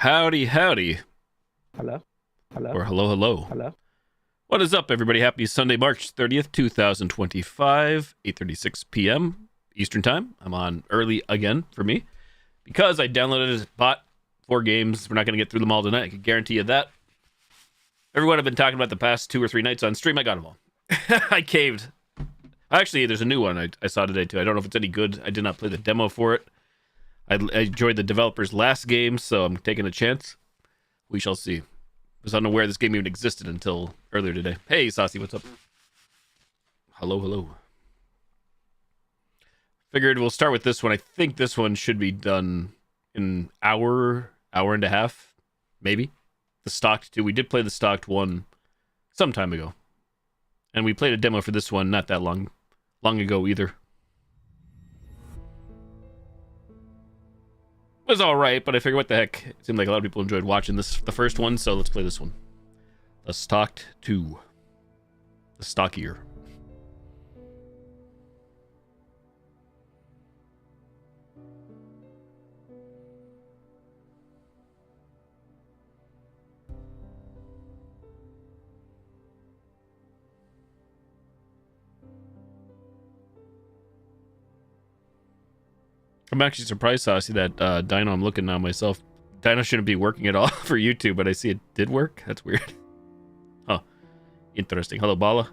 Howdy, howdy. Hello? Hello? Or hello, hello. Hello? What is up, everybody? Happy Sunday, March 30th, 2025, 8:36 p.m. Eastern Time. I'm on early again for me because I downloaded, bought 4 games. We're not going to get through them all tonight. I can guarantee you that. Everyone I've been talking about the past 2 or 3 nights on stream, I got them all. I caved. Actually, there's a new one I saw today, too. I don't know if it's any good. I did not play the demo for it. I enjoyed the developer's last game, so I'm taking a chance. We shall see. I was unaware this game even existed until earlier today. Hey, Saucy, what's up? Hello, hello. Figured we'll start with this one. I think this one should be done in an hour and a half, maybe. The stocked 2. We did play the stocked 1 some time ago. And we played a demo for this one not that long ago either. It was alright, but I figured what the heck. It seemed like a lot of people enjoyed watching the first one, so let's play this one. The stocked 2. The stockier. I'm actually surprised, Saucy, that Dino, I'm looking now myself. Dino shouldn't be working at all for YouTube, but I see it did work. That's weird. Huh. Interesting. Hello, Bala.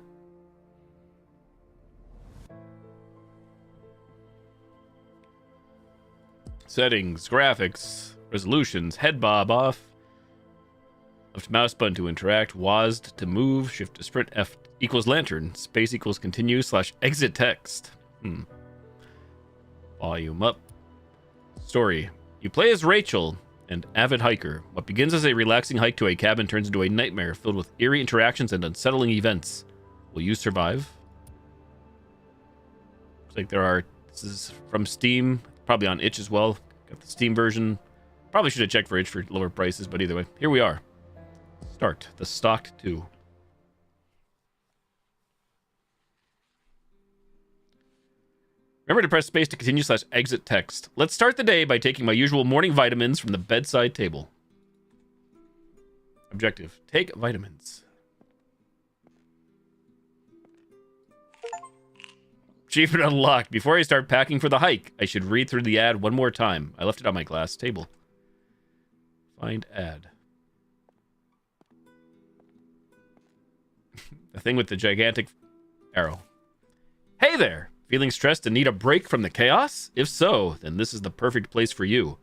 Settings, graphics, resolutions, head bob off. Left mouse button to interact, WASD to move, shift to sprint, F equals lantern, space equals continue / exit text. Volume up. Story. You play as Rachel, an avid hiker. What begins as a relaxing hike to a cabin turns into a nightmare filled with eerie interactions and unsettling events. Will you survive? Looks like this is from Steam, probably on itch as well. Got the Steam version. Probably should have checked for itch for lower prices, but either way, here we are. Start. The stocked 2. Remember to press space to continue / exit text. Let's start the day by taking my usual morning vitamins from the bedside table. Objective. Take vitamins. Achievement unlocked. Before I start packing for the hike, I should read through the ad one more time. I left it on my glass table. Find ad. The thing with the gigantic arrow. Hey there! Feeling stressed and need a break from the chaos? If so, then this is the perfect place for you.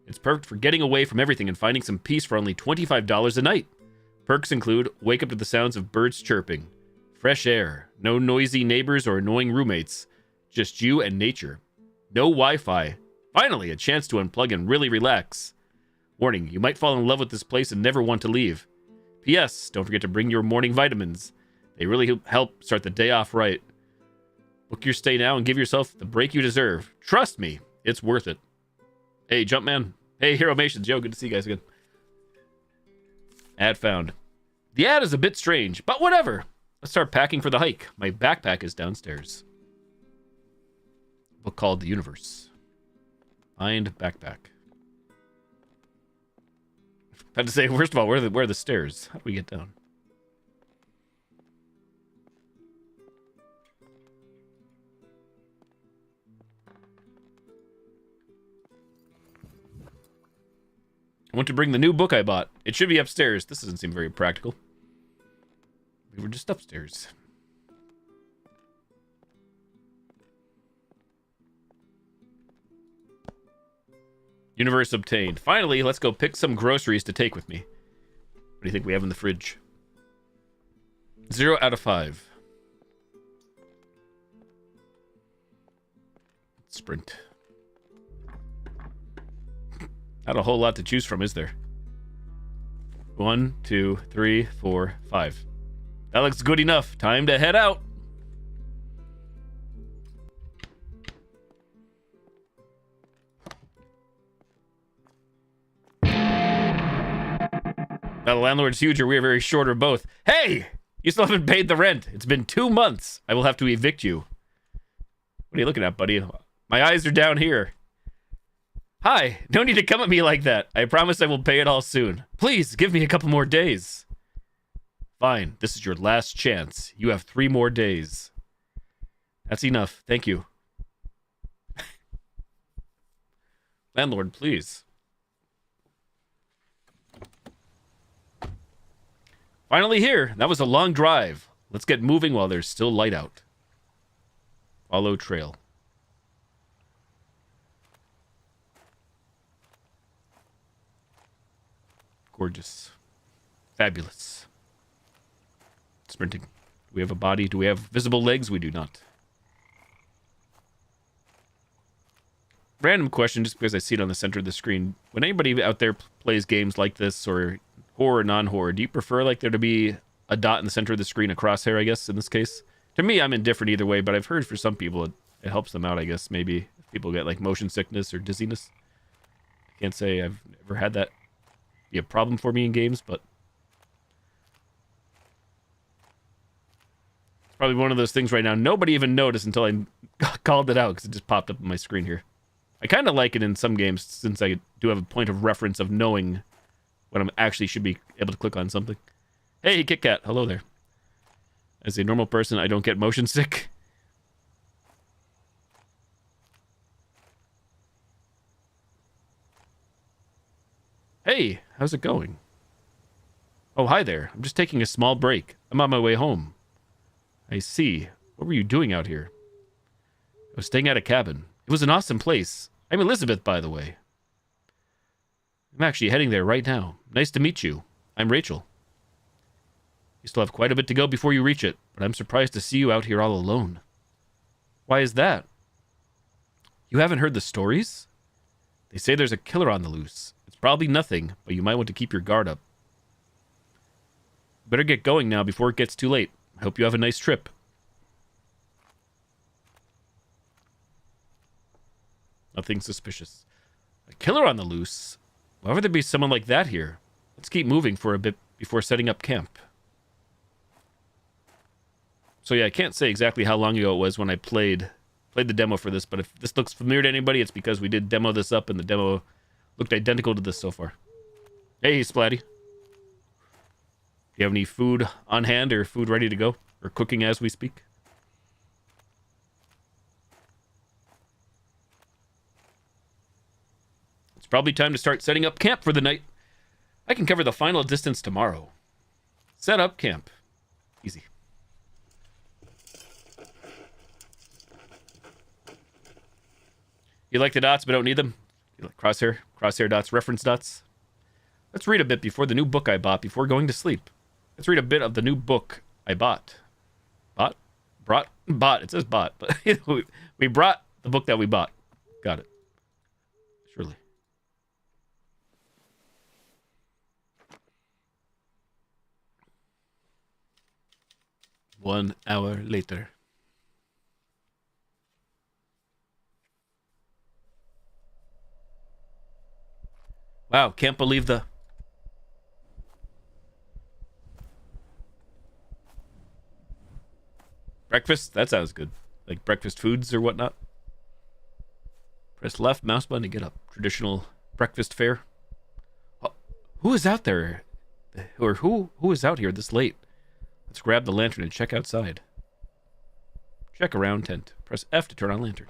It's perfect for getting away from everything and finding some peace for only $25 a night. Perks include wake up to the sounds of birds chirping, fresh air, no noisy neighbors or annoying roommates, just you and nature. No Wi-Fi. Finally, a chance to unplug and really relax. Warning, you might fall in love with this place and never want to leave. P.S. Don't forget to bring your morning vitamins. They really help start the day off right. Book your stay now and give yourself the break you deserve. Trust me, it's worth it. Hey, Jumpman. Hey, Hero Mations. Yo, good to see you guys again. Ad found. The ad is a bit strange, but whatever. Let's start packing for the hike. My backpack is downstairs. Book called The Universe. Find backpack. I had to say, first of all, where are the stairs? How do we get down? I want to bring the new book I bought. It should be upstairs. This doesn't seem very practical. We were just upstairs. Universe obtained. Finally, let's go pick some groceries to take with me. What do you think we have in the fridge? 0 out of 5. Sprint. Not a whole lot to choose from, is there? 1, 2, 3, 4, 5. That looks good enough. Time to head out. Now the landlord's huge or we are very short or both. Hey! You still haven't paid the rent. It's been 2 months. I will have to evict you. What are you looking at, buddy? My eyes are down here. Hi, no need to come at me like that. I promise I will pay it all soon. Please, give me a couple more days. Fine, this is your last chance. You have 3 more days. That's enough. Thank you. Landlord, please. Finally here. That was a long drive. Let's get moving while there's still light out. Follow trail. Gorgeous. Fabulous. Sprinting. Do we have a body? Do we have visible legs? We do not. Random question, just because I see it on the center of the screen. When anybody out there plays games like this, or horror, non-horror, do you prefer like there to be a dot in the center of the screen, a crosshair, I guess, in this case? To me, I'm indifferent either way, but I've heard for some people it helps them out, I guess, maybe. If people get like motion sickness or dizziness. I can't say I've ever had that be a problem for me in games, but it's probably one of those things right now nobody even noticed until I called it out, because it just popped up on my screen here. I kind of like it in some games, since I do have a point of reference of knowing when I'm actually should be able to click on something. Hey, Kit Kat, hello there. As a normal person, I don't get motion sick. Hey, how's it going? Oh, hi there. I'm just taking a small break. I'm on my way home. I see. What were you doing out here? I was staying at a cabin. It was an awesome place. I'm Elizabeth, by the way. I'm actually heading there right now. Nice to meet you. I'm Rachel. You still have quite a bit to go before you reach it, but I'm surprised to see you out here all alone. Why is that? You haven't heard the stories? They say there's a killer on the loose. It's probably nothing, but you might want to keep your guard up. Better get going now before it gets too late. I hope you have a nice trip. Nothing suspicious. A killer on the loose? Why would there be someone like that here? Let's keep moving for a bit before setting up camp. So yeah, I can't say exactly how long ago it was when I played the demo for this, but if this looks familiar to anybody, it's because we did demo this up and the demo looked identical to this so far. Hey, Splatty. Do you have any food on hand or food ready to go? Or cooking as we speak? It's probably time to start setting up camp for the night. I can cover the final distance tomorrow. Set up camp. Easy. You like the dots but don't need them? You like crosshair dots, reference dots? Let's read a bit before the new book I bought before going to sleep. Let's read a bit of the new book I bought. Bought. It says bought, but we brought the book that we bought. Got it. Surely. One hour later. Wow, can't believe the... Breakfast? That sounds good. Like breakfast foods or whatnot. Press left mouse button to get up. Traditional breakfast fare. Oh, who is out there? Or who is out here this late? Let's grab the lantern and check outside. Check around tent. Press F to turn on lantern.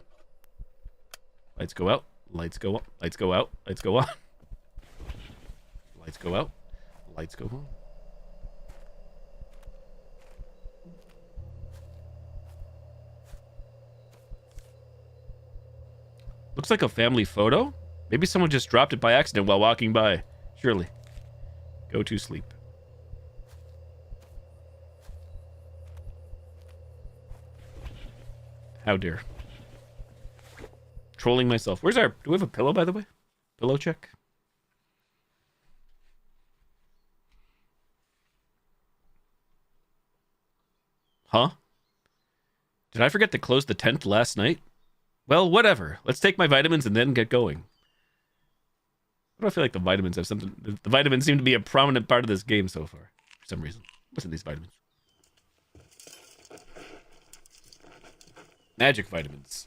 Lights go out. Lights go up. Lights go out. Lights go on. Lights go out. Lights go on. Looks like a family photo. Maybe someone just dropped it by accident while walking by. Surely. Go to sleep. How dare. Trolling myself. Where's our... Do we have a pillow, by the way? Pillow check. Huh? Did I forget to close the tent last night? Well, whatever. Let's take my vitamins and then get going. Why do I feel like the vitamins have something... The vitamins seem to be a prominent part of this game so far. For some reason. What's in these vitamins? Magic vitamins.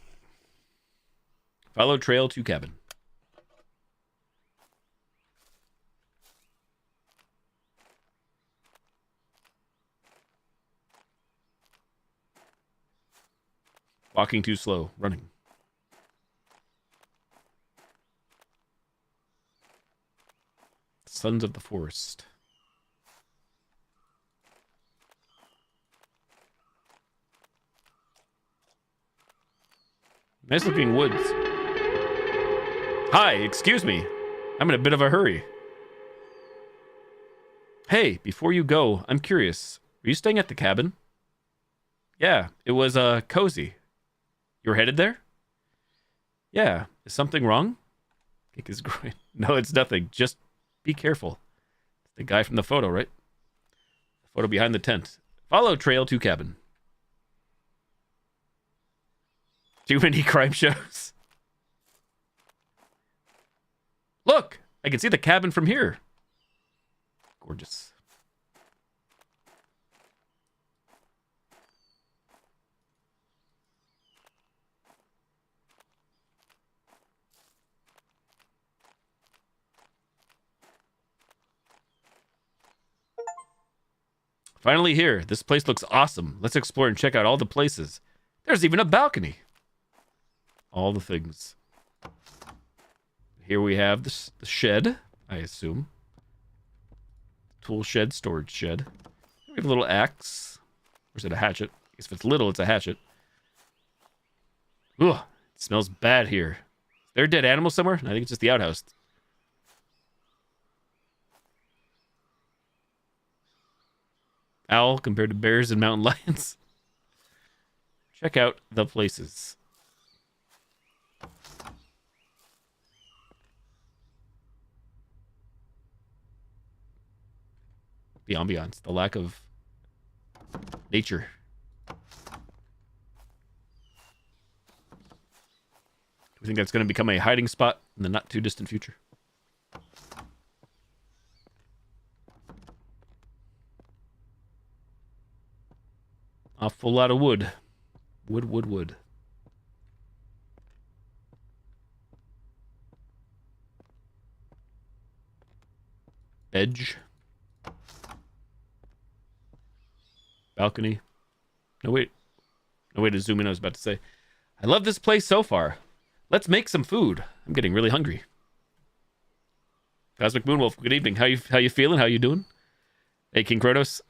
Follow trail to cabin. Walking too slow. Running. Sons of the Forest. Nice looking woods. Hi, excuse me. I'm in a bit of a hurry. Hey, before you go, I'm curious. Were you staying at the cabin? Yeah, it was cozy. You're headed there? Yeah. Is something wrong? Kick his groin. No, it's nothing. Just be careful. It's the guy from the photo, right? The photo behind the tent. Follow trail to cabin. Too many crime shows. Look! I can see the cabin from here. Gorgeous. Finally here. This place looks awesome. Let's explore and check out all the places. There's even a balcony. All the things. Here we have the shed, I assume. Tool shed, storage shed. We have a little axe. Or is it a hatchet? I guess if it's little, it's a hatchet. Ugh, it smells bad here. Is there a dead animal somewhere? I think it's just the outhouse. Owl compared to bears and mountain lions. Check out the places. The ambiance, the lack of nature. Do we think that's going to become a hiding spot in the not too distant future? A full lot of wood. Wood. Edge. Balcony. No way to zoom in, I was about to say. I love this place so far. Let's make some food. I'm getting really hungry. Cosmic Moonwolf, good evening. How you feeling? How you doing? Hey, King Kronos.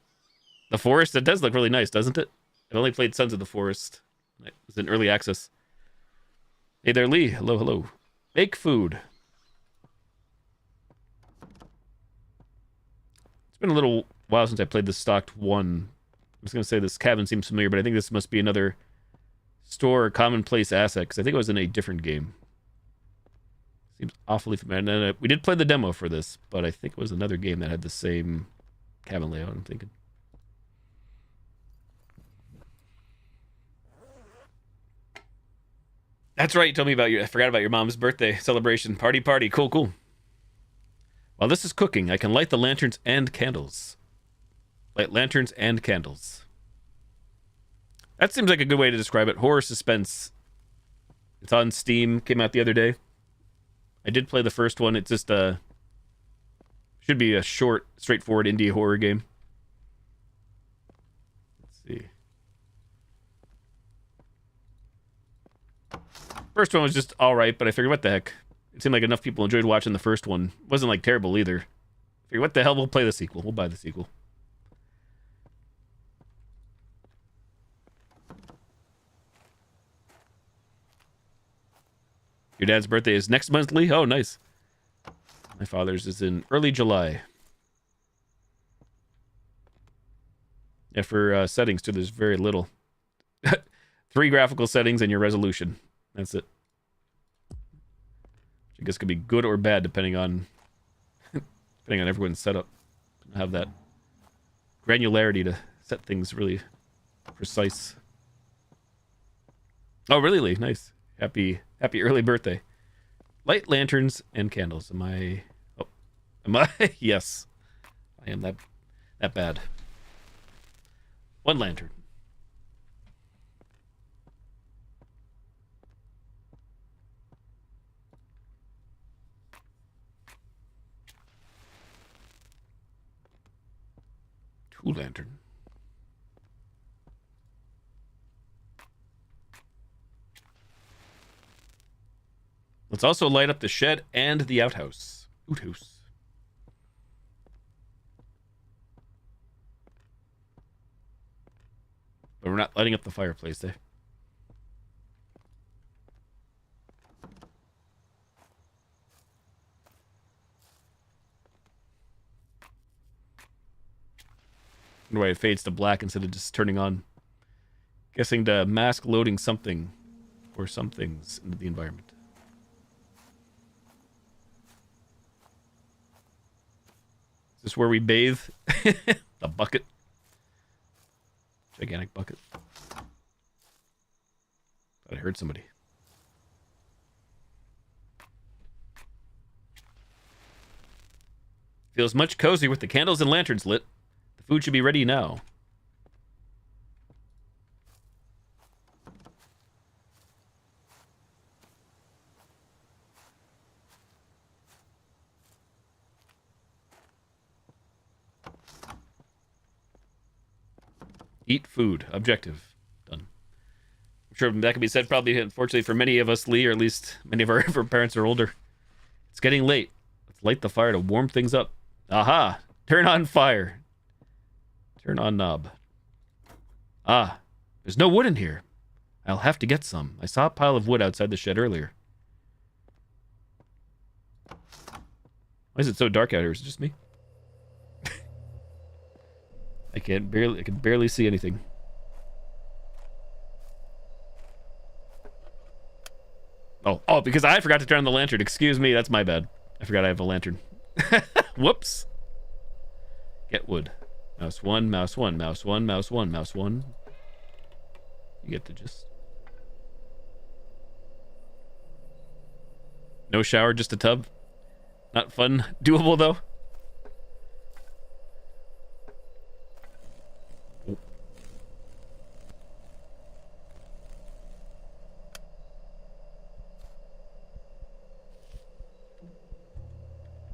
The Forest, it does look really nice, doesn't it? I've only played Sons of the Forest. It was in early access. Hey there, Lee. Hello. Make food. It's been a little while since I played the stocked one. I was going to say this cabin seems familiar, but I think this must be another store or commonplace asset, because I think it was in a different game. Seems awfully familiar. And, we did play the demo for this, but I think it was another game that had the same cabin layout, I'm thinking. That's right. You told me about I forgot about your mom's birthday celebration. Party. Cool. While this is cooking, I can light the lanterns and candles. Light lanterns and candles. That seems like a good way to describe it. Horror suspense. It's on Steam. Came out the other day. I did play the first one. It's just should be a short, straightforward indie horror game. Let's see. First one was just alright, but I figured, what the heck? It seemed like enough people enjoyed watching the first one. It wasn't like terrible either. I figured, what the hell? We'll play the sequel. We'll buy the sequel. Your dad's birthday is next month, Lee? Oh, nice. My father's is in early July. Yeah, for settings, too, there's very little. 3 graphical settings and your resolution. That's it. Which I guess could be good or bad depending on everyone's setup. Have that granularity to set things really precise. Oh, really, Lee? Nice. Happy early birthday. Light lanterns and candles. Am I? Yes. I am that bad. 1 lantern. Two lantern. Let's also light up the shed and the outhouse. Outhouse. But we're not lighting up the fireplace, eh? Wonder why it fades to black instead of just turning on. Guessing to mask loading something or some things into the environment. Is this where we bathe? The bucket. Gigantic bucket. Thought I heard somebody. Feels much cozier with the candles and lanterns lit. The food should be ready now. Eat food. Objective. Done. I'm sure that can be said probably, unfortunately, for many of us, Lee, or at least many of our parents are older. It's getting late. Let's light the fire to warm things up. Aha! Turn on fire. Turn on knob. Ah, there's no wood in here. I'll have to get some. I saw a pile of wood outside the shed earlier. Why is it so dark out here? Is it just me? I can barely see anything. Oh, because I forgot to turn on the lantern. Excuse me, that's my bad. I forgot I have a lantern. Whoops. Get wood. Mouse 1, mouse 1, mouse 1, mouse 1, mouse 1. You get the gist. No shower, just a tub. Not fun. Doable, though.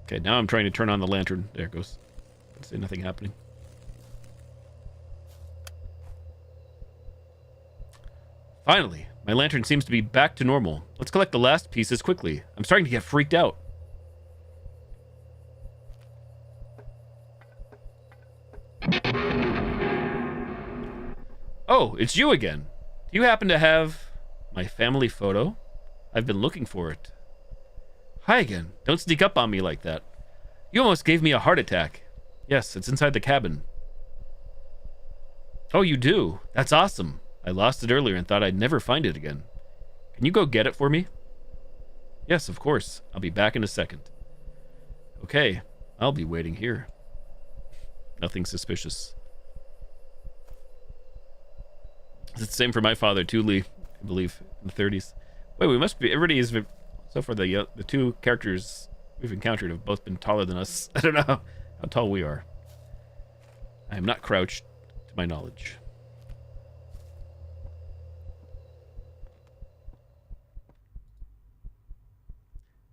Okay, now I'm trying to turn on the lantern. There it goes. I see nothing happening. Finally, my lantern seems to be back to normal. Let's collect the last pieces quickly. I'm starting to get freaked out. Oh, it's you again. Do you happen to have my family photo? I've been looking for it. Hi again. Don't sneak up on me like that. You almost gave me a heart attack. Yes, it's inside the cabin. Oh, you do? That's awesome. I lost it earlier and thought I'd never find it again. Can you go get it for me? Yes, of course. I'll be back in a second. Okay, I'll be waiting here. Nothing suspicious. It's the same for my father too, Lee. I believe in the 30s. Wait, we must be. Everybody is. So far, the two characters we've encountered have both been taller than us. I don't know how tall we are. I am not crouched, to my knowledge.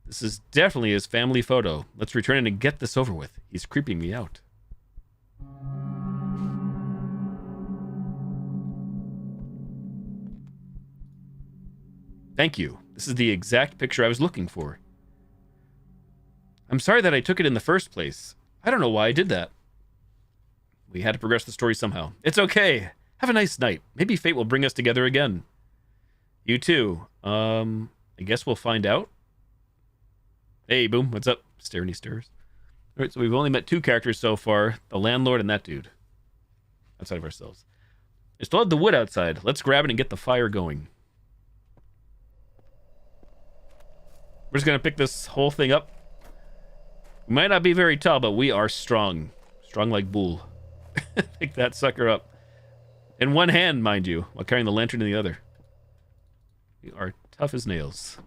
This is definitely his family photo. Let's return it and get this over with. He's creeping me out. Thank you. This is the exact picture I was looking for. I'm sorry that I took it in the first place. I don't know why I did that. We had to progress the story somehow. It's okay. Have a nice night. Maybe fate will bring us together again. You too. I guess we'll find out. Hey, Boom. What's up? Stare and he stirs. All right, so we've only met two characters so far. The landlord and that dude. Outside of ourselves. I still have the wood outside. Let's grab it and get the fire going. We're just going to pick this whole thing up. We might not be very tall, but we are strong. Strong like bull. Pick that sucker up. In one hand, mind you, while carrying the lantern in the other. We are tough as nails.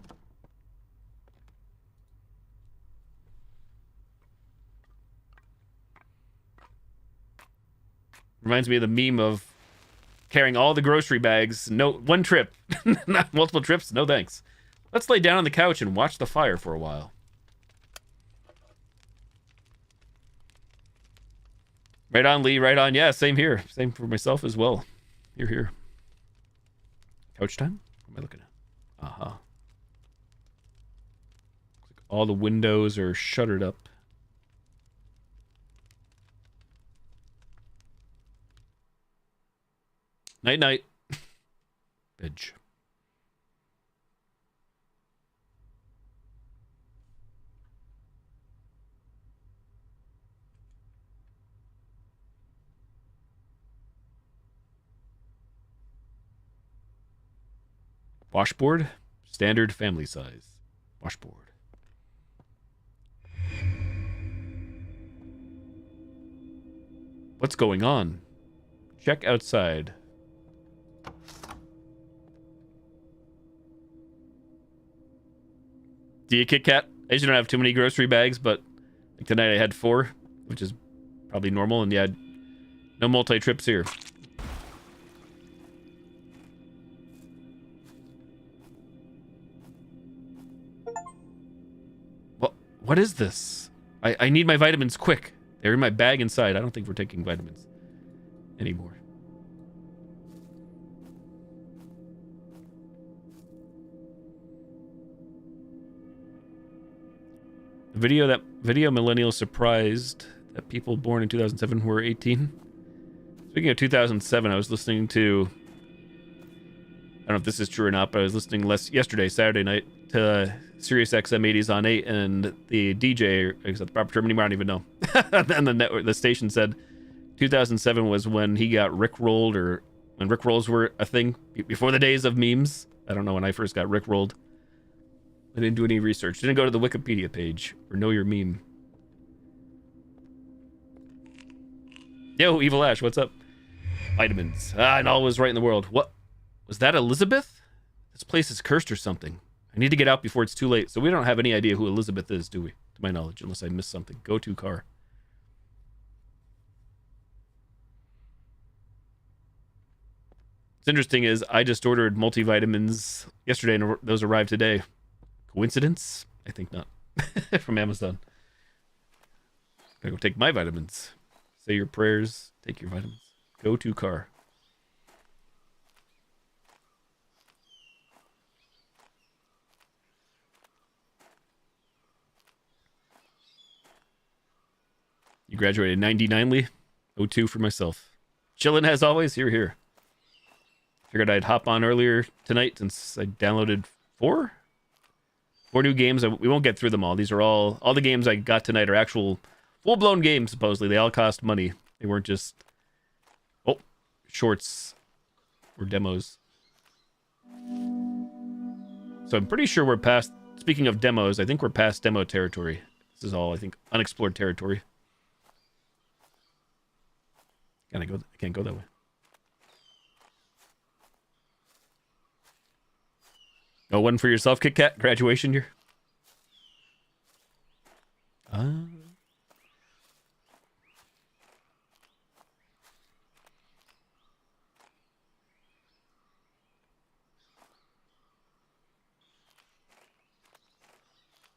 Reminds me of the meme of carrying all the grocery bags. No, one trip. Not multiple trips. No thanks. Let's lay down on the couch and watch the fire for a while. Right on, Lee. Right on. Yeah, same here. Same for myself as well. Here. Couch time? What am I looking at? Uh-huh. All the windows are shuttered up. Night night. Bitch. Washboard, standard family size. Washboard. What's going on? Check outside. Do you Kit Kat? I usually don't have too many grocery bags, but like tonight I had 4, which is probably normal, and yeah, no multi-trips here. What is this? I need my vitamins quick. They're in my bag inside. I don't think we're taking vitamins anymore. The video millennial surprised that people born in 2007 were 18. Speaking of 2007, I was listening to, I don't know if this is true or not, but I was listening yesterday, Saturday night, to Sirius XM 80s on 8, and the DJ, is that the proper term anymore? I don't even know. And the station said 2007 was when he got rickrolled, or when rickrolls were a thing, before the days of memes. I don't know when I first got rickrolled. I didn't do any research. Didn't go to the Wikipedia page or know your meme. Yo, Evil Ash, what's up? Vitamins. And all was right in the world. What? Was that Elizabeth? This place is cursed or something. I need to get out before it's too late. So we don't have any idea who Elizabeth is, do we? To my knowledge, unless I missed something. Go to car. What's interesting is I just ordered multivitamins yesterday and those arrived today. Coincidence? I think not. From Amazon. Gotta go take my vitamins. Say your prayers. Take your vitamins. Go to car. You graduated 99ly. 02 for myself. Chillin' as always. Here. Figured I'd hop on earlier tonight since I downloaded 4 new games. We won't get through them all. These are all the games I got tonight are actual full-blown games, supposedly. They all cost money. They weren't just shorts or demos. So I'm pretty sure we're past, speaking of demos, I think we're past demo territory. This is all, I think, unexplored territory. I can't go that way. No one for yourself, Kit Kat? Graduation year? Did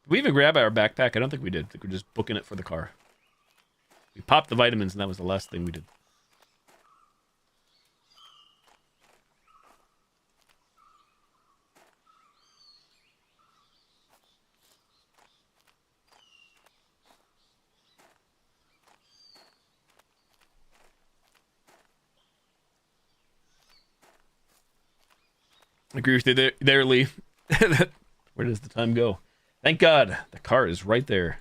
we even grab our backpack? I don't think we did. I think we're just booking it for the car. We popped the vitamins, and that was the last thing we did. I agree with you there, Lee. Where does the time go? Thank God, the car is right there.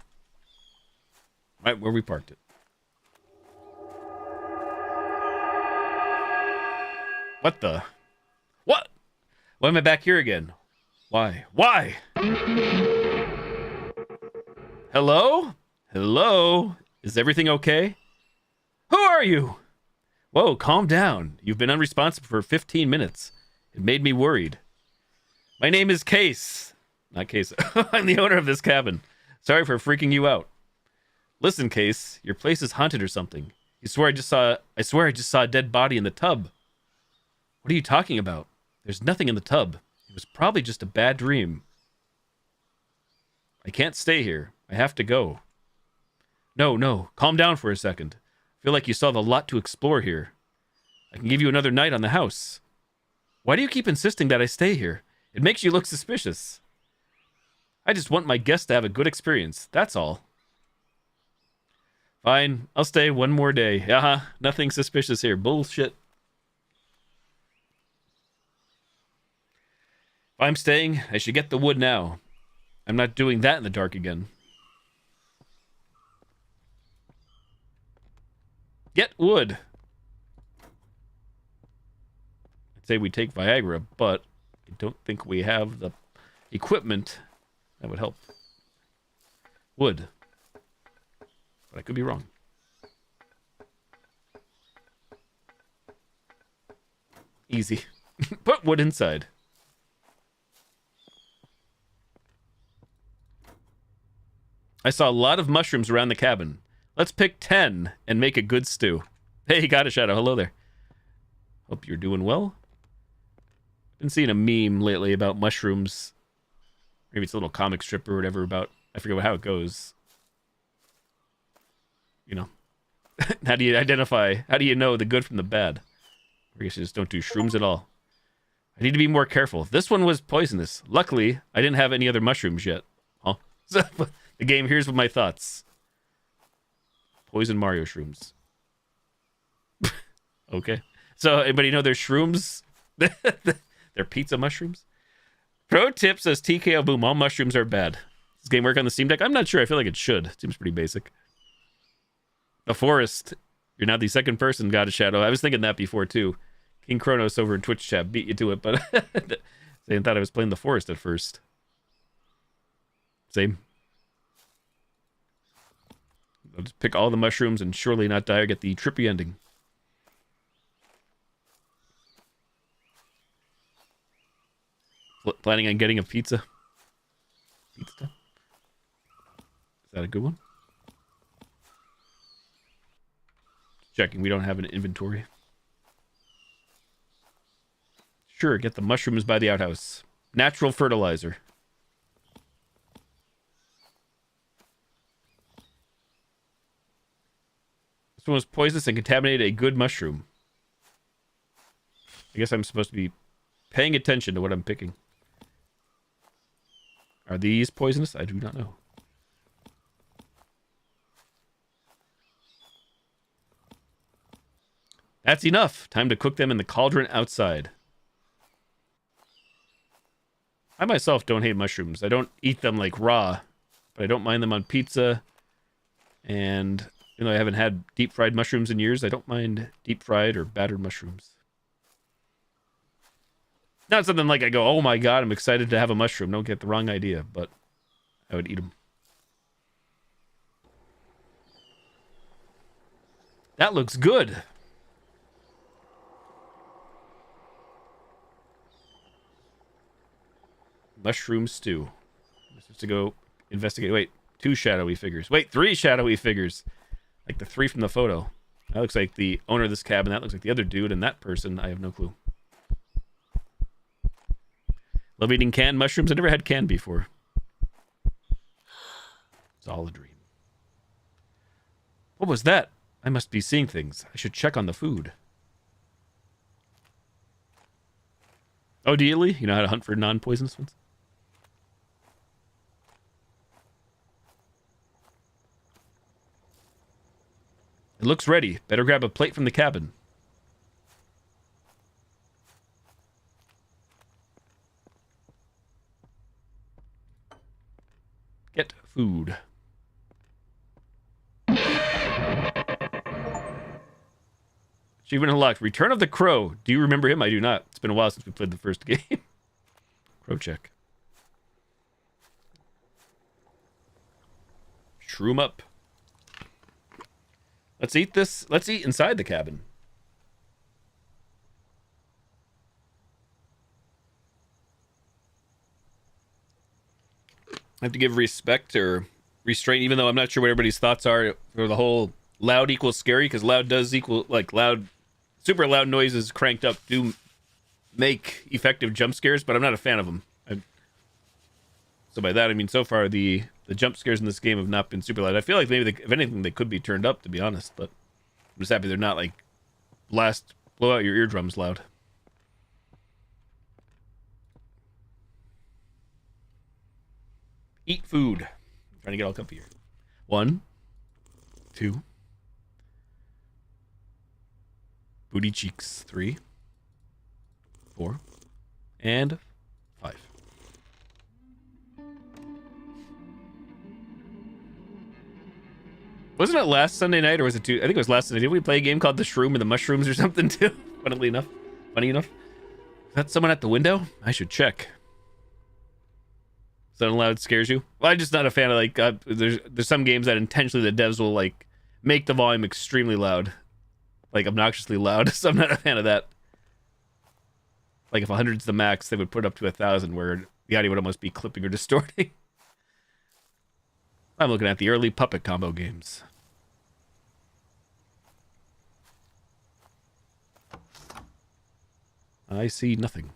Right where we parked it. What the? What? Why am I back here again? Why? Why? Hello? Hello? Is everything okay? Who are you? Whoa, calm down. You've been unresponsive for 15 minutes. It made me worried. My name is Case. Not Case. I'm the owner of this cabin. Sorry for freaking you out. Listen, Case, your place is haunted or something. I swear I just saw a dead body in the tub. What are you talking about? There's nothing in the tub. It was probably just a bad dream. I can't stay here. I have to go. No. Calm down for a second. I feel like you saw the lot to explore here. I can give you another night on the house. Why do you keep insisting that I stay here? It makes you look suspicious. I just want my guests to have a good experience. That's all. Fine, I'll stay one more day. Nothing suspicious here. Bullshit. If I'm staying, I should get the wood now. I'm not doing that in the dark again. Get wood. I'd say we take Viagra, but I don't think we have the equipment that would help. Wood. But I could be wrong. Easy. Put wood inside. I saw a lot of mushrooms around the cabin. Let's pick 10 and make a good stew. Hey, got a Shadow. Hello there. Hope you're doing well. Been seeing a meme lately about mushrooms. Maybe it's a little comic strip or whatever about, I forget how it goes. You know, how do you identify, how do you know the good from the bad? I guess you just don't do shrooms at all. I need to be more careful. This one was poisonous. Luckily, I didn't have any other mushrooms yet. Huh? So, the game, here's with my thoughts. Poison Mario shrooms. Okay. So, anybody know their shrooms? They're pizza mushrooms? Pro tip says TKO Boom, all mushrooms are bad. Does this game work on the Steam Deck? I'm not sure. I feel like it should. It seems pretty basic. The Forest. You're not the second person, God of Shadow. I was thinking that before, too. King Kronos over in Twitch chat beat you to it, but they thought I was playing The Forest at first. Same. I'll just pick all the mushrooms and surely not die or get the trippy ending. Planning on getting a pizza? Pizza? Is that a good one? Checking, we don't have an inventory. Sure, get the mushrooms by the outhouse. Natural fertilizer. This one was poisonous and contaminated a good mushroom. I guess I'm supposed to be paying attention to what I'm picking. Are these poisonous? I do not know. That's enough. Time to cook them in the cauldron outside. I myself don't hate mushrooms. I don't eat them like raw, but I don't mind them on pizza. And even though I haven't had deep fried mushrooms in years, I don't mind deep fried or battered mushrooms. Not something like I go, oh my god, I'm excited to have a mushroom. Don't get the wrong idea, but I would eat them. That looks good. Mushroom stew. I'm supposed to go investigate. Wait, 2 shadowy figures. Wait, 3 shadowy figures. Like the 3 from the photo. That looks like the owner of this cabin. That looks like the other dude. And that person, I have no clue. Love eating canned mushrooms. I never had canned before. It's all a dream. What was that? I must be seeing things. I should check on the food. Oh, Dealey? You know how to hunt for non-poisonous ones? It looks ready. Better grab a plate from the cabin. Get food. Achievement unlocked. Return of the Crow. Do you remember him? I do not. It's been a while since we played the first game. Crow check. Shroom up. Let's eat this. Let's eat inside the cabin. I have to give respect or restraint, even though I'm not sure what everybody's thoughts are for the whole loud equals scary, because loud does equal, like, loud, super loud noises cranked up do make effective jump scares, but I'm not a fan of them. So by that, I mean, so far, the jump scares in this game have not been super loud. I feel like maybe, if anything, they could be turned up, to be honest, but I'm just happy they're not, like, blow out your eardrums loud. Eat food. I'm trying to get all comfy here. 1, 2. Booty cheeks. 3, 4, and 5. Wasn't it last Sunday night, or was it I think it was last Sunday. Did we play a game called The Shroom or the Mushrooms or something too? Funny enough. Is that someone at the window? I should check. Sound loud scares you? Well, I'm just not a fan of like. There's some games that intentionally the devs will like make the volume extremely loud, like obnoxiously loud. So I'm not a fan of that. Like if 100's the max, they would put it up to 1,000, where the audio would almost be clipping or distorting. I'm looking at the early puppet combo games. I see nothing.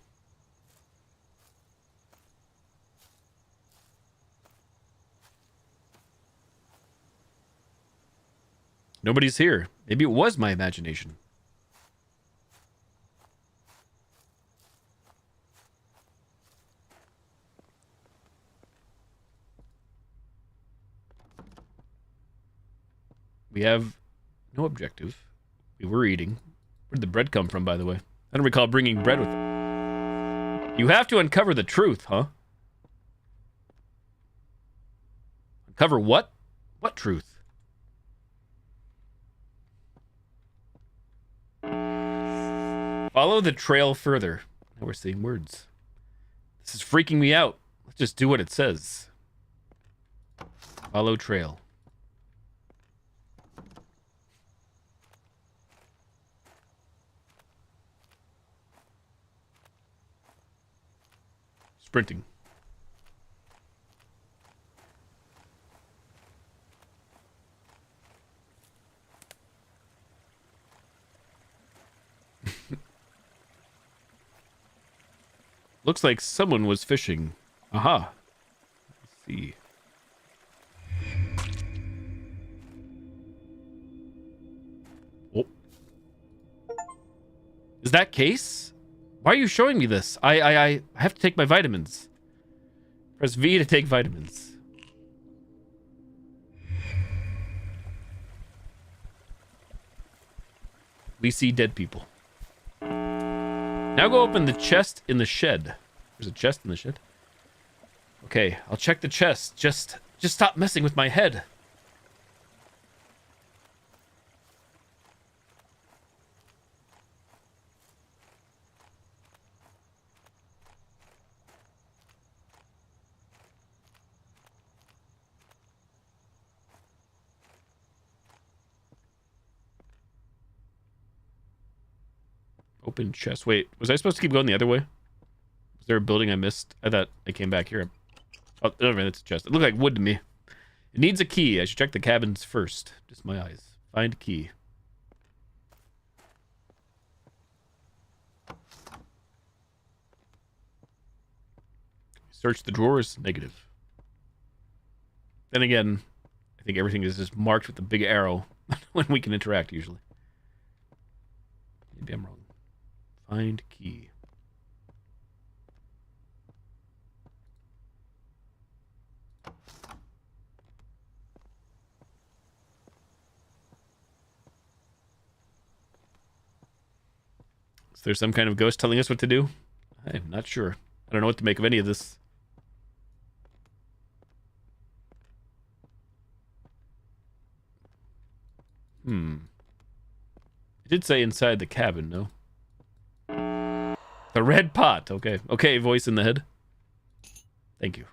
Nobody's here. Maybe it was my imagination. We have no objective. We were eating. Where did the bread come from, by the way? I don't recall bringing bread with it. You have to uncover the truth, huh? Uncover what? What truth? Follow the trail further. Now we're seeing words. This is freaking me out. Let's just do what it says. Follow trail. Sprinting. Looks like someone was fishing. Aha. Let's see. Oh. Is that Case? Why are you showing me this? I have to take my vitamins. Press V to take vitamins. We see dead people. Now go open the chest in the shed. There's a chest in the shed. Okay, I'll check the chest. Just stop messing with my head. Open chest. Wait, was I supposed to keep going the other way? Was there a building I missed? I thought I came back here. Oh, never mind, it's a chest. It looked like wood to me. It needs a key. I should check the cabins first. Just my eyes. Find key. Search the drawers. Negative. Then again, I think everything is just marked with the big arrow when we can interact usually. Maybe I'm wrong. Find key. Is there some kind of ghost telling us what to do? I'm not sure. I don't know what to make of any of this. It did say inside the cabin, no? The red pot. Okay. Okay, voice in the head. Thank you.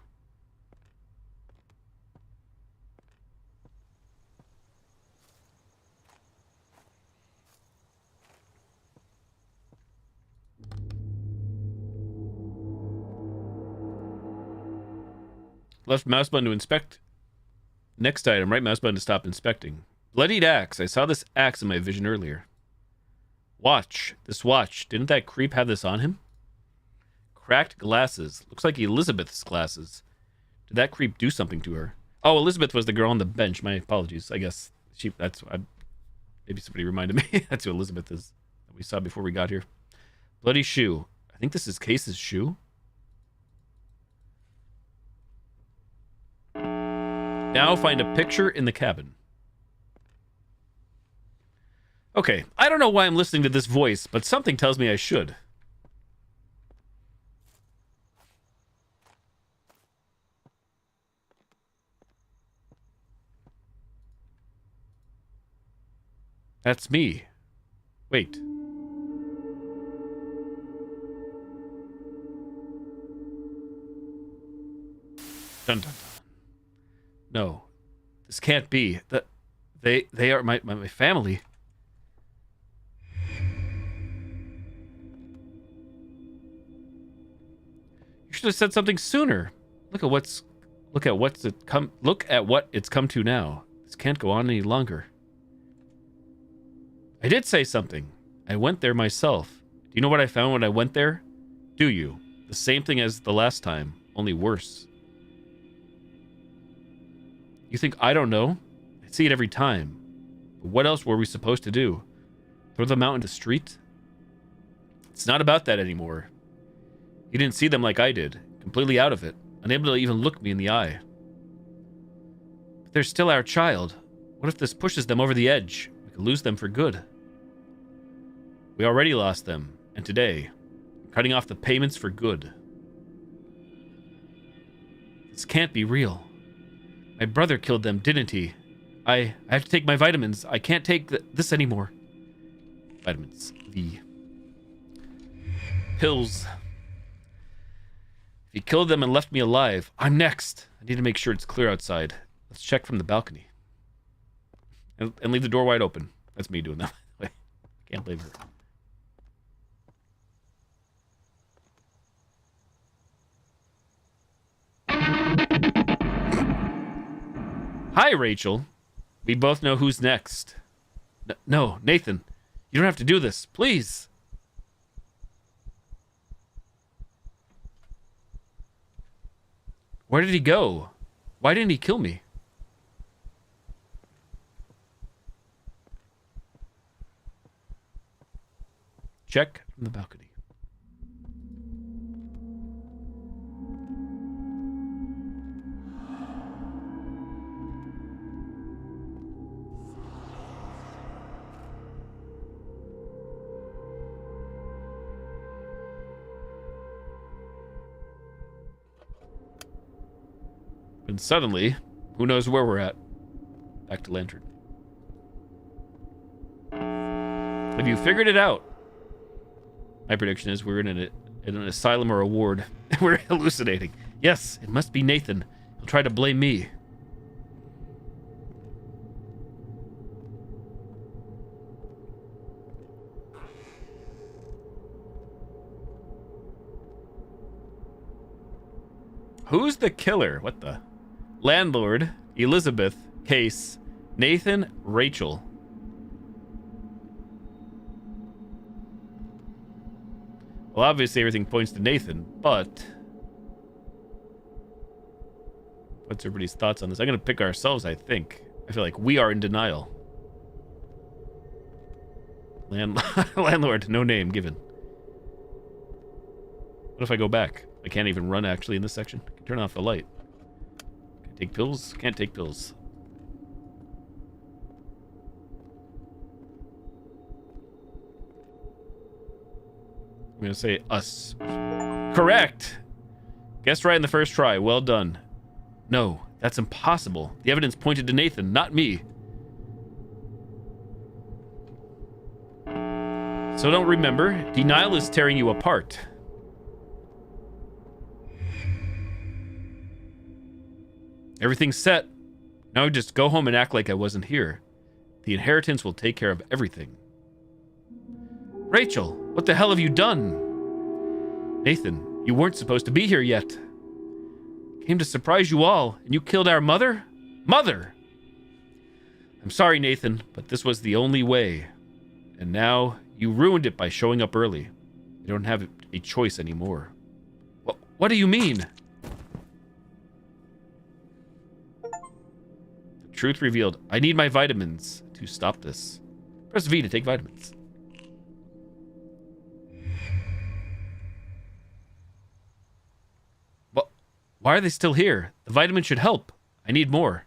Left mouse button to inspect. Next item, right mouse button to stop inspecting. Bloodied axe. I saw this axe in my vision earlier. Watch. This watch. Didn't that creep have this on him? Cracked glasses. Looks like Elizabeth's glasses. Did that creep do something to her? Oh, Elizabeth was the girl on the bench. My apologies. I guess maybe somebody reminded me. That's who Elizabeth is. That we saw before we got here. Bloody shoe. I think this is Case's shoe. Now find a picture in the cabin. Okay, I don't know why I'm listening to this voice, but something tells me I should. That's me. Wait. Dun dun dun. No. This can't be. They are my family. You should have said something sooner. Look at what it's come to now. This can't go on any longer. I did say something. I went there myself. Do you know what I found when I went there? Do you? The same thing as the last time, only worse. You think I don't know? I see it every time. But what else were we supposed to do? Throw them out into the street? It's not about that anymore. You didn't see them like I did, completely out of it, unable to even look me in the eye. But they're still our child. What if this pushes them over the edge? We could lose them for good. We already lost them, and today, I'm cutting off the payments for good. This can't be real. My brother killed them, didn't he? I have to take my vitamins. I can't take this anymore. Vitamins. The pills. If he killed them and left me alive, I'm next. I need to make sure it's clear outside. Let's check from the balcony. And leave the door wide open. That's me doing that. Can't blame her. Hi, Rachel. We both know who's next. No, Nathan. You don't have to do this. Please. Where did he go? Why didn't he kill me? Check from the balcony. And suddenly, who knows where we're at? Back to Lantern. Have you figured it out? My prediction is we're in an asylum or a ward. We're hallucinating. Yes, it must be Nathan. He'll try to blame me. Who's the killer? What the? Landlord, Elizabeth, Case, Nathan, Rachel. Well, obviously everything points to Nathan, but what's everybody's thoughts on this? I'm going to pick ourselves, I think. I feel like we are in denial. Landlord, no name given. What if I go back? I can't even run, actually, in this section. I can turn off the light. Can I take pills? Can't take pills. I'm going to say us. Correct! Guessed right in the first try. Well done. No, that's impossible. The evidence pointed to Nathan, not me. So don't remember. Denial is tearing you apart. Everything's set. Now just go home and act like I wasn't here. The inheritance will take care of everything. Rachel, what the hell have you done? Nathan, you weren't supposed to be here yet. Came to surprise you all, and you killed our mother? Mother! I'm sorry, Nathan, but this was the only way. And now, you ruined it by showing up early. You don't have a choice anymore. What do you mean? The truth revealed. I need my vitamins to stop this. Press V to take vitamins. Why are they still here? The vitamin should help. I need more.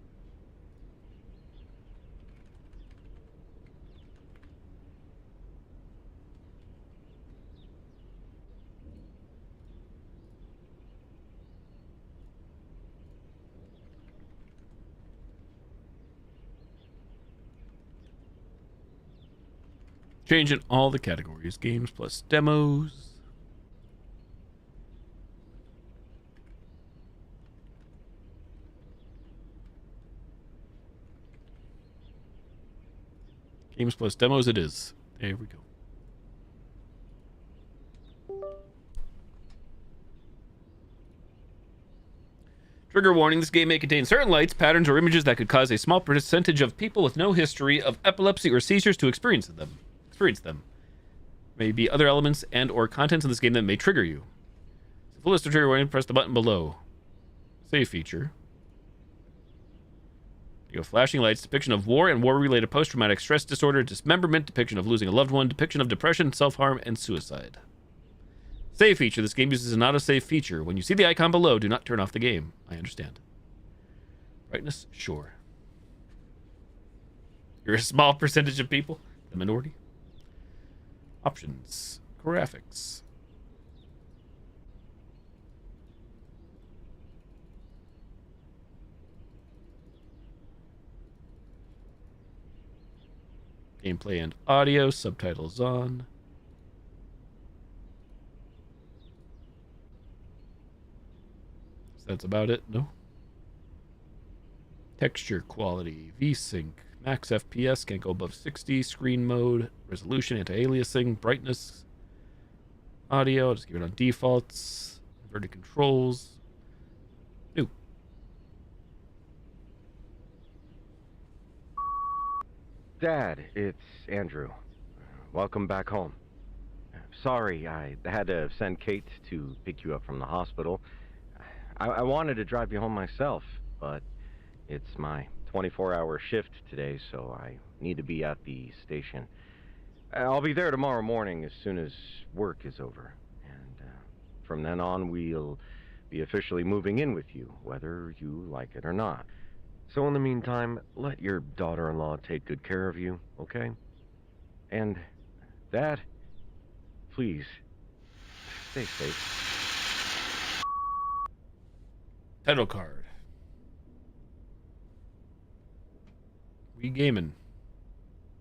Changing all the categories. Games plus demos. Games plus demos it is. There we go. Trigger warning, this game may contain certain lights, patterns, or images that could cause a small percentage of people with no history of epilepsy or seizures to experience them. May be other elements and or contents in this game that may trigger you. For full list of trigger warning, press the button below. Save feature. You go flashing lights, depiction of war and war-related post-traumatic stress disorder, dismemberment, depiction of losing a loved one, depiction of depression, self-harm, and suicide. Save feature. This game uses an autosave feature. When you see the icon below, do not turn off the game. I understand. Brightness? Sure. You're a small percentage of people. The minority. Options. Graphics. Gameplay and audio. Subtitles on. That's about it, no? Texture quality, VSync, max FPS, can't go above 60, screen mode, resolution, anti-aliasing, brightness, audio, I'll just give it on defaults, inverted controls, new. Dad, it's Andrew. Welcome back home. Sorry, I had to send Kate to pick you up from the hospital. I wanted to drive you home myself, but it's my 24-hour shift today, so I need to be at the station. I'll be there tomorrow morning as soon as work is over. And from then on, we'll be officially moving in with you, whether you like it or not. So in the meantime, let your daughter-in-law take good care of you, okay? And, Dad, please, stay safe. Title card. We gaming.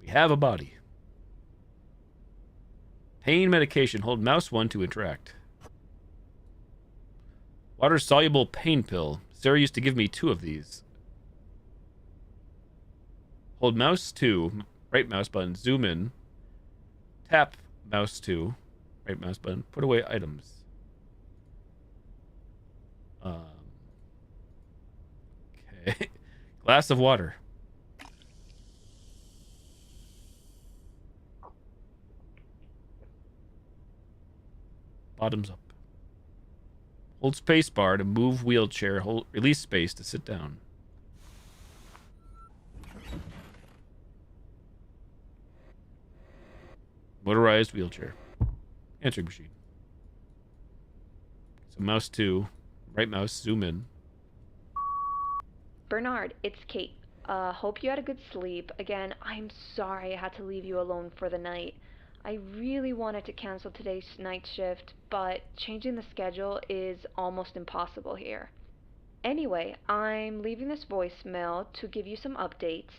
We have a body. Pain medication. Hold mouse 1 to interact. Water-soluble pain pill. Sarah used to give me 2 of these. Hold mouse 2, right mouse button, zoom in. Tap mouse 2, right mouse button, put away items. Okay. Glass of water. Bottoms up. Hold space bar to move wheelchair. Hold release space to sit down. Motorized wheelchair. Answering machine. So mouse 2, right mouse, zoom in. Bernard, it's Kate. Hope you had a good sleep. Again, I'm sorry I had to leave you alone for the night. I really wanted to cancel today's night shift, but changing the schedule is almost impossible here. Anyway, I'm leaving this voicemail to give you some updates.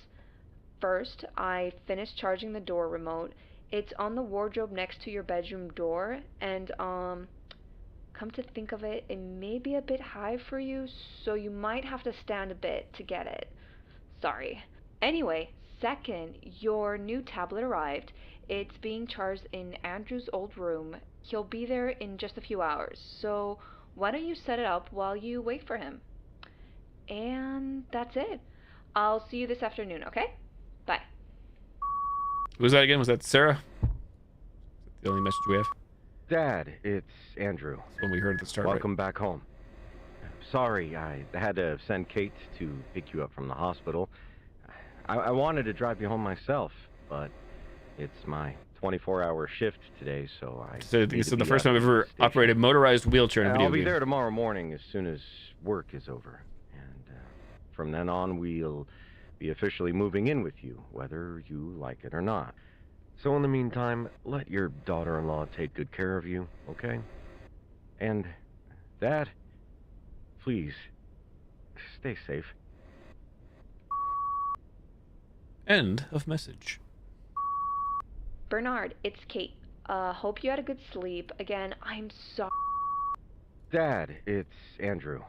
First, I finished charging the door remote. It's on the wardrobe next to your bedroom door, and come to think of it, it may be a bit high for you, so you might have to stand a bit to get it. Sorry. Anyway, second, your new tablet arrived. It's being charged in Andrew's old room. He'll be there in just a few hours, so why don't you set it up while you wait for him? And that's it. I'll see you this afternoon, okay? Bye. Who was that again? Was that Sarah? Is that the only message we have? Dad, it's Andrew. That's when we heard at the start. Welcome back home. Sorry, I had to send Kate to pick you up from the hospital. I wanted to drive you home myself, but it's my 24-hour shift today, so I... So this is the first time I've ever operated motorized wheelchair in a video I'll be game. there tomorrow morning as soon as work is over. And from then on, we'll be officially moving in with you, whether you like it or not. So in the meantime, let your daughter-in-law take good care of you, okay? And, Dad, please, stay safe. End of message. Bernard, it's Kate. Hope you had a good sleep. Again, I'm sorry. Dad, it's Andrew.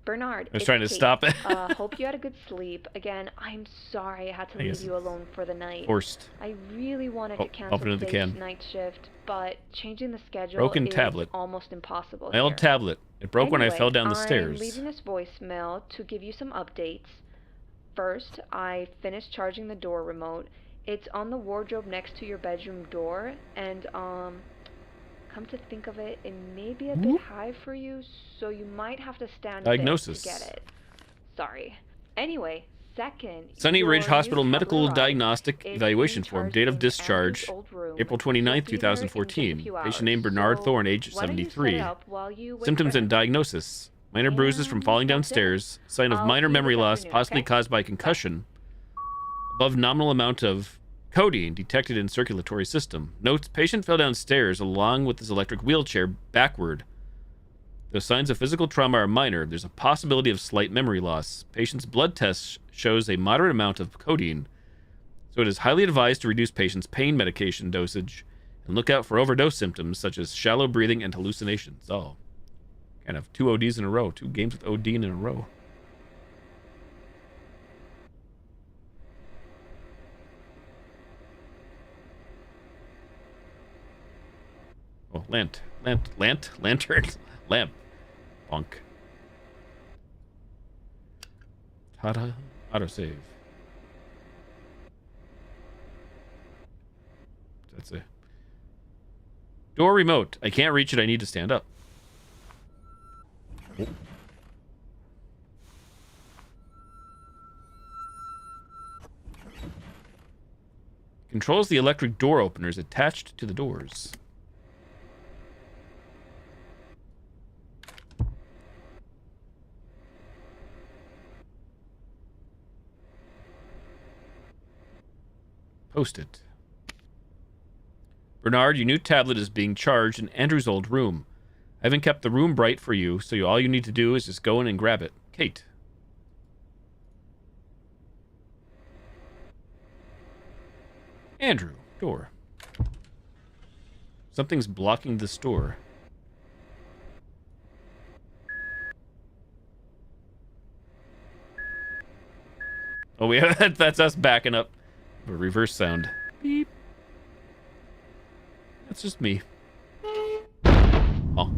Bernard, I was it's trying to Kate. stop it. Hope you had a good sleep. Again, I'm sorry I had to I leave guess you alone for the night. Forced. I really wanted Oh, to cancel open it today's again. night shift, but changing the schedule Broken is tablet. almost impossible My old here. tablet. It broke when I Anyway, fell down the I'm stairs. leaving this voicemail to give you some updates. First, I finished charging the door remote. It's on the wardrobe next to your bedroom door, and come to think of it, it may be a bit high for you, so you might have to stand Diagnosis. to get it. Sorry. Anyway, second, Sunny Ridge your Hospital new Medical tablet arrived. Diagnostic It's Evaluation being Form. charged Date of in discharge. Andrew's old room. April He'll 29th, be there in just a 2014. few Patient hours. name Bernard So Thorne, age why don't you set 73. it up while you wait Symptoms for and him? diagnosis. Minor bruises from And falling that's it. downstairs. Sign of I'll minor see you memory this loss, afternoon, possibly okay? caused by concussion. Above nominal amount of codeine detected in circulatory system. Notes, patient fell downstairs along with his electric wheelchair backward. The signs of physical trauma are minor. There's a possibility of slight memory loss. Patient's blood test shows a moderate amount of codeine. So it is highly advised to reduce patient's pain medication dosage and look out for overdose symptoms such as shallow breathing and hallucinations. Oh, kind of 2 ODs in a row. 2 games with OD in a row. Oh, lantern, lamp, bunk. Tada, autosave. That's it. Door remote. I can't reach it. I need to stand up. Oh. Controls the electric door openers attached to the doors. Post-it. Bernard, your new tablet is being charged in Andrew's old room. I haven't kept the room bright for you, so all you need to do is just go in and grab it. Kate. Andrew, door. Something's blocking this door. Oh, that's us backing up. A reverse sound. Beep. That's just me. Oh.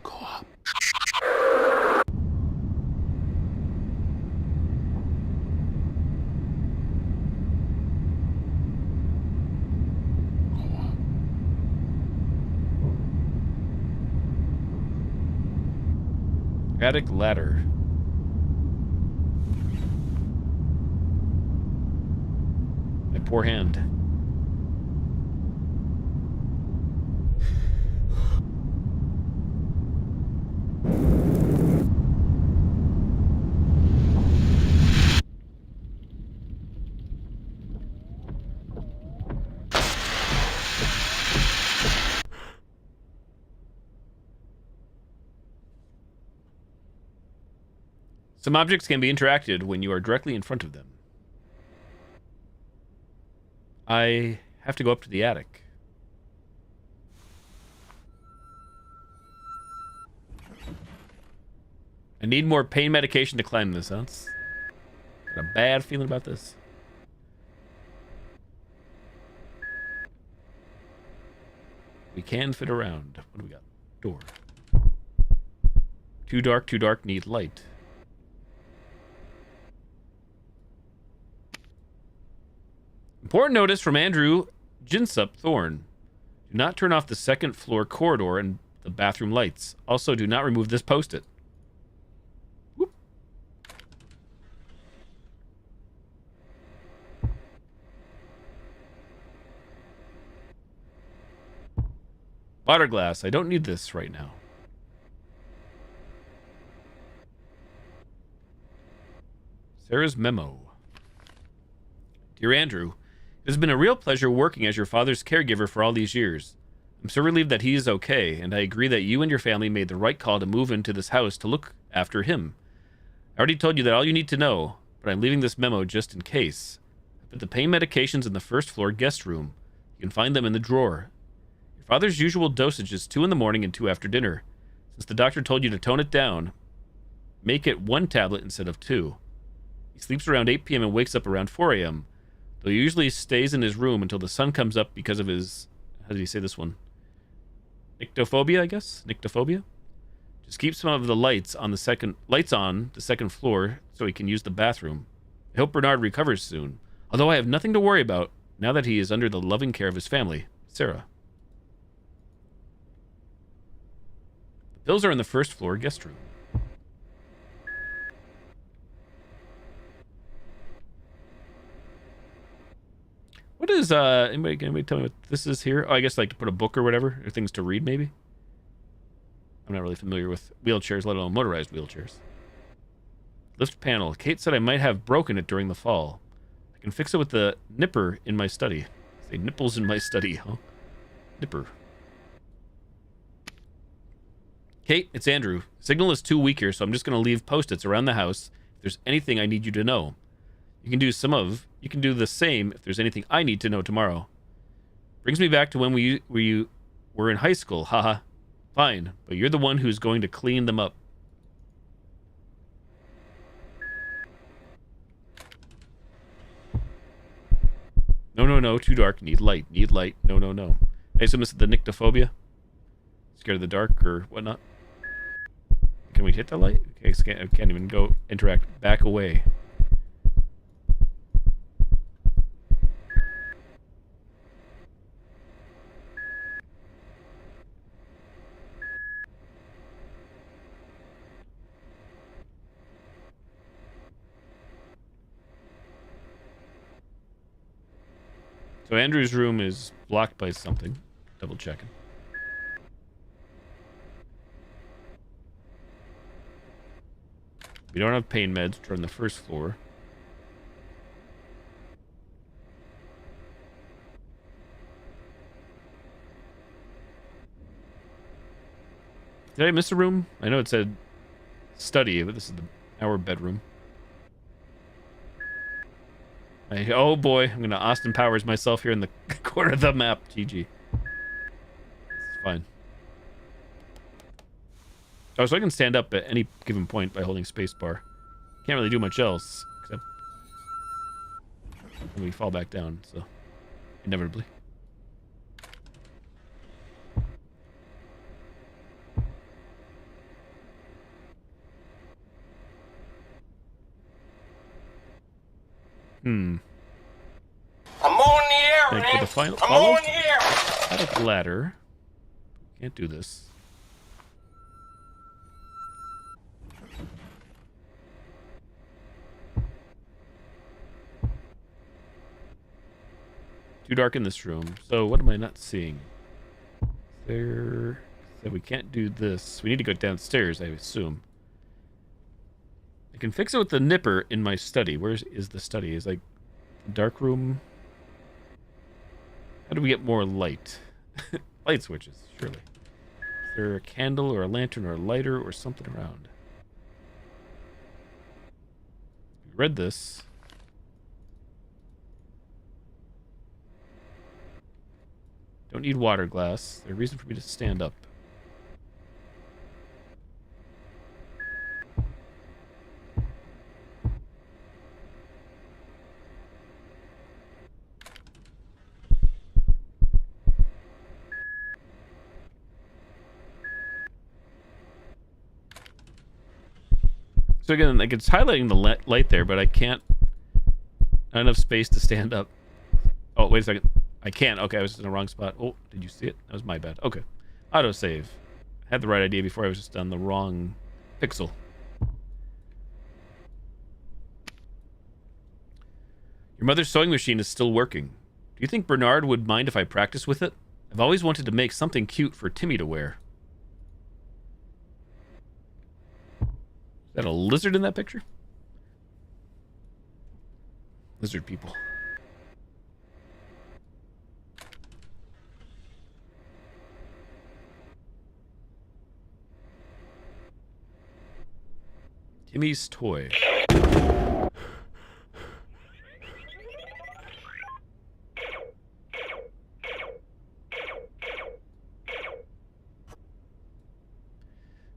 Co-op. Attic ladder. My poor hand. Some objects can be interacted when you are directly in front of them. I have to go up to the attic. I need more pain medication to climb this, huh? Got a bad feeling about this. We can fit around. What do we got? Door. Too dark, need light. Important notice from Andrew Jinsup Thorne. Do not turn off the second floor corridor and the bathroom lights. Also, do not remove this post-it. Whoop. Water glass. I don't need this right now. Sarah's memo. Dear Andrew, it has been a real pleasure working as your father's caregiver for all these years. I'm so relieved that he is okay, and I agree that you and your family made the right call to move into this house to look after him. I already told you that all you need to know. but I'm leaving this memo just in case. I put the pain medications in the first floor guest room. You can find them in the drawer. Your father's usual dosage is 2 in the morning and 2 after dinner. Since the doctor told you to tone it down, make it 1 tablet instead of 2. He sleeps around 8 p.m. and wakes up around 4 a.m., though he usually stays in his room until the sun comes up because of his... How did he say this one? Nyctophobia, I guess? Nyctophobia? Just keep some of the lights on the second floor so he can use the bathroom. I hope Bernard recovers soon, although I have nothing to worry about now that he is under the loving care of his family. Sarah. The pills are in the first floor guest room. What is, anybody tell me what this is here? Oh, I guess like to put a book or whatever, or things to read maybe? I'm not really familiar with wheelchairs, let alone motorized wheelchairs. Lift panel. Kate said I might have broken it during the fall. I can fix it with the nipper in my study. Say nipples in my study, huh? Nipper. Kate, it's Andrew. Signal is too weak here, so I'm just going to leave post-its around the house if there's anything I need you to know. You can do the same if there's anything I need to know tomorrow. Brings me back to when we were in high school, haha. Fine, but you're the one who's going to clean them up. No, too dark, need light, no. I assume this is the nyctophobia? Scared of the dark or whatnot? Can we hit the light? Okay, I can't even go interact. Back away. So Andrew's room is blocked by something. Double checking. We don't have pain meds, which are on the first floor. Did I miss a room? I know it said study, but this is our bedroom. Oh boy, I'm gonna Austin Powers myself here in the corner of the map. GG. It's fine. Oh, so I can stand up at any given point by holding spacebar. Can't really do much else, except when we fall back down, so inevitably. I'm on the air, man. I'm on the air. Attic ladder. Can't do this. Too dark in this room. So what am I not seeing? There. So we can't do this. We need to go downstairs, I assume. I can fix it with the nipper in my study. Where is the study? Is like the dark room. How do we get more light? Light switches, surely. Is there a candle or a lantern or a lighter or something around? We read this. Don't need water glass. There's a reason for me to stand up. So again, like it's highlighting the light there, but I can't. Not enough space to stand up. Oh, wait a second. I can't. Okay, I was in the wrong spot. Oh, did you see it? That was my bad. Okay. Autosave. Had the right idea before. I was just on the wrong pixel. Your mother's sewing machine is still working. Do you think Bernard would mind if I practice with it? I've always wanted to make something cute for Timmy to wear. Is that a lizard in that picture? Lizard people. Timmy's toy.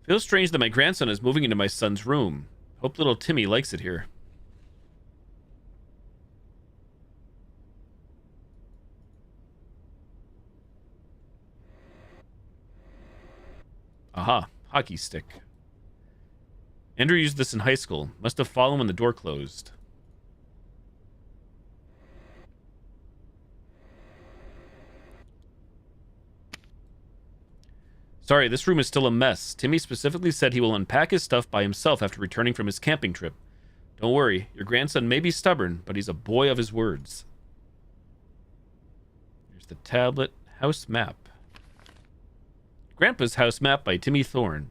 Feels strange that my grandson is moving into my son's room. Hope little Timmy likes it here. Aha, hockey stick. Andrew used this in high school. Must have fallen when the door closed. Sorry, this room is still a mess. Timmy specifically said he will unpack his stuff by himself after returning from his camping trip. Don't worry, your grandson may be stubborn, but he's a boy of his words. Here's the tablet house map. Grandpa's house map by Timmy Thorne.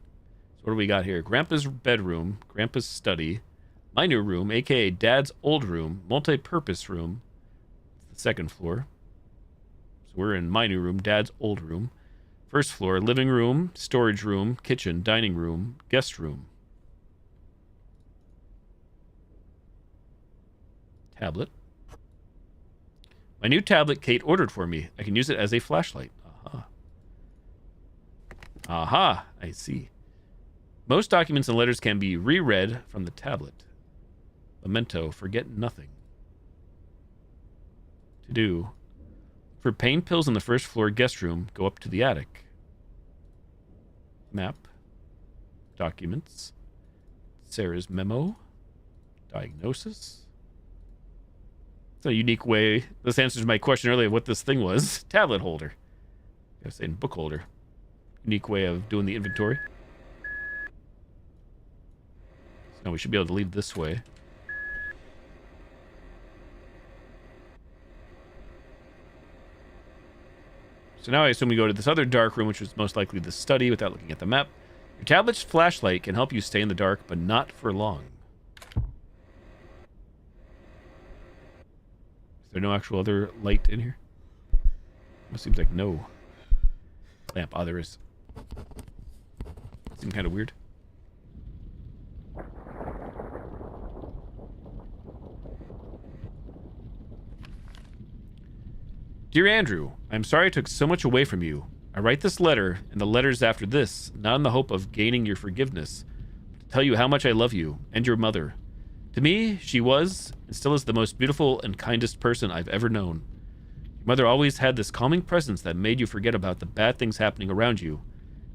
So what do we got here? Grandpa's bedroom, Grandpa's study, my new room, aka Dad's old room, multi-purpose room. It's the second floor. So we're in my new room, Dad's old room. First floor, living room, storage room, kitchen, dining room, guest room. Tablet. My new tablet Kate ordered for me. I can use it as a flashlight. Aha. Aha, I see. Most documents and letters can be reread from the tablet. Memento, forget nothing. To do. For pain pills in the first floor guest room, go up to the attic. Map. Documents. Sarah's memo. Diagnosis. It's a unique way. This answers my question earlier of what this thing was. Tablet holder. I was saying book holder. Unique way of doing the inventory. So now we should be able to leave this way. So now I assume we go to this other dark room, which is most likely the study without looking at the map. Your tablet's flashlight can help you stay in the dark, but not for long. Is there no actual other light in here? It seems like no lamp. Ah, there is. Seems kind of weird. Dear Andrew, I'm sorry I took so much away from you. I write this letter and the letters after this, not in the hope of gaining your forgiveness, but to tell you how much I love you and your mother. To me, she was and still is the most beautiful and kindest person I've ever known. Your mother always had this calming presence that made you forget about the bad things happening around you.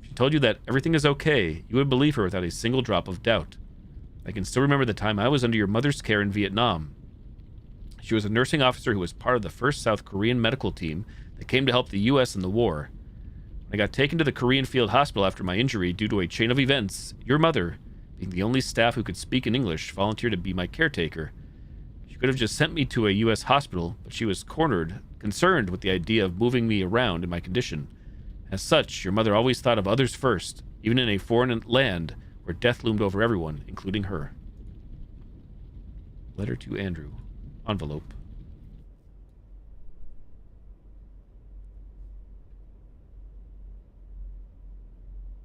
If she told you that everything is okay, you would believe her without a single drop of doubt. I can still remember the time I was under your mother's care in Vietnam. She was a nursing officer who was part of the first South Korean medical team that came to help the U.S. in the war. When I got taken to the Korean field hospital after my injury due to a chain of events, your mother, being the only staff who could speak in English, volunteered to be my caretaker. She could have just sent me to a U.S. hospital, but she was concerned with the idea of moving me around in my condition. As such, your mother always thought of others first, even in a foreign land where death loomed over everyone, including her. Letter to Andrew. Envelope.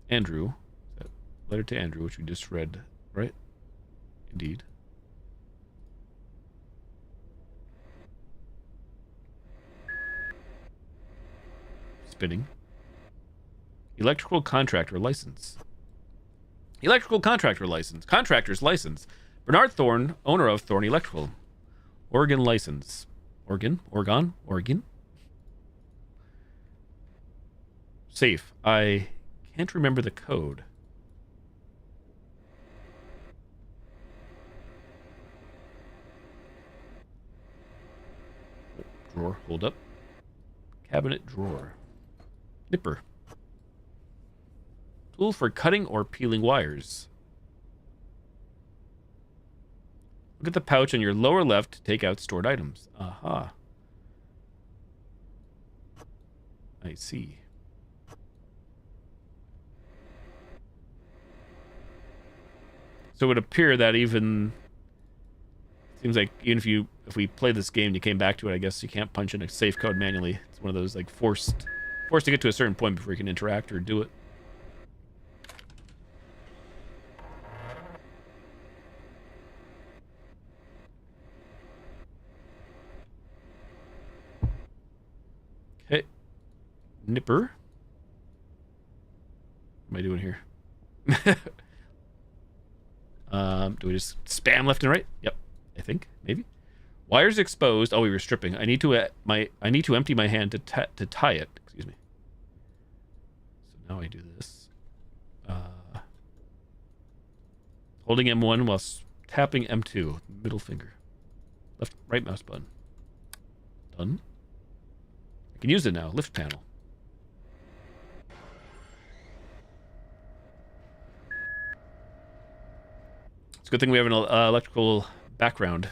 Andrew. Letter to Andrew, which we just read, right? Indeed. Spinning. Electrical contractor license. Electrical contractor license. Contractor's license. Bernard Thorne, owner of Thorne Electrical. Oregon license. Oregon? Safe. I can't remember the code. Drawer, hold up. Cabinet drawer. Nipper. Tool for cutting or peeling wires. Look at the pouch on your lower left to take out stored items. Aha. I see. So it would appear that even... Seems like even if we play this game and you came back to it, I guess you can't punch in a safe code manually. It's one of those like forced to get to a certain point before you can interact or do it. Okay. Nipper. What am I doing here? Do we just spam left and right? Yep, I think maybe. Wires exposed. Oh, we were stripping. I need to empty my hand to tie it. Excuse me. So now I do this. Holding M1 while tapping M2. Middle finger. Right mouse button. Done. I can use it now. Lift panel. It's a good thing we have an electrical background.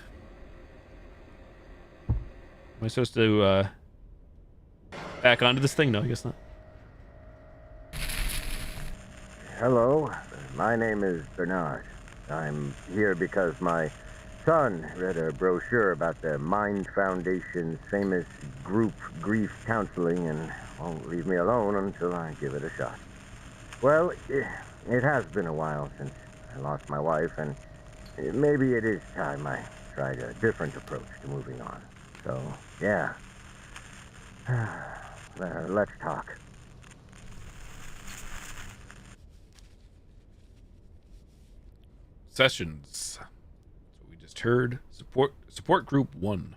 Am I supposed to back onto this thing? No, I guess not. Hello, my name is Bernard. I'm here because my son read a brochure about the Mind Foundation's famous group grief counseling and won't leave me alone until I give it a shot. Well, it has been a while since I lost my wife, and maybe it is time I tried a different approach to moving on. So, yeah. Let's talk. Sessions. So we just heard support group 1.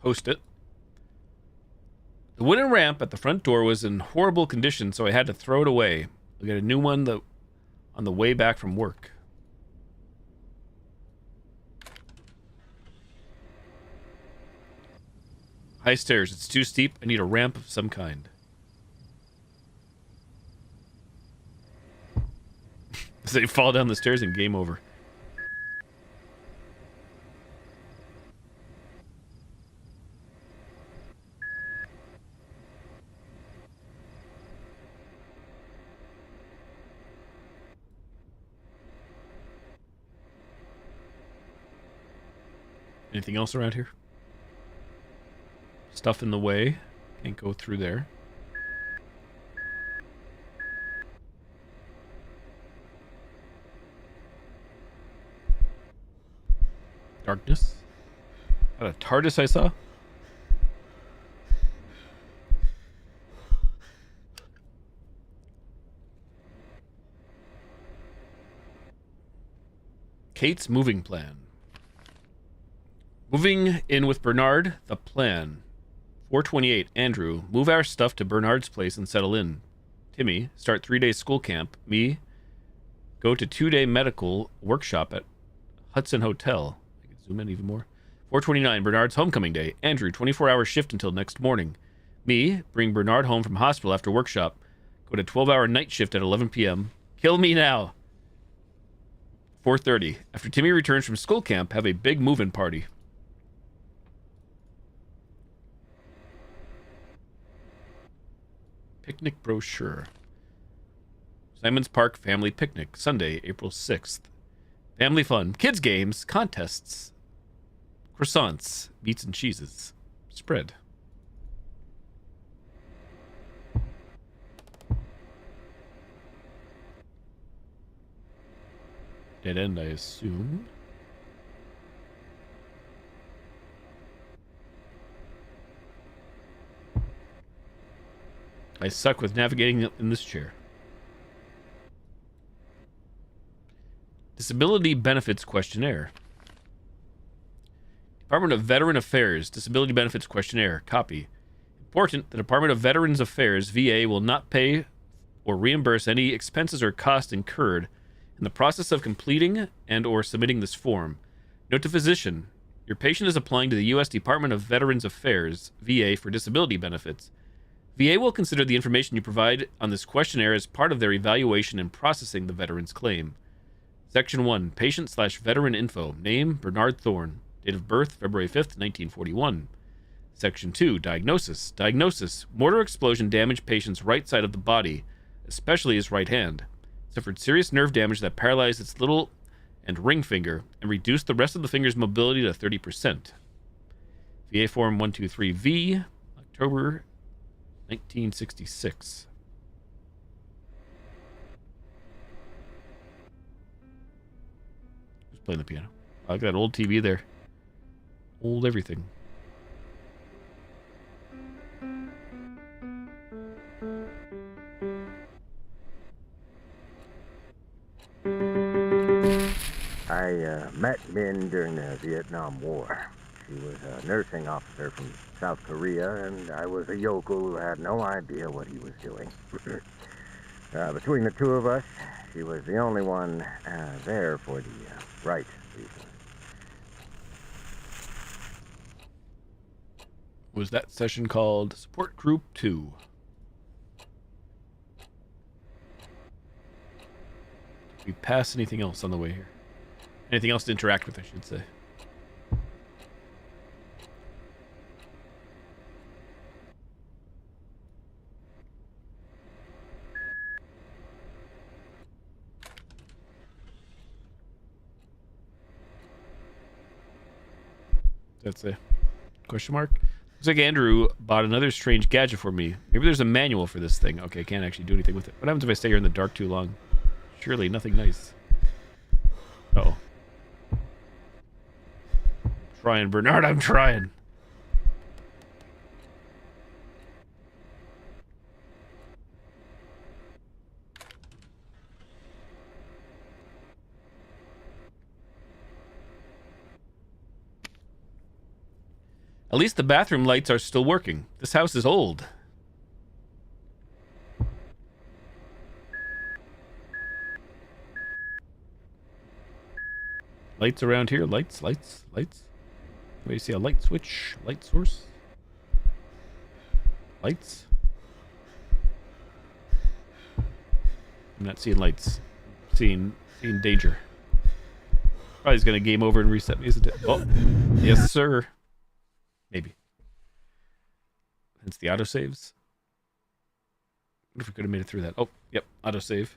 Post it. The wooden ramp at the front door was in horrible condition, so I had to throw it away. I'll get a new one on the way back from work. High stairs. It's too steep. I need a ramp of some kind. So they fall down the stairs and game over. Anything else around here? Stuff in the way. Can't go through there. Darkness. Got a TARDIS I saw. Kate's moving plan. Moving in with Bernard, the plan. 428, Andrew, move our stuff to Bernard's place and settle in. Timmy, start 3-day school camp. Me, go to 2-day medical workshop at Hudson Hotel. I can zoom in even more. 429, Bernard's homecoming day. Andrew, 24-hour shift until next morning. Me, bring Bernard home from hospital after workshop. Go to 12-hour night shift at 11 p.m. Kill me now. 4:30, after Timmy returns from school camp, have a big move-in party. Picnic brochure. Simon's Park Family Picnic, Sunday, April 6th. Family fun, kids games, contests, croissants, meats and cheeses, spread. Dead end, I assume. I suck with navigating in this chair. Disability Benefits Questionnaire. Department of Veteran Affairs Disability Benefits Questionnaire. Copy. Important, the Department of Veterans Affairs, VA, will not pay or reimburse any expenses or costs incurred in the process of completing and or submitting this form. Note to physician, your patient is applying to the U.S. Department of Veterans Affairs, VA, for disability benefits. VA will consider the information you provide on this questionnaire as part of their evaluation and processing the veteran's claim. Section 1, Patient/Veteran Info. Name, Bernard Thorne. Date of birth, February 5th, 1941. Section 2, Diagnosis. Diagnosis. Mortar explosion damaged patient's right side of the body, especially his right hand. Suffered serious nerve damage that paralyzed its little and ring finger and reduced the rest of the finger's mobility to 30%. VA Form 123V, October 1966. Who's playing the piano? I like that old TV there. Old everything. I met Min during the Vietnam War. She was a nursing officer from South Korea, and I was a yokel who had no idea what he was doing. Between the two of us, she was the only one there for the right reason. Was that session called Support Group 2? Did we pass anything else on the way here? Anything else to interact with, I should say. That's a question mark. Looks like Andrew bought another strange gadget for me. Maybe there's a manual for this thing. Okay, I can't actually do anything with it. What happens if I stay here in the dark too long? Surely nothing nice. Uh-oh. Trying, Bernard, I'm trying. At least the bathroom lights are still working. This house is old. Lights around here. Lights. Wait, you see a light switch? Light source? Lights? I'm not seeing lights. Seeing danger. Probably he's gonna game over and reset me, isn't it? Oh, yes, sir. Maybe. Hence the autosaves. What if we could have made it through that? Oh, yep, autosave.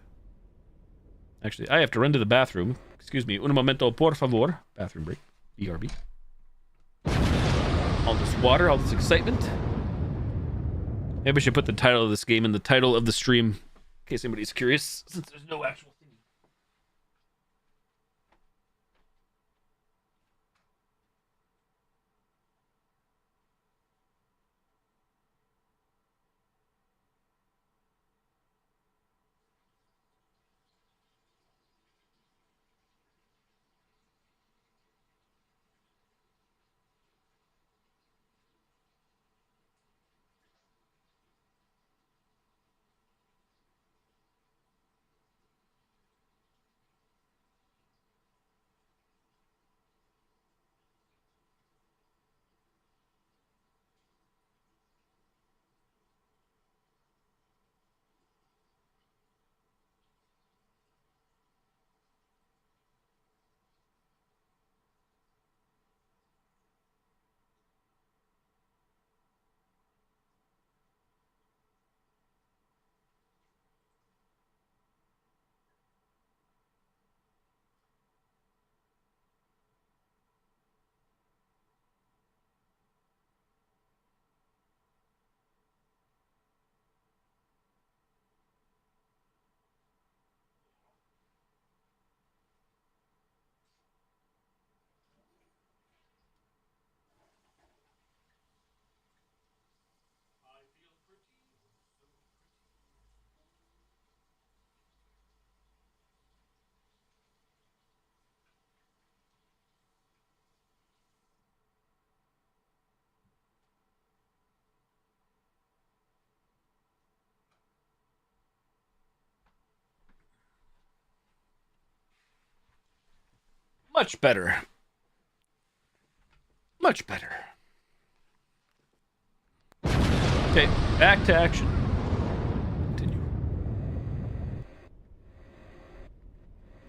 Actually, I have to run to the bathroom. Excuse me. Un momento, por favor. Bathroom break. BRB. All this water, all this excitement. Maybe I should put the title of this game in the title of the stream, in case anybody's curious, since there's no actual thing. Much better. Much better. Okay, back to action. Continue.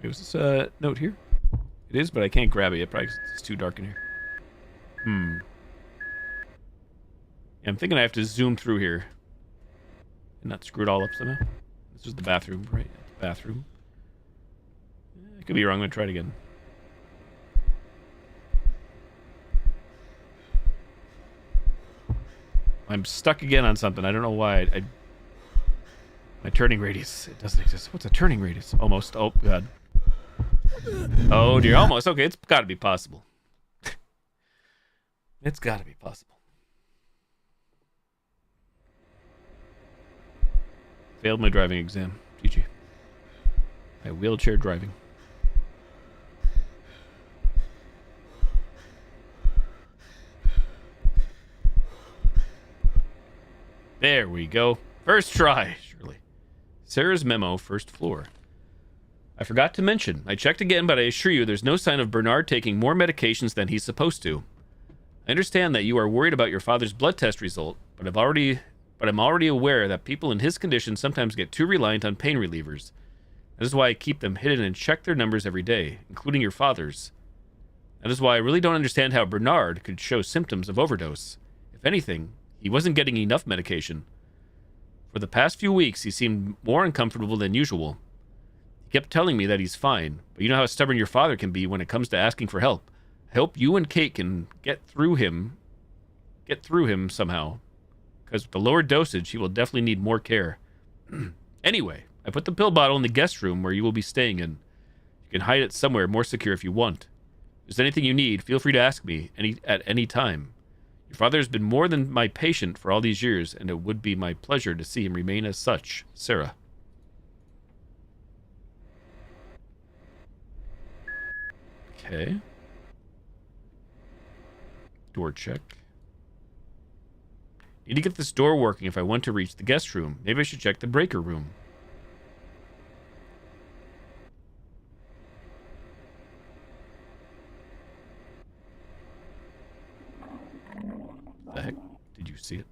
Wait, was this a note here? It is, but I can't grab it yet, probably 'cause it's too dark in here. Yeah, I'm thinking I have to zoom through here. And not screw it all up somehow. This is the bathroom, right? The bathroom. I could be wrong, I'm gonna try it again. I'm stuck again on something. I don't know why. My turning radius, it doesn't exist. What's a turning radius? Almost. Oh, God. Oh, dear. Almost. Okay, it's got to be possible. It's got to be possible. Failed my driving exam. GG. My wheelchair driving. There we go. First try, surely. Sarah's memo, first floor. I forgot to mention. I checked again, but I assure you there's no sign of Bernard taking more medications than he's supposed to. I understand that you are worried about your father's blood test result, but I'm already aware that people in his condition sometimes get too reliant on pain relievers. That is why I keep them hidden and check their numbers every day, including your father's. That is why I really don't understand how Bernard could show symptoms of overdose. If anything, he wasn't getting enough medication. For the past few weeks, he seemed more uncomfortable than usual. He kept telling me that he's fine, but you know how stubborn your father can be when it comes to asking for help. I hope you and Kate can get through him somehow, because with the lower dosage, he will definitely need more care. Anyway, I put the pill bottle in the guest room where you will be staying in. You can hide it somewhere more secure if you want. If there's anything you need, feel free to ask me at any time. Your father has been more than my patient for all these years, and it would be my pleasure to see him remain as such. Sarah. Okay. Door check. Need to get this door working if I want to reach the guest room. Maybe I should check the breaker room. The heck? Did you see it?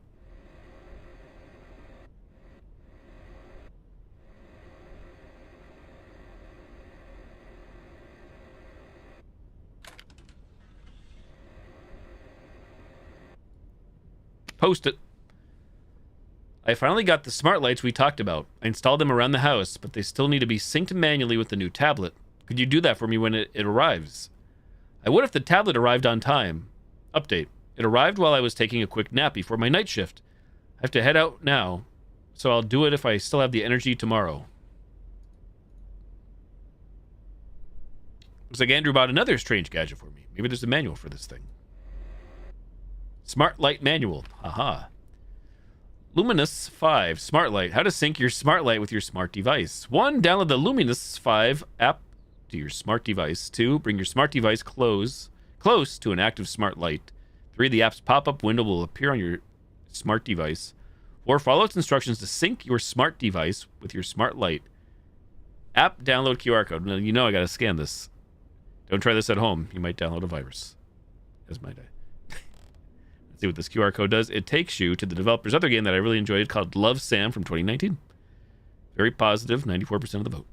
Post it. I finally got the smart lights we talked about. I installed them around the house, but they still need to be synced manually with the new tablet. Could you do that for me when it arrives? I would if the tablet arrived on time. Update. It arrived while I was taking a quick nap before my night shift. I have to head out now, so I'll do it if I still have the energy tomorrow. Looks like Andrew bought another strange gadget for me. Maybe there's a manual for this thing. Smart Light Manual. Haha. Luminous 5. Smart Light. How to sync your smart light with your smart device. 1. Download the Luminous 5 app to your smart device. 2. Bring your smart device close to an active smart light. 3. The app's pop-up window will appear on your smart device. 4. Follow its instructions to sync your smart device with your smart light. App download QR code. Now, you know I gotta scan this. Don't try this at home. You might download a virus. As might I. See what this QR code does. It takes you to the developer's other game that I really enjoyed called Love Sam from 2019. Very positive, 94% of the vote.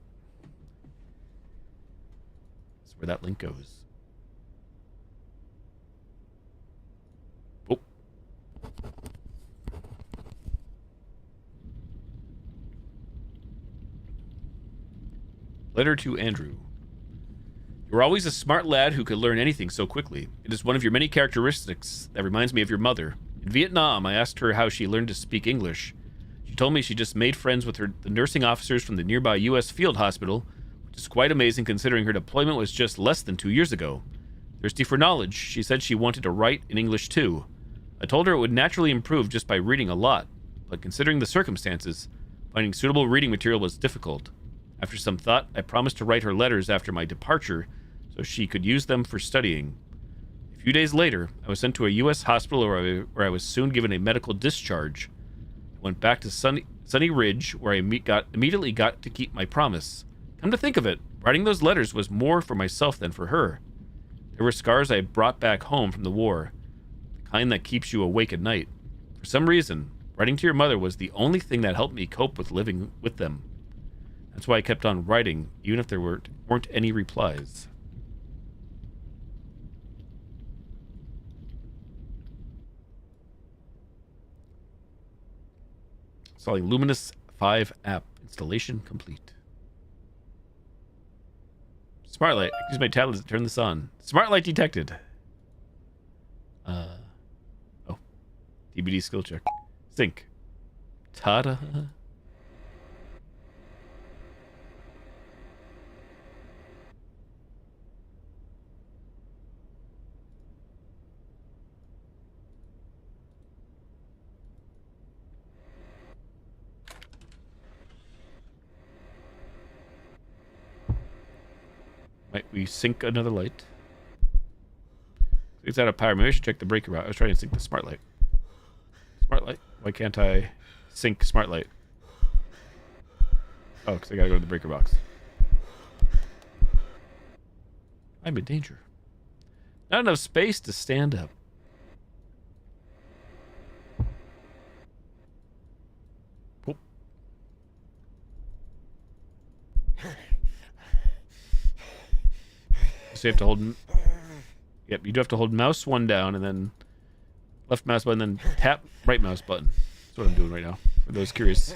That's where that link goes. Oh. Letter to Andrew. You're always a smart lad who could learn anything so quickly. It is one of your many characteristics that reminds me of your mother. In Vietnam, I asked her how she learned to speak English. She told me she just made friends with the nursing officers from the nearby U.S. field hospital, which is quite amazing considering her deployment was just less than 2 years ago. Thirsty for knowledge, she said she wanted to write in English too. I told her it would naturally improve just by reading a lot, but considering the circumstances, finding suitable reading material was difficult. After some thought, I promised to write her letters after my departure so she could use them for studying. A few days later, I was sent to a U.S. hospital where I was soon given a medical discharge. I went back to Sunny Ridge, where I immediately got to keep my promise. Come to think of it, writing those letters was more for myself than for her. There were scars I had brought back home from the war, the kind that keeps you awake at night. For some reason, writing to your mother was the only thing that helped me cope with living with them. That's why I kept on writing, even if there weren't any replies. Installing Luminous 5 app. Installation complete. Smart light. Use my tablet to turn this on. Smart light detected. Oh. TBD skill check. Sync. Ta-da. Might we sync another light? It's out of power. Maybe I should check the breaker route. I was trying to sync the smart light. Smart light? Why can't I? sync smart light? Oh, because I gotta go to the breaker box. I'm in danger. Not enough space to stand up. Whoop. So you have to hold... Yep, you do have to hold mouse 1 down and then left mouse button, then tap right mouse button. That's what I'm doing right now, for those curious.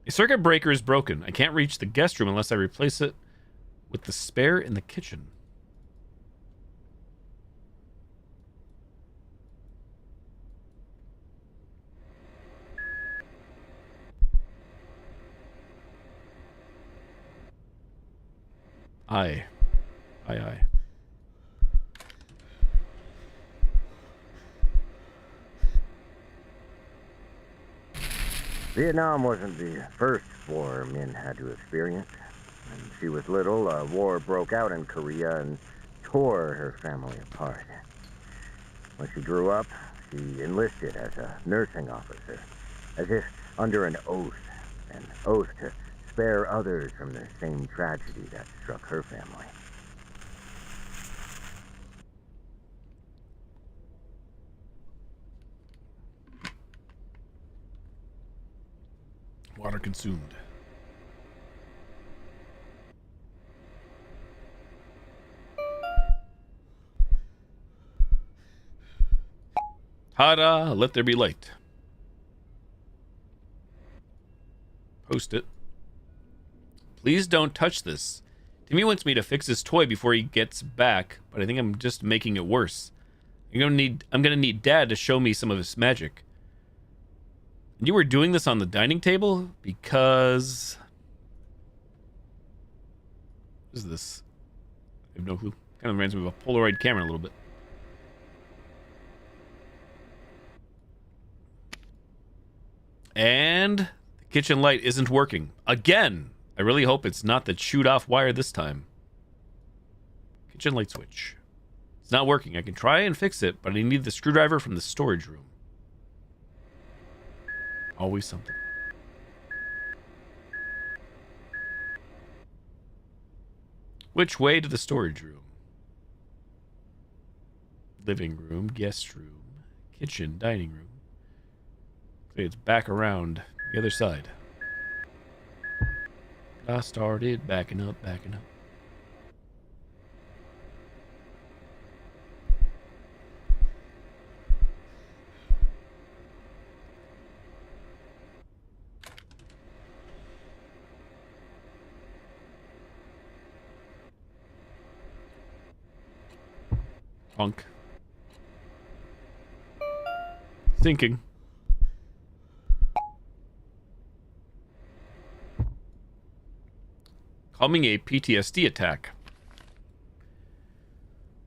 A circuit breaker is broken. I can't reach the guest room unless I replace it with the spare in the kitchen. Aye. Aye, aye. Vietnam wasn't the first war Min had to experience. When she was little, a war broke out in Korea and tore her family apart. When she grew up, she enlisted as a nursing officer, as if under an oath to spare others from the same tragedy that struck her family. Water consumed. Ta-da! Let there be light. Post it. Please don't touch this. Timmy wants me to fix his toy before he gets back, but I think I'm just making it worse. I'm gonna need Dad to show me some of his magic. You were doing this on the dining table? Because... What is this? I have no clue. Kind of reminds me of a Polaroid camera a little bit. And the kitchen light isn't working. Again! I really hope it's not the shoot-off wire this time. Kitchen light switch. It's not working. I can try and fix it, but I need the screwdriver from the storage room. Always something. Which way to the storage room? Living room, guest room, kitchen, dining room. Okay, it's back around the other side. I started backing up, backing up. Punk. Thinking. Calming a PTSD attack.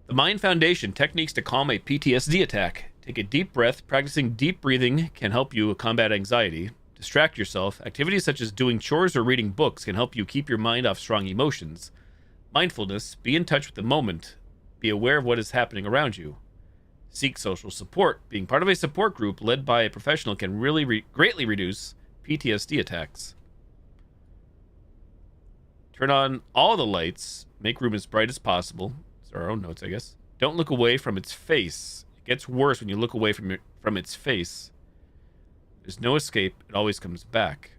The Mind Foundation, techniques to calm a PTSD attack. Take a deep breath. Practicing deep breathing can help you combat anxiety. Distract yourself. Activities such as doing chores or reading books can help you keep your mind off strong emotions. Mindfulness. Be in touch with the moment. Be aware of what is happening around you. Seek social support. Being part of a support group led by a professional can really greatly reduce PTSD attacks. Turn on all the lights. Make room as bright as possible. These are our own notes, I guess. Don't look away from its face. It gets worse when you look away from its face. There's no escape. It always comes back.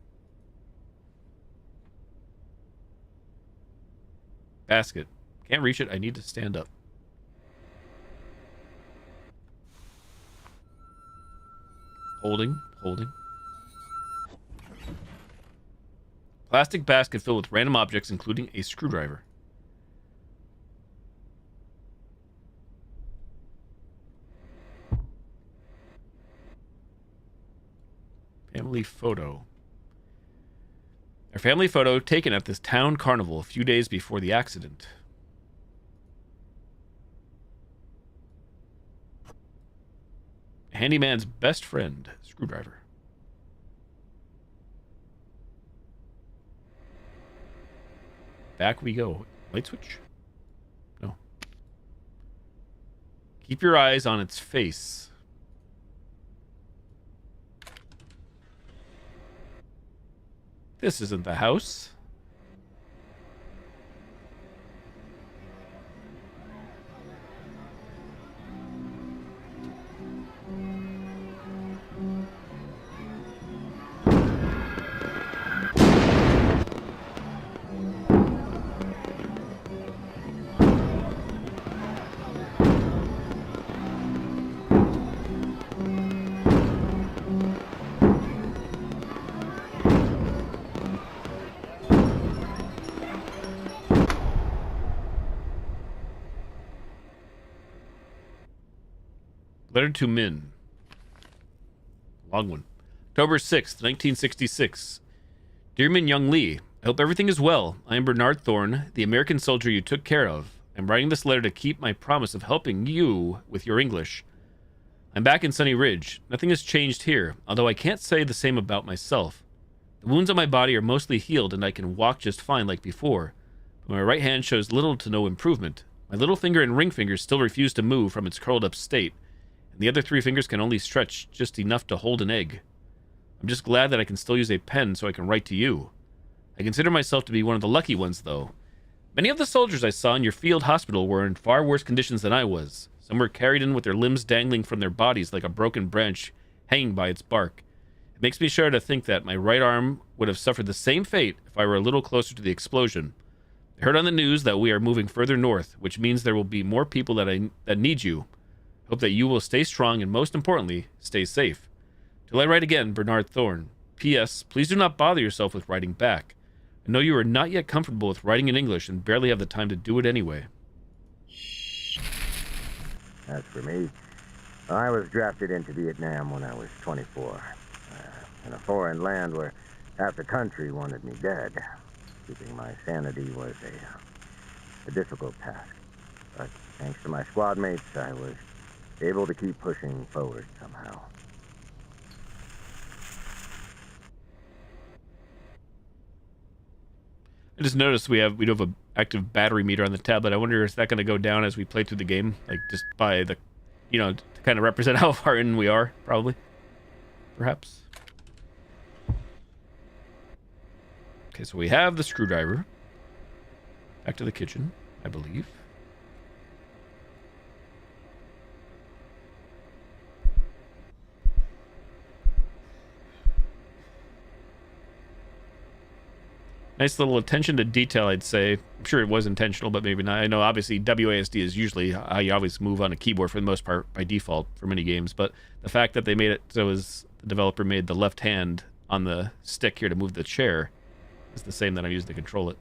Basket. Can't reach it. I need to stand up. Holding. Plastic basket filled with random objects, including a screwdriver. Family photo. A family photo taken at this town carnival a few days before the accident. Handyman's best friend, screwdriver. Back we go. Light switch? No. Keep your eyes on its face. This isn't the house. Letter to Min. Long one. October 6th, 1966. Dear Min Young Lee, I hope everything is well. I am Bernard Thorne, the American soldier you took care of. I'm writing this letter to keep my promise of helping you with your English. I'm back in Sunny Ridge. Nothing has changed here, although I can't say the same about myself. The wounds on my body are mostly healed and I can walk just fine like before. But my right hand shows little to no improvement. My little finger and ring finger still refuse to move from its curled up state, and the other 3 fingers can only stretch just enough to hold an egg. I'm just glad that I can still use a pen so I can write to you. I consider myself to be one of the lucky ones, though. Many of the soldiers I saw in your field hospital were in far worse conditions than I was. Some were carried in with their limbs dangling from their bodies like a broken branch hanging by its bark. It makes me shudder to think that my right arm would have suffered the same fate if I were a little closer to the explosion. I heard on the news that we are moving further north, which means there will be more people that need you. Hope that you will stay strong and, most importantly, stay safe. Till I write again, Bernard Thorne. P.S. Please do not bother yourself with writing back. I know you are not yet comfortable with writing in English and barely have the time to do it anyway. As for me, I was drafted into Vietnam when I was 24. In a foreign land where half the country wanted me dead. Keeping my sanity was a difficult task. But thanks to my squad mates, I was able to keep pushing forward somehow. I just noticed we do have an active battery meter on the tablet. I wonder, is that going to go down as we play through the game? Like, just by the, to kind of represent how far in we are, probably. Perhaps. Okay, so we have the screwdriver. Back to the kitchen, I believe. Nice little attention to detail, I'd say. I'm sure it was intentional, but maybe not. I know, obviously, WASD is usually how you always move on a keyboard for the most part by default for many games, but the fact that they made it so the developer made the left hand on the stick here to move the chair is the same that I'm using to control it.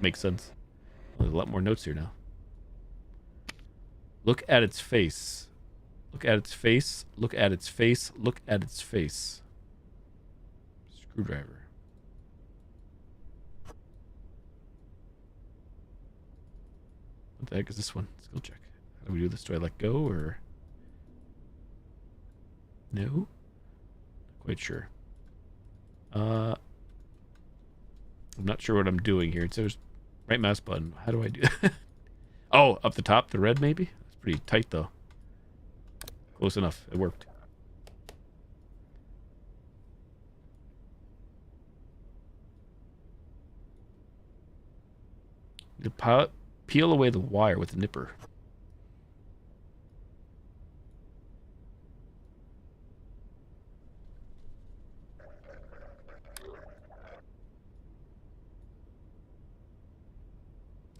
Makes sense. There's a lot more notes here now. Look at its face. Look at its face. Look at its face. Look at its face. Screwdriver. What the heck is this one? Skill check. How do we do this? Do I let go or... No? Not quite sure. I'm not sure what I'm doing here. It says right mouse button. How do I do Oh, up the top, the red maybe? That's pretty tight though. Close enough. It worked. The pilot peel away the wire with the nipper.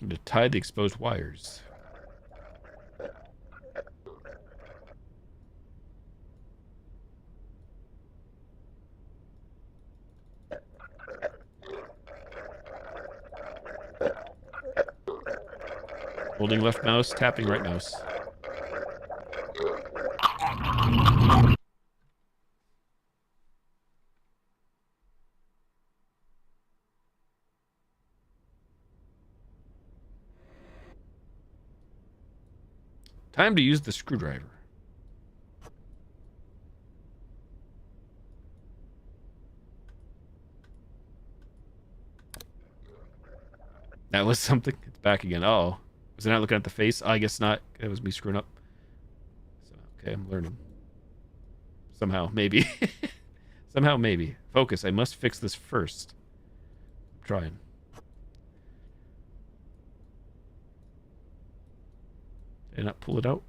And to tie the exposed wires. Holding left mouse, tapping right mouse. Time to use the screwdriver. That was something. It's back again. Oh. Was I not looking at the face? I guess not. It was me screwing up. Okay, I'm learning. Somehow, maybe. Somehow, maybe. Focus, I must fix this first. I'm trying. Did I not pull it out?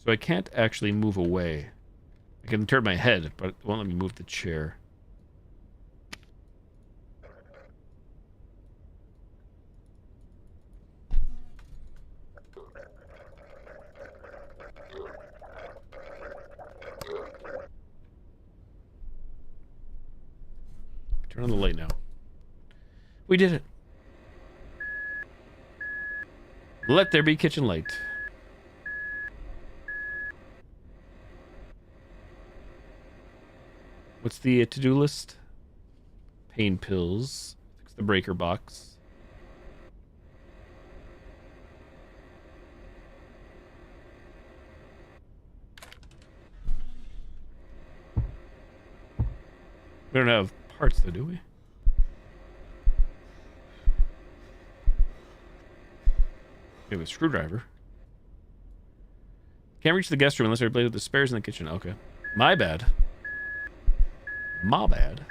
So I can't actually move away. I can turn my head, but it won't let me move the chair. Turn on the light now. We did it. Let there be kitchen light. What's the to-do list? Pain pills. Fix the breaker box. We don't have parts though, do we? We have a screwdriver. Can't reach the guest room unless I replace with the spares in the kitchen. Okay. My bad. My bad.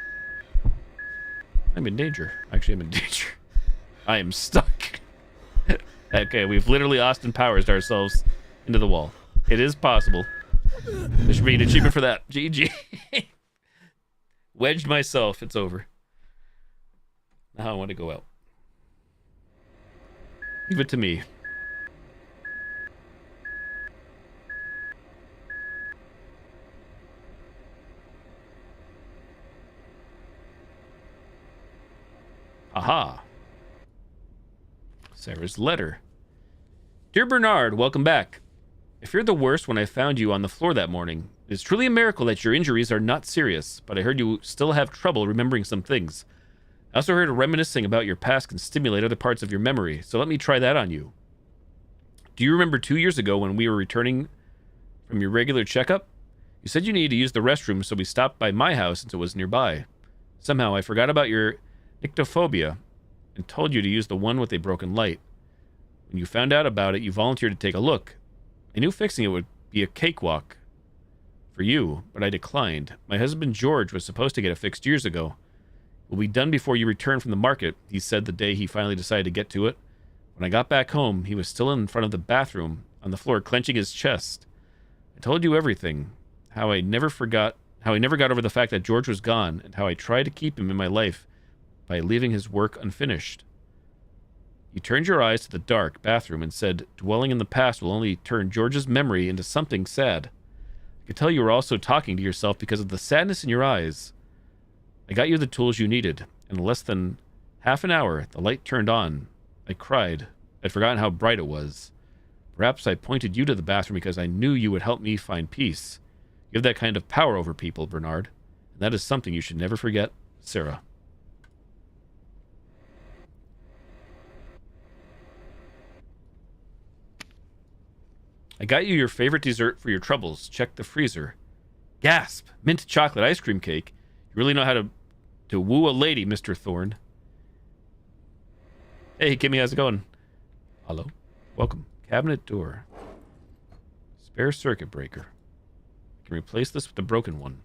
I'm in danger. Actually, I'm in danger. I am stuck. Okay, we've literally Austin Powers ourselves into the wall. It is possible. There should be an achievement for that. GG. Wedged myself. It's over. Now I want to go out. Leave it to me. Aha. Sarah's letter. Dear Bernard, welcome back. I feared the worst when I found you on the floor that morning. It is truly a miracle that your injuries are not serious, but I heard you still have trouble remembering some things. I also heard reminiscing about your past can stimulate other parts of your memory, so let me try that on you. Do you remember 2 years ago when we were returning from your regular checkup? You said you needed to use the restroom, so we stopped by my house since it was nearby. Somehow I forgot about your nyctophobia and told you to use the one with a broken light. When you found out about it, you volunteered to take a look. I knew fixing it would be a cakewalk for you, but I declined. My husband George was supposed to get it fixed years ago. It will be done before you return from the market, he said the day he finally decided to get to it. When I got back home, he was still in front of the bathroom, on the floor, clenching his chest. I told you everything, how I never got over the fact that George was gone, and how I tried to keep him in my life by leaving his work unfinished. You turned your eyes to the dark bathroom and said, dwelling in the past will only turn George's memory into something sad. I could tell you were also talking to yourself because of the sadness in your eyes. I got you the tools you needed. In less than half an hour, the light turned on. I cried. I'd forgotten how bright it was. Perhaps I pointed you to the bathroom because I knew you would help me find peace. You have that kind of power over people, Bernard. And that is something you should never forget, Sarah. I got you your favorite dessert for your troubles. Check the freezer. Gasp! Mint chocolate ice cream cake. You really know how to woo a lady, Mr. Thorne. Hey, Kimmy, how's it going? Hello. Welcome. Cabinet door. Spare circuit breaker. I can replace this with the broken one.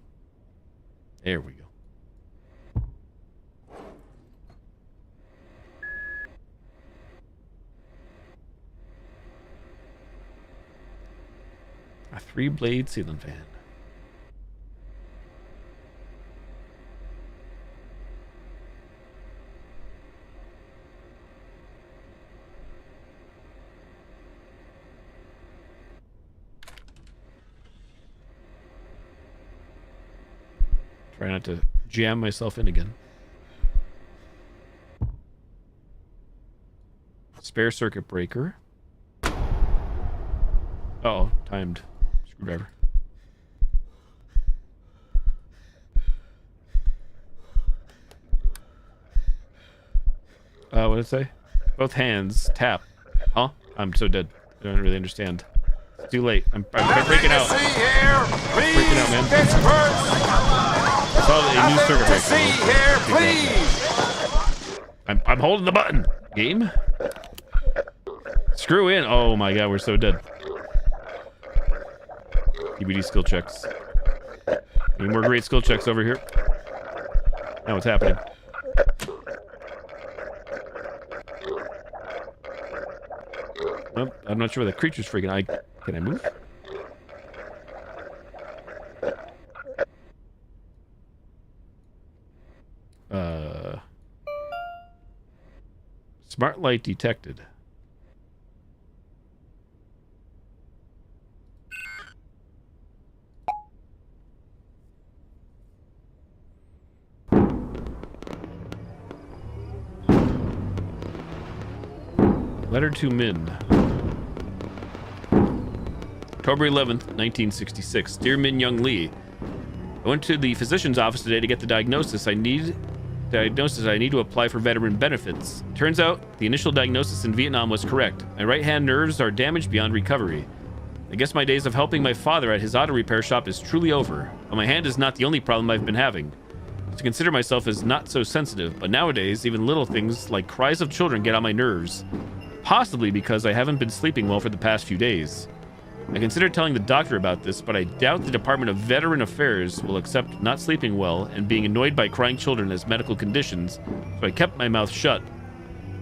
There we go. A 3-blade ceiling fan. Try not to jam myself in again. Spare circuit breaker. Uh-oh, timed screwdriver. What did it say? Both hands, tap. Huh? I'm so dead. I don't really understand. Too late. I'm freaking out. Freaking out, man. I saw a new circuit breaker. I'm holding the button. Game? Screw in. Oh my god, we're so dead. TBD skill checks. Any more great skill checks over here? Now what's happening? Nope, I'm not sure where the creature's freaking. Can I move? Smart light detected. Letter to Min. October 11th, 1966. Dear Min Young Lee, I went to the physician's office today to get the diagnosis I need to apply for veteran benefits. Turns out the initial diagnosis in Vietnam was correct. My right hand nerves are damaged beyond recovery. I guess my days of helping my father at his auto repair shop is truly over. But my hand is not the only problem I've been having. To consider myself as not so sensitive, but nowadays even little things like cries of children get on my nerves. Possibly because I haven't been sleeping well for the past few days. I considered telling the doctor about this, but I doubt the Department of Veteran Affairs will accept not sleeping well and being annoyed by crying children as medical conditions, so I kept my mouth shut.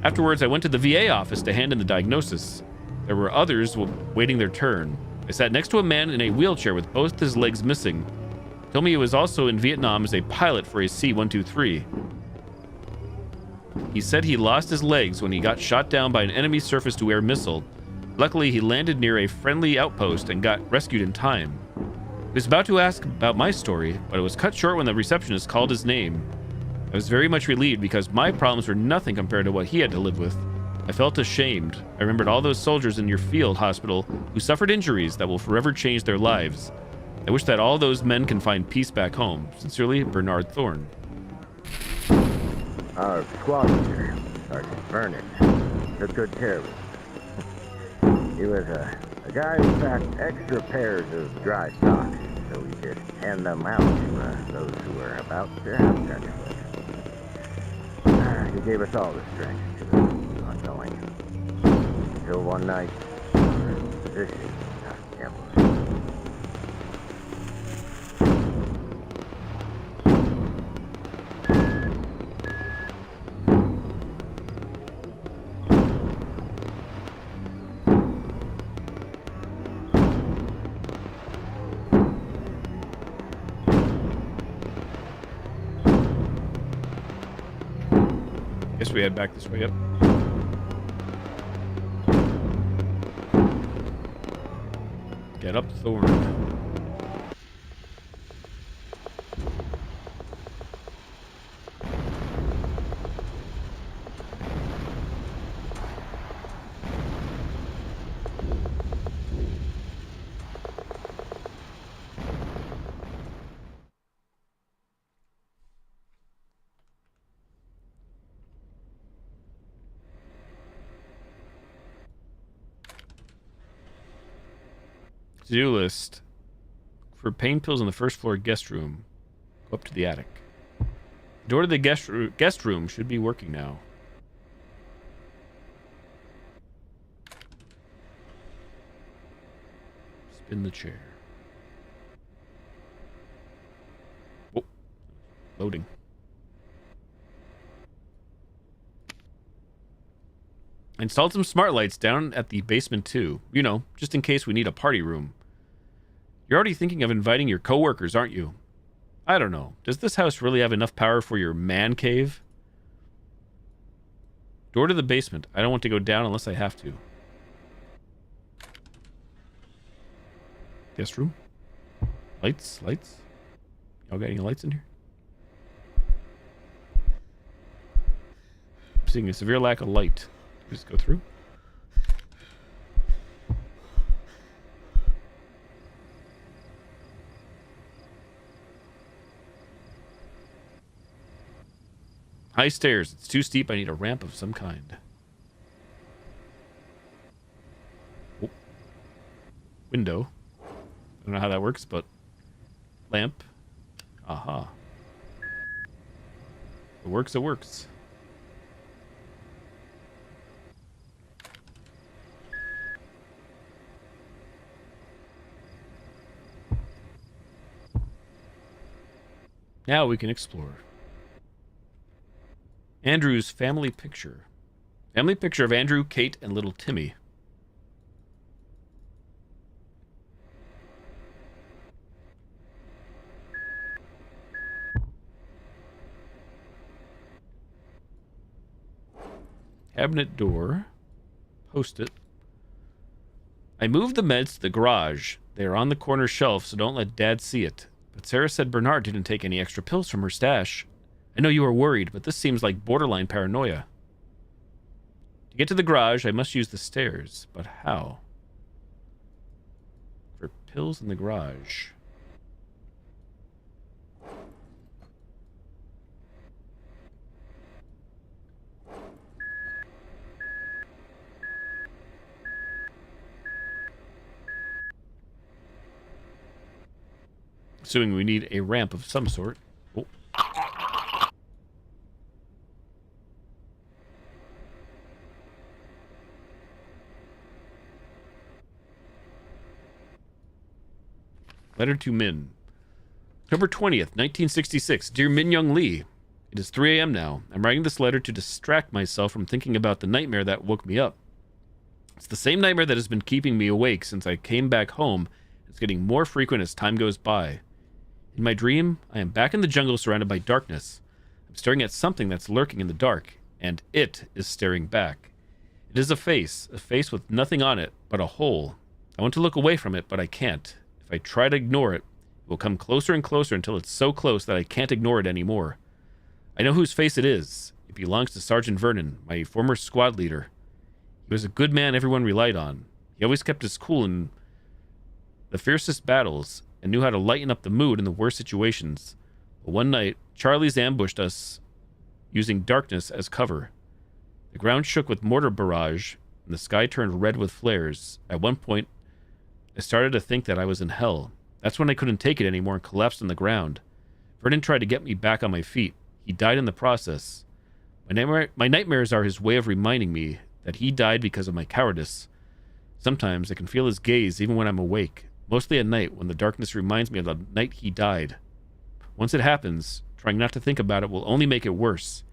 Afterwards, I went to the VA office to hand in the diagnosis. There were others waiting their turn. I sat next to a man in a wheelchair with both his legs missing. He told me he was also in Vietnam as a pilot for a C-123. He said he lost his legs when he got shot down by an enemy surface-to-air missile. Luckily, he landed near a friendly outpost and got rescued in time. He was about to ask about my story, but it was cut short when the receptionist called his name. I was very much relieved because my problems were nothing compared to what he had to live with. I felt ashamed. I remembered all those soldiers in your field hospital who suffered injuries that will forever change their lives. I wish that all those men can find peace back home. Sincerely, Bernard Thorne. Our squad leader, Sergeant Vernon, took good care of us. He was a guy who packed extra pairs of dry socks so we could hand them out to those who were about to have gunshot. He gave us all the strength to keep on going. Until one night, our position got ambushed. Guess we head back this way. Yep. Get up, Thorn. To-do list. For pain pills in the first floor guest room. Go up to the attic. The door to the guest room should be working now. Spin the chair. Oh. Loading. I installed some smart lights down at the basement too. You know, just in case we need a party room. You're already thinking of inviting your coworkers, aren't you? I don't know. Does this house really have enough power for your man cave? Door to the basement. I don't want to go down unless I have to. Guest room. Lights. Y'all got any lights in here? I'm seeing a severe lack of light. Just go through. High stairs. It's too steep. I need a ramp of some kind. Oh. window. I don't know how that works, but lamp. Aha. It works, it works. Now we can explore. Andrew's family picture. Family picture of Andrew, Kate, and little Timmy. Cabinet door. Post-it. I moved the meds to the garage. They are on the corner shelf, so don't let Dad see it. But Sarah said Bernard didn't take any extra pills from her stash. I know you are worried, but this seems like borderline paranoia. To get to the garage, I must use the stairs. But how? For pills in the garage. Assuming we need a ramp of some sort. Oh. Letter to Min. October 20th, 1966. Dear Min Young Lee, it is 3 a.m. now. I'm writing this letter to distract myself from thinking about the nightmare that woke me up. It's the same nightmare that has been keeping me awake since I came back home. It's getting more frequent as time goes by. In my dream, I am back in the jungle surrounded by darkness. I'm staring at something that's lurking in the dark, and it is staring back. It is a face with nothing on it but a hole. I want to look away from it, but I can't. If I try to ignore it, it will come closer and closer until it's so close that I can't ignore it anymore. I know whose face it is. It belongs to Sergeant Vernon, my former squad leader. He was a good man everyone relied on. He always kept his cool in the fiercest battles, and knew how to lighten up the mood in the worst situations. But one night, Charlie's ambushed us using darkness as cover. The ground shook with mortar barrage, and the sky turned red with flares. At one point, I started to think that I was in hell. That's when I couldn't take it anymore and collapsed on the ground. Vernon tried to get me back on my feet. He died in the process. My nightmares are his way of reminding me that he died because of my cowardice. Sometimes I can feel his gaze even when I'm awake. Mostly at night, when the darkness reminds me of the night he died. Once it happens, trying not to think about it will only make it worse.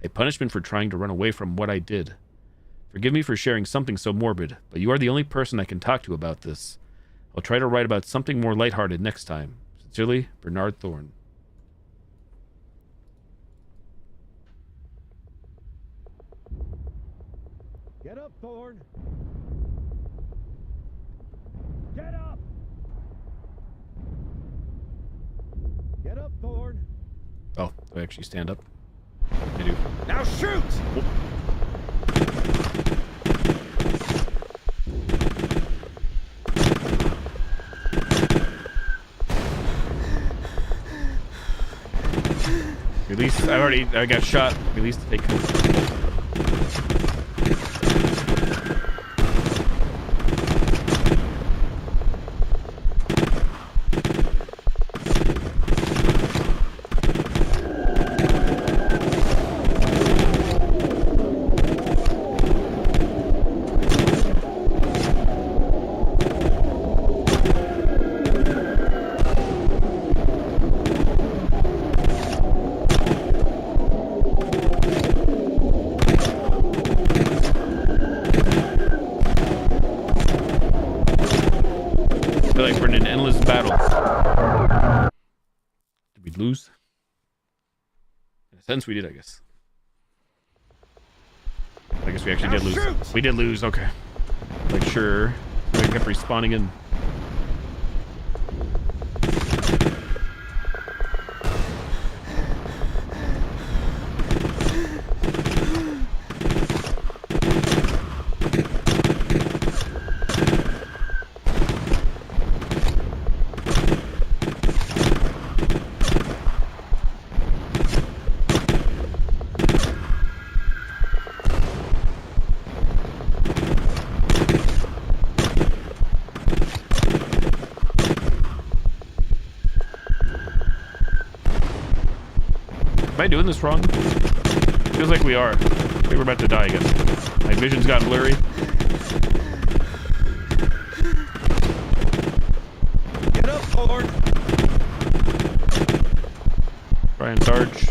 A punishment for trying to run away from what I did. Forgive me for sharing something so morbid, but you are the only person I can talk to about this. I'll try to write about something more lighthearted next time. Sincerely, Bernard Thorne. Get up, Thorne! Get up! Get up, Thorne! Oh, do I actually stand up? I do. Now shoot! Release. I got shot. Release the fake coat. Lose? In a sense, we did, I guess. I guess we actually did lose. Shoot! We did lose, okay. Like, sure. I kept respawning in. I doing this wrong? Feels like we are. I think we're about to die again. My vision's gotten blurry. Get up, Thorn! Try and charge.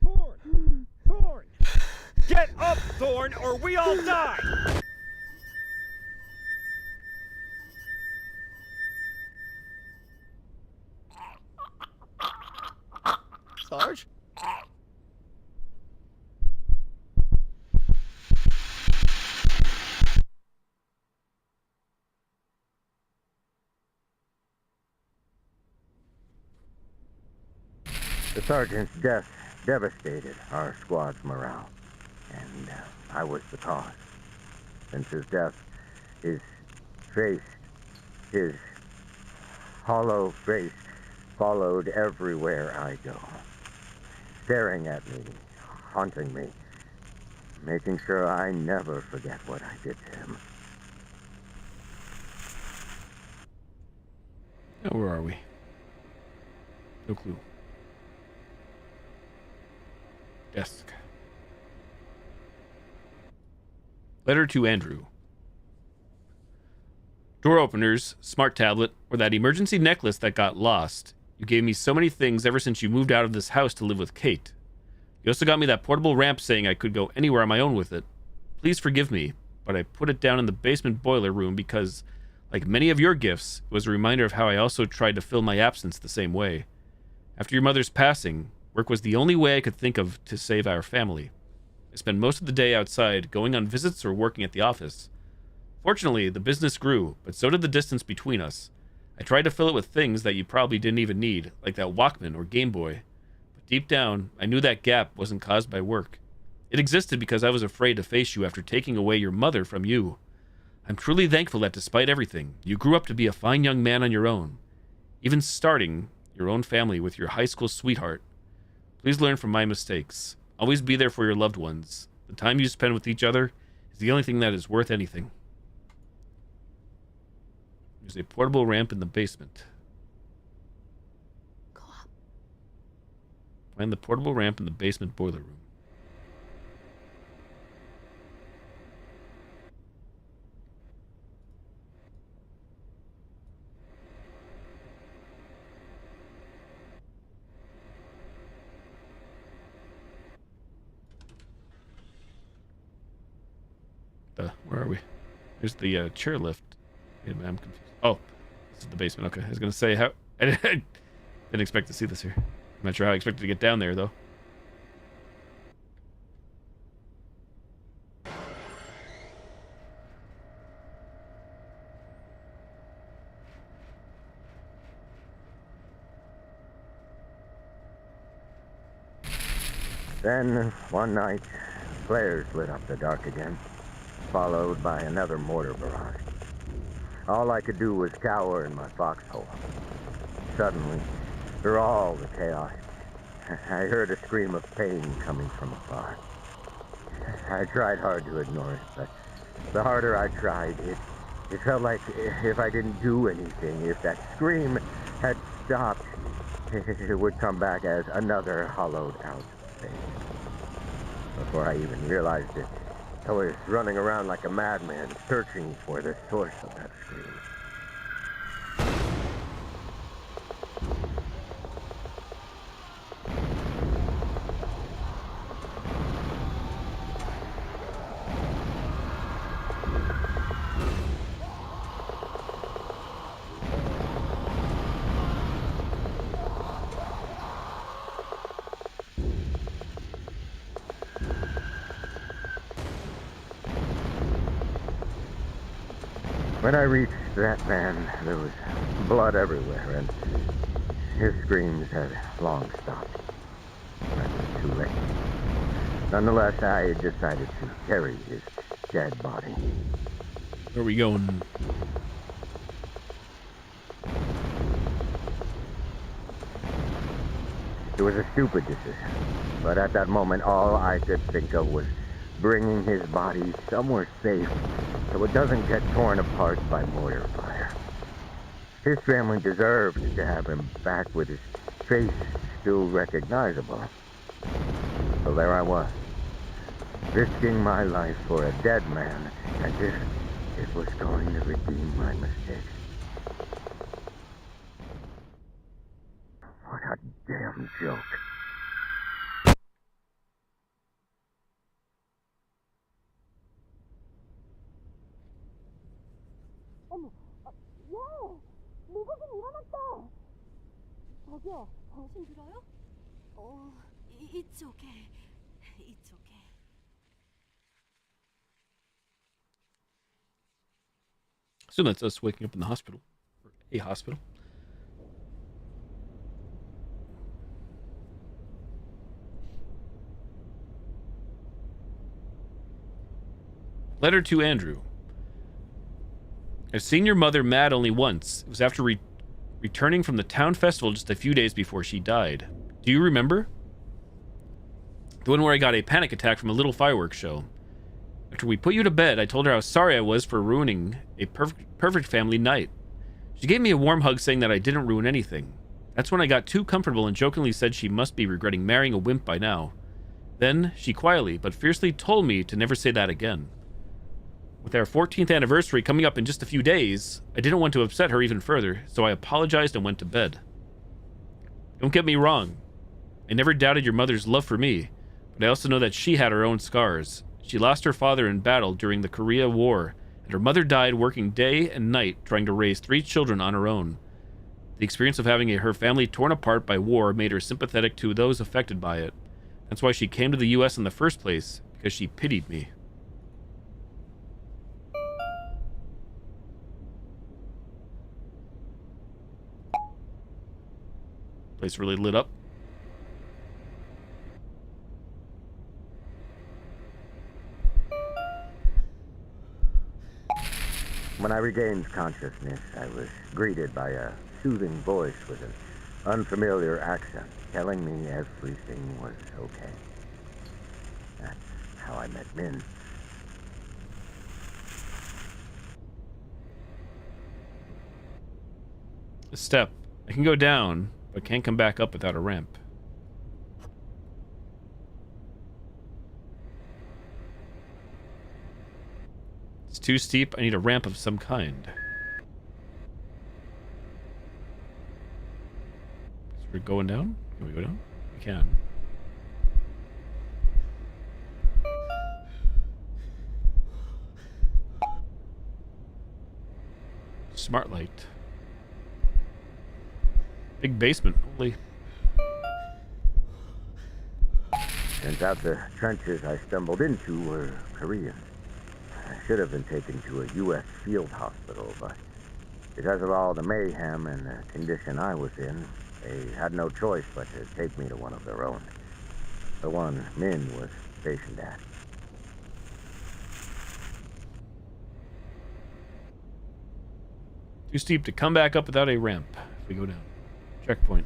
Thorn! Thorn! Get up, Thorn, or we all die! Sarge? The sergeant's death devastated our squad's morale, and I was the cause. Since his death, his face, his hollow face, followed everywhere I go, staring at me, haunting me, making sure I never forget what I did to him. Now, where are we? No clue. Desk. Letter to Andrew. Door openers, smart tablet, or that emergency necklace that got lost. You gave me so many things ever since you moved out of this house to live with Kate. You also got me that portable ramp saying I could go anywhere on my own with it. Please forgive me, but I put it down in the basement boiler room because, like many of your gifts, it was a reminder of how I also tried to fill my absence the same way. After your mother's passing, work was the only way I could think of to save our family. I spent most of the day outside, going on visits or working at the office. Fortunately, the business grew, but so did the distance between us. I tried to fill it with things that you probably didn't even need, like that Walkman or Game Boy. But deep down, I knew that gap wasn't caused by work. It existed because I was afraid to face you after taking away your mother from you. I'm truly thankful that despite everything, you grew up to be a fine young man on your own, even starting your own family with your high school sweetheart. Please learn from my mistakes. Always be there for your loved ones. The time you spend with each other is the only thing that is worth anything. There's a portable ramp in the basement. Go up. Find the portable ramp in the basement boiler room. Where are we? There's the chairlift. Wait a minute, I'm confused. Oh, this is the basement. Okay, I was gonna say how. I didn't expect to see this here. I'm not sure how I expected to get down there though. Then, one night, flares lit up the dark again, followed by another mortar barrage. All I could do was cower in my foxhole. Suddenly, through all the chaos, I heard a scream of pain coming from afar. I tried hard to ignore it, but the harder I tried, it felt like if I didn't do anything, if that scream had stopped, it would come back as another hollowed-out face. Before I even realized it, I was running around like a madman, searching for the source of that scream. When I reached that man, there was blood everywhere, and his screams had long stopped. That was too late. Nonetheless, I decided to carry his dead body. Where are we going? It was a stupid decision, but at that moment, all I could think of was bringing his body somewhere safe so it doesn't get torn apart by mortar fire. His family deserved to have him back with his face still recognizable. So there I was, risking my life for a dead man as if it was going to redeem my mistakes. What a damn joke. 어머, 야! 미국인 일어났다! 저기요, 정신 들어요? It's okay. It's okay. So that's us waking up in the hospital. Or a hospital. Letter to Andrew. I've seen your mother mad only once. It was after returning from the town festival just a few days before she died. Do you remember? The one where I got a panic attack from a little fireworks show. After we put you to bed, I told her how sorry I was for ruining a perfect family night. She gave me a warm hug saying that I didn't ruin anything. That's when I got too comfortable and jokingly said she must be regretting marrying a wimp by now. Then, she quietly but fiercely told me to never say that again. With our 14th anniversary coming up in just a few days, I didn't want to upset her even further, so I apologized and went to bed. Don't get me wrong. I never doubted your mother's love for me, but I also know that she had her own scars. She lost her father in battle during the Korea War, and her mother died working day and night trying to raise 3 children on her own. The experience of having her family torn apart by war made her sympathetic to those affected by it. That's why she came to the US in the first place, because she pitied me. Place really lit up. When I regained consciousness, I was greeted by a soothing voice with an unfamiliar accent, telling me everything was okay. That's how I met Min. A step. I can go down, but can't come back up without a ramp. It's too steep. I need a ramp of some kind. So we're going down? Can we go down? We can. Smart light. Big basement. Holy. Turns out the trenches I stumbled into were Korean. I should have been taken to a U.S. field hospital, but because of all the mayhem and the condition I was in, they had no choice but to take me to one of their own. The one Min was stationed at. Too steep to come back up without a ramp. If we go down. Checkpoint.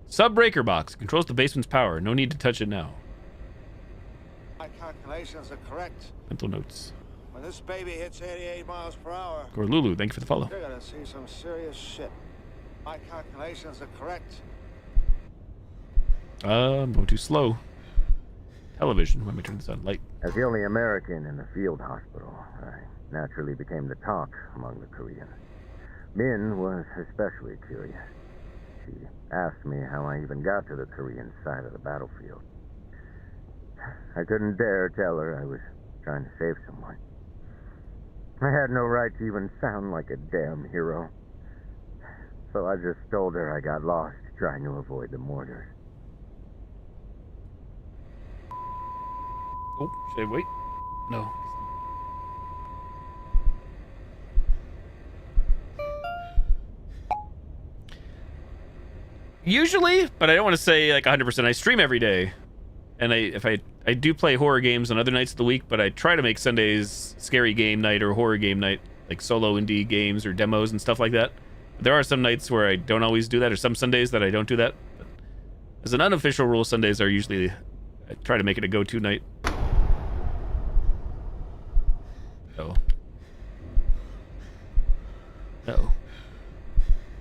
Sub-breaker box. Controls the basement's power. No need to touch it now. My calculations are correct. Mental notes. When this baby hits 88 miles per hour, Gorlulu, thank you for the follow. you're gonna see some serious shit. My calculations are correct. I'm going too slow. Television. Let me turn this on. Light. As the only American in the field hospital, I naturally became the talk among the Koreans. Min was especially curious. She asked me how I even got to the Korean side of the battlefield. I couldn't dare tell her I was trying to save someone. I had no right to even sound like a damn hero. So I just told her I got lost trying to avoid the mortars. Oh, should I wait? No. Usually, but I don't want to say like 100%. I stream every day. And I do play horror games on other nights of the week, but I try to make Sundays scary game night or horror game night, like solo indie games or demos and stuff like that. But there are some nights where I don't always do that, or some Sundays that I don't do that. But as an unofficial rule, Sundays are usually I try to make it a go-to night. Oh.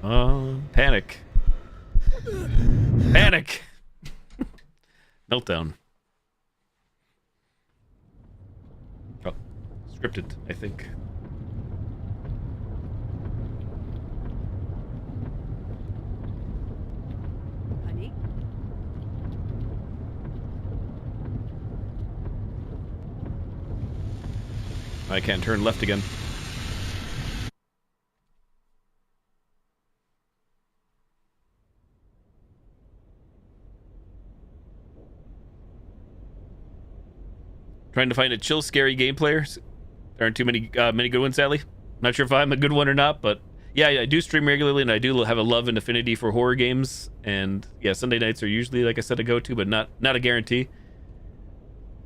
Uh-oh. Panic. Panic! Meltdown. Oh, scripted, I think. Honey? I can't turn left again. Trying to find a chill, scary game player. There aren't too many good ones, sadly. Not sure if I'm a good one or not, but yeah, I do stream regularly, and I do have a love and affinity for horror games. And yeah, Sunday nights are usually, like I said, a go-to, but not a guarantee.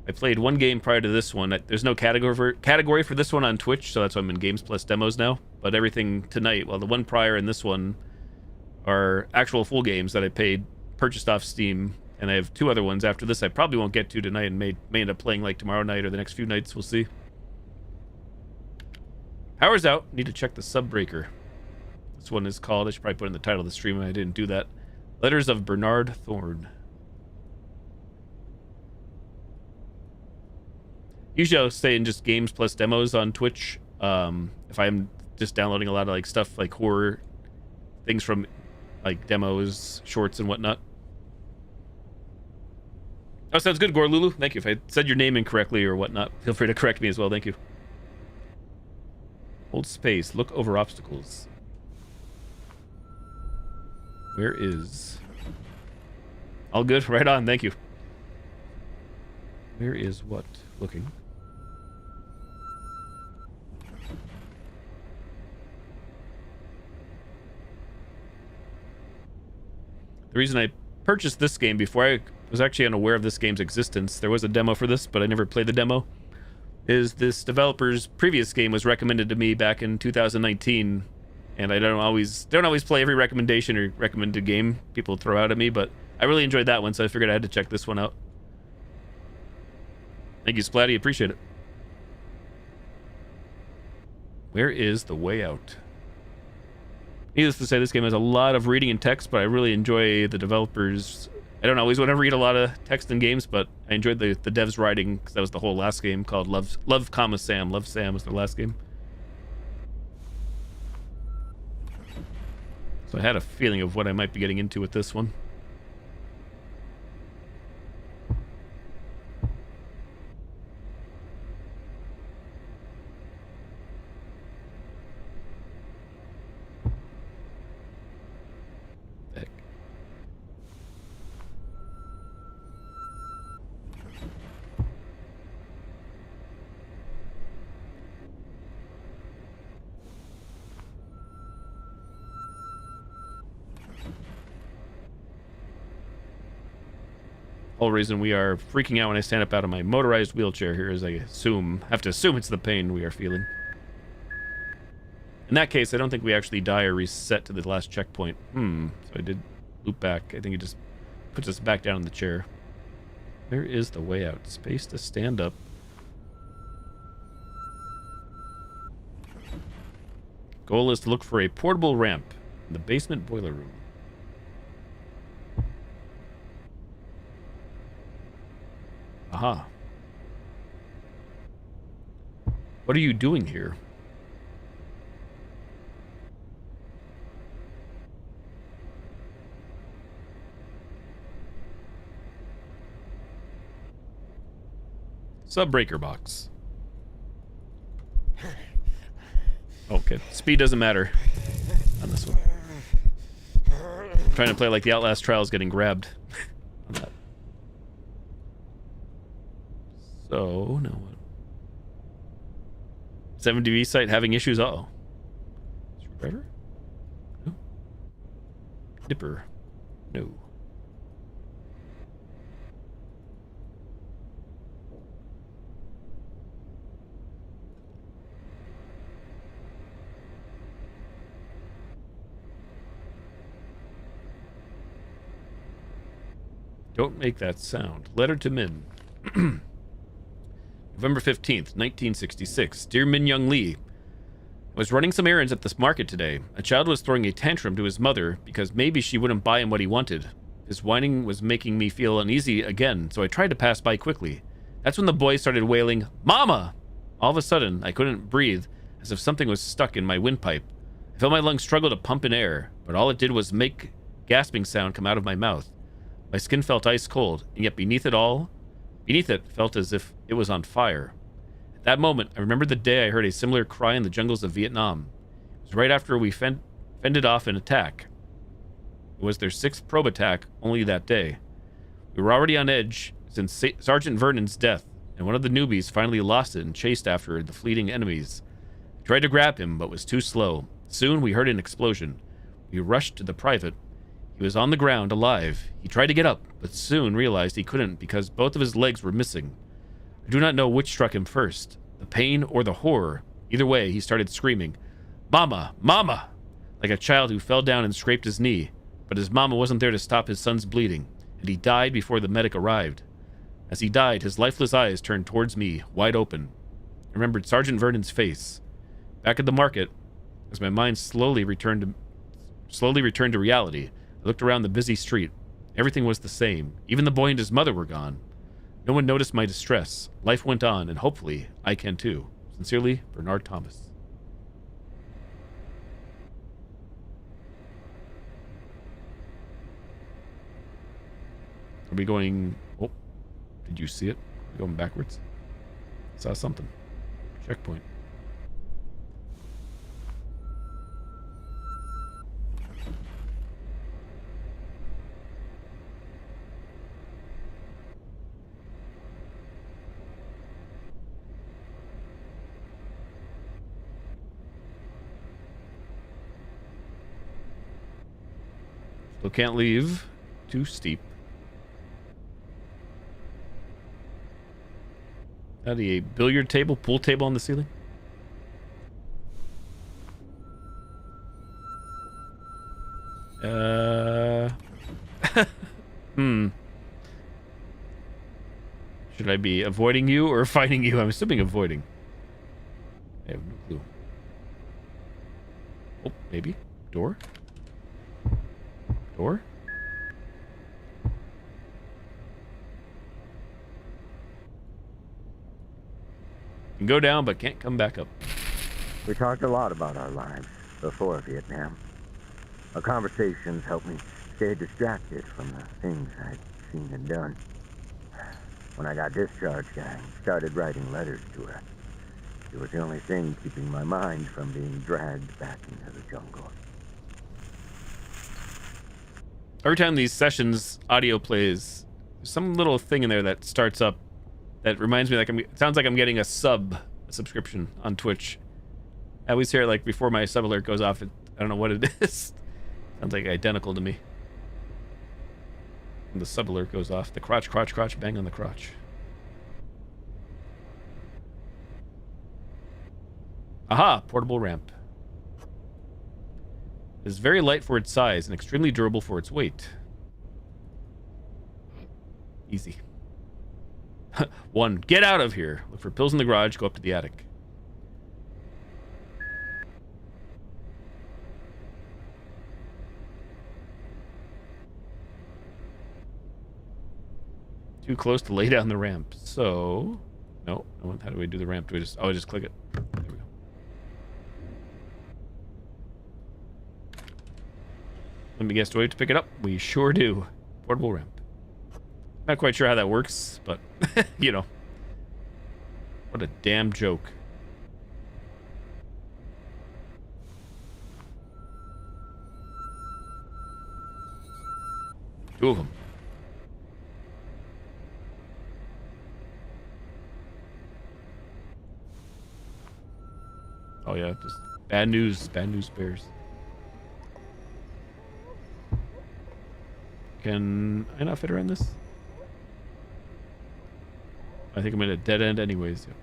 I played one game prior to this one. There's no category for this one on Twitch, so that's why I'm in Games Plus Demos now. But everything tonight, well, the one prior and this one are actual full games that I purchased off Steam. And I have two other ones after this I probably won't get to tonight and may end up playing like tomorrow night or the next few nights. We'll see. Power's out. Need to check the sub breaker. This one is called, I should probably put in the title of the stream, and I didn't do that. Letters of Bernard Thorne. Usually I'll stay in just Games Plus Demos on Twitch. If I'm just downloading a lot of like stuff like horror things from like demos, shorts, and whatnot. Oh, sounds good, Gorlulu. Thank you. If I said your name incorrectly or whatnot, feel free to correct me as well. Thank you. Hold space. Look over obstacles. Where is... All good? Right on. Thank you. Where is what? Looking. The reason I purchased this game before I was actually unaware of this game's existence, there was a demo for this, but I never played the demo, is this developer's previous game was recommended to me back in 2019, and I don't always play every recommendation or recommended game people throw out at me, but I really enjoyed that one, so I figured I had to check this one out. Thank you, Splatty. Appreciate it. Where is the way out? Needless to say, this game has a lot of reading and text, but I really enjoy the developers. I don't always want to read a lot of text in games, but I enjoyed the devs' writing, because that was the whole last game called Love, Sam. Love Sam was their last game. So I had a feeling of what I might be getting into with this one. Whole reason we are freaking out when I stand up out of my motorized wheelchair here is I have to assume it's the pain we are feeling. In that case, I don't think we actually die or reset to the last checkpoint. So I did loop back. I think it just puts us back down in the chair. Where is the way out? Space to stand up. Goal is to look for a portable ramp in the basement boiler room. Aha. What are you doing here? Sub-breaker box. Okay, speed doesn't matter on this one. I'm trying to play like the Outlast Trials getting grabbed on that. So, now what? 7DV site having issues? Uh-oh. Screwdriver? No. Dipper? No. Don't make that sound. Letter to Min. November 15th, 1966. Dear Min Young Lee, I was running some errands at this market today. A child was throwing a tantrum to his mother because maybe she wouldn't buy him what he wanted. His whining was making me feel uneasy again, so I tried to pass by quickly. That's when the boy started wailing, "Mama!" All of a sudden, I couldn't breathe, as if something was stuck in my windpipe. I felt my lungs struggle to pump in air, but all it did was make gasping sound come out of my mouth. My skin felt ice cold, and yet beneath it felt as if it was on fire. At that moment, I remembered the day I heard a similar cry in the jungles of Vietnam. It was right after we fended off an attack. It was their 6th probe attack only that day. We were already on edge since Sergeant Vernon's death, and one of the newbies finally lost it and chased after the fleeting enemies. I tried to grab him, but was too slow. Soon we heard an explosion. We rushed to the private. He was on the ground, alive. He tried to get up, but soon realized he couldn't because both of his legs were missing. I do not know which struck him first, the pain or the horror. Either way, he started screaming, "Mama! Mama!" like a child who fell down and scraped his knee. But his mama wasn't there to stop his son's bleeding, and he died before the medic arrived. As he died, his lifeless eyes turned towards me, wide open. I remembered Sergeant Vernon's face. Back at the market, as my mind slowly returned to reality, I looked around the busy street. Everything was the same. Even the boy and his mother were gone. No one noticed my distress. Life went on, and hopefully I can too. Sincerely, Bernard Thomas. Are we going... Oh, did you see it? Are we going backwards? Saw something. Checkpoint. Still can't leave. Too steep. Is that a billiard table, pool table on the ceiling? Should I be avoiding you or fighting you? I'm assuming avoiding. I have no clue. Oh, maybe. Door? Door? Can go down, but can't come back up. We talked a lot about our lives before Vietnam. Our conversations helped me stay distracted from the things I'd seen and done. When I got discharged, I started writing letters to her. It was the only thing keeping my mind from being dragged back into the jungle. Every time these sessions audio plays, there's some little thing in there that starts up that reminds me, like, it sounds like I'm getting a subscription on Twitch. I always hear it like before my sub alert goes off. I don't know what it is. Sounds like identical to me. When the sub alert goes off, the crotch, bang on the crotch. Aha, portable ramp. It is very light for its size and extremely durable for its weight. Easy. 1. Get out of here. Look for pills in the garage. Go up to the attic. Too close to lay down the ramp. So... No. How do we do the ramp? Do we just... Oh, I just click it. There we go. Let me guess. Do we have to pick it up? We sure do. Portable ramp. Not quite sure how that works, but, you know. What a damn joke. Two of them. Oh yeah, just bad news bears. Can I not fit around this? I think I'm in a dead end anyways. Yeah.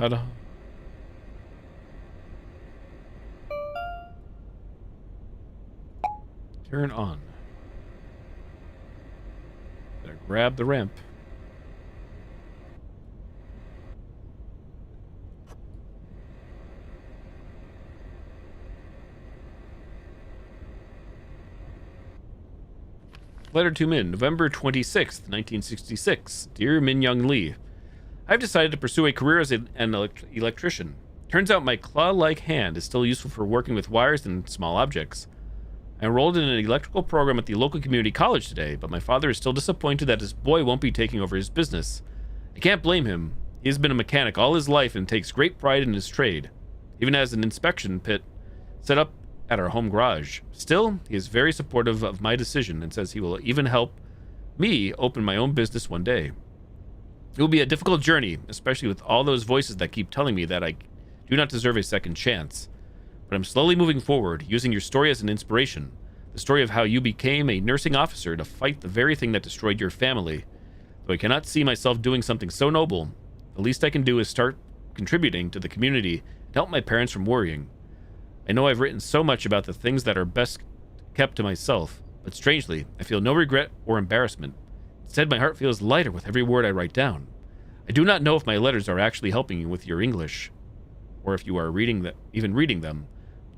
How to... Turn on. Gotta grab the ramp. Letter to Min, November 26th, 1966. Dear Min Young Lee, I've decided to pursue a career as an electrician. Turns out my claw-like hand is still useful for working with wires and small objects. I enrolled in an electrical program at the local community college today, but my father is still disappointed that his boy won't be taking over his business. I can't blame him. He has been a mechanic all his life and takes great pride in his trade. Even has an inspection pit set up at our home garage. Still, he is very supportive of my decision and says he will even help me open my own business one day. It will be a difficult journey, especially with all those voices that keep telling me that I do not deserve a second chance. But I'm slowly moving forward, using your story as an inspiration. The story of how you became a nursing officer to fight the very thing that destroyed your family. Though I cannot see myself doing something so noble, the least I can do is start contributing to the community and help my parents from worrying. I know I've written so much about the things that are best kept to myself, but strangely, I feel no regret or embarrassment. Instead, my heart feels lighter with every word I write down. I do not know if my letters are actually helping you with your English, or if you are even reading them.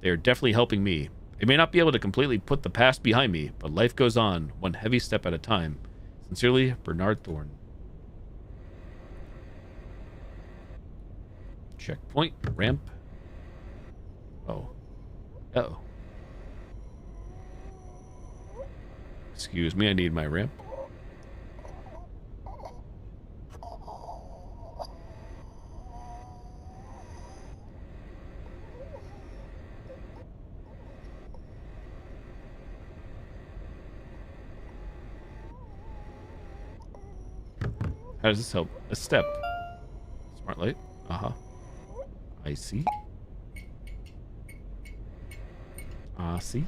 They are definitely helping me. I may not be able to completely put the past behind me, but life goes on, one heavy step at a time. Sincerely, Bernard Thorne. Checkpoint, ramp. Oh. Uh-oh. Excuse me, I need my ramp. How does this help? A step. Smart light. Uh-huh. I see. See?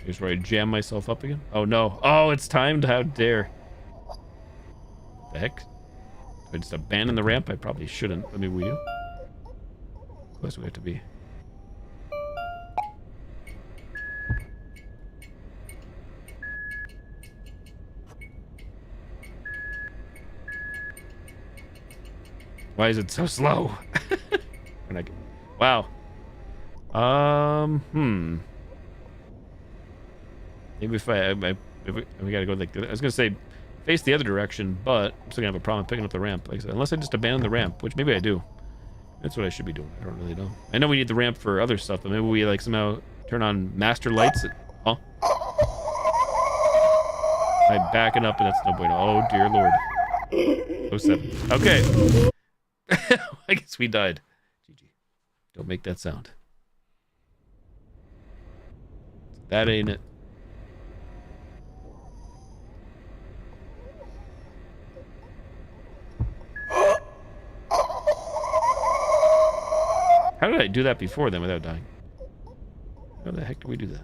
Here's where I jam myself up again. Oh no. Oh, it's timed. How dare. The heck? If I just abandon the ramp, I probably shouldn't. But maybe we do. Close we have to be. Why is it so slow? Wow. Maybe if we gotta go like I was gonna say face the other direction, but I'm still gonna have a problem picking up the ramp. Like I said, unless I just abandon the ramp, which maybe I do. That's what I should be doing. I don't really know. I know we need the ramp for other stuff, but maybe we like somehow turn on master lights. Huh? I'm backing up, and that's no bueno. Oh dear lord. 07. Okay. I guess we died. GG. Don't make that sound. That ain't it. How did I do that before then without dying? How the heck did we do that?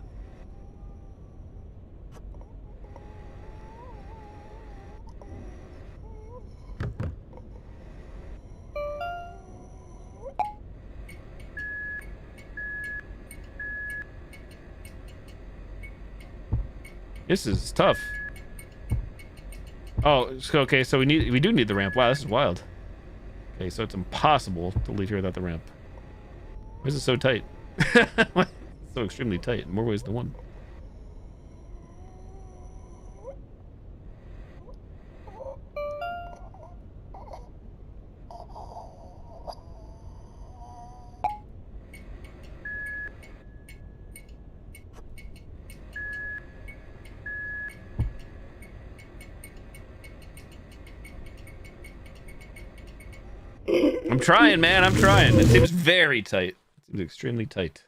This is tough. Oh, okay, so we do need the ramp. Wow, this is wild. Okay, so it's impossible to leave here without the ramp. Why is it so tight? It's so extremely tight in more ways than one. I'm trying, man. I'm trying. It seems very tight. It seems extremely tight.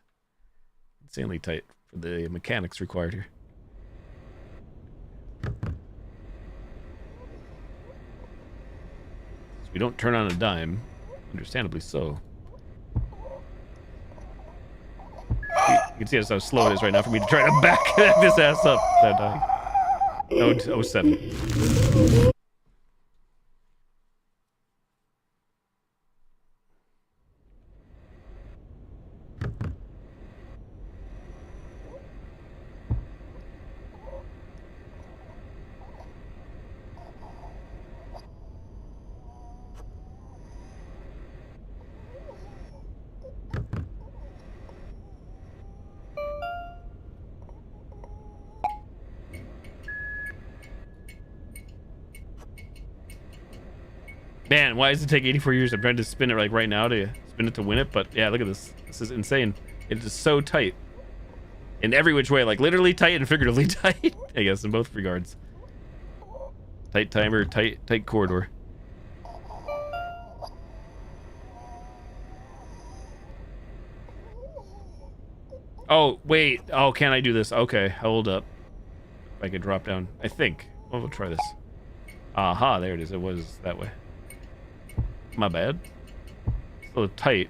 Insanely tight for the mechanics required here. So we don't turn on a dime. Understandably so. You can see how slow it is right now for me to try to back this ass up without dying. No, 07. Man, why does it take 84 years? I'm trying to spin it like right now to spin it to win it, but yeah, look at this. This is insane. It is so tight. In every which way, like literally tight and figuratively tight, I guess, in both regards. Tight timer, tight corridor. Oh, wait. Oh, can I do this? Okay, hold up. If I could drop down. I think. Well, we'll try this. Aha, there it is. It was that way. My bad. So tight.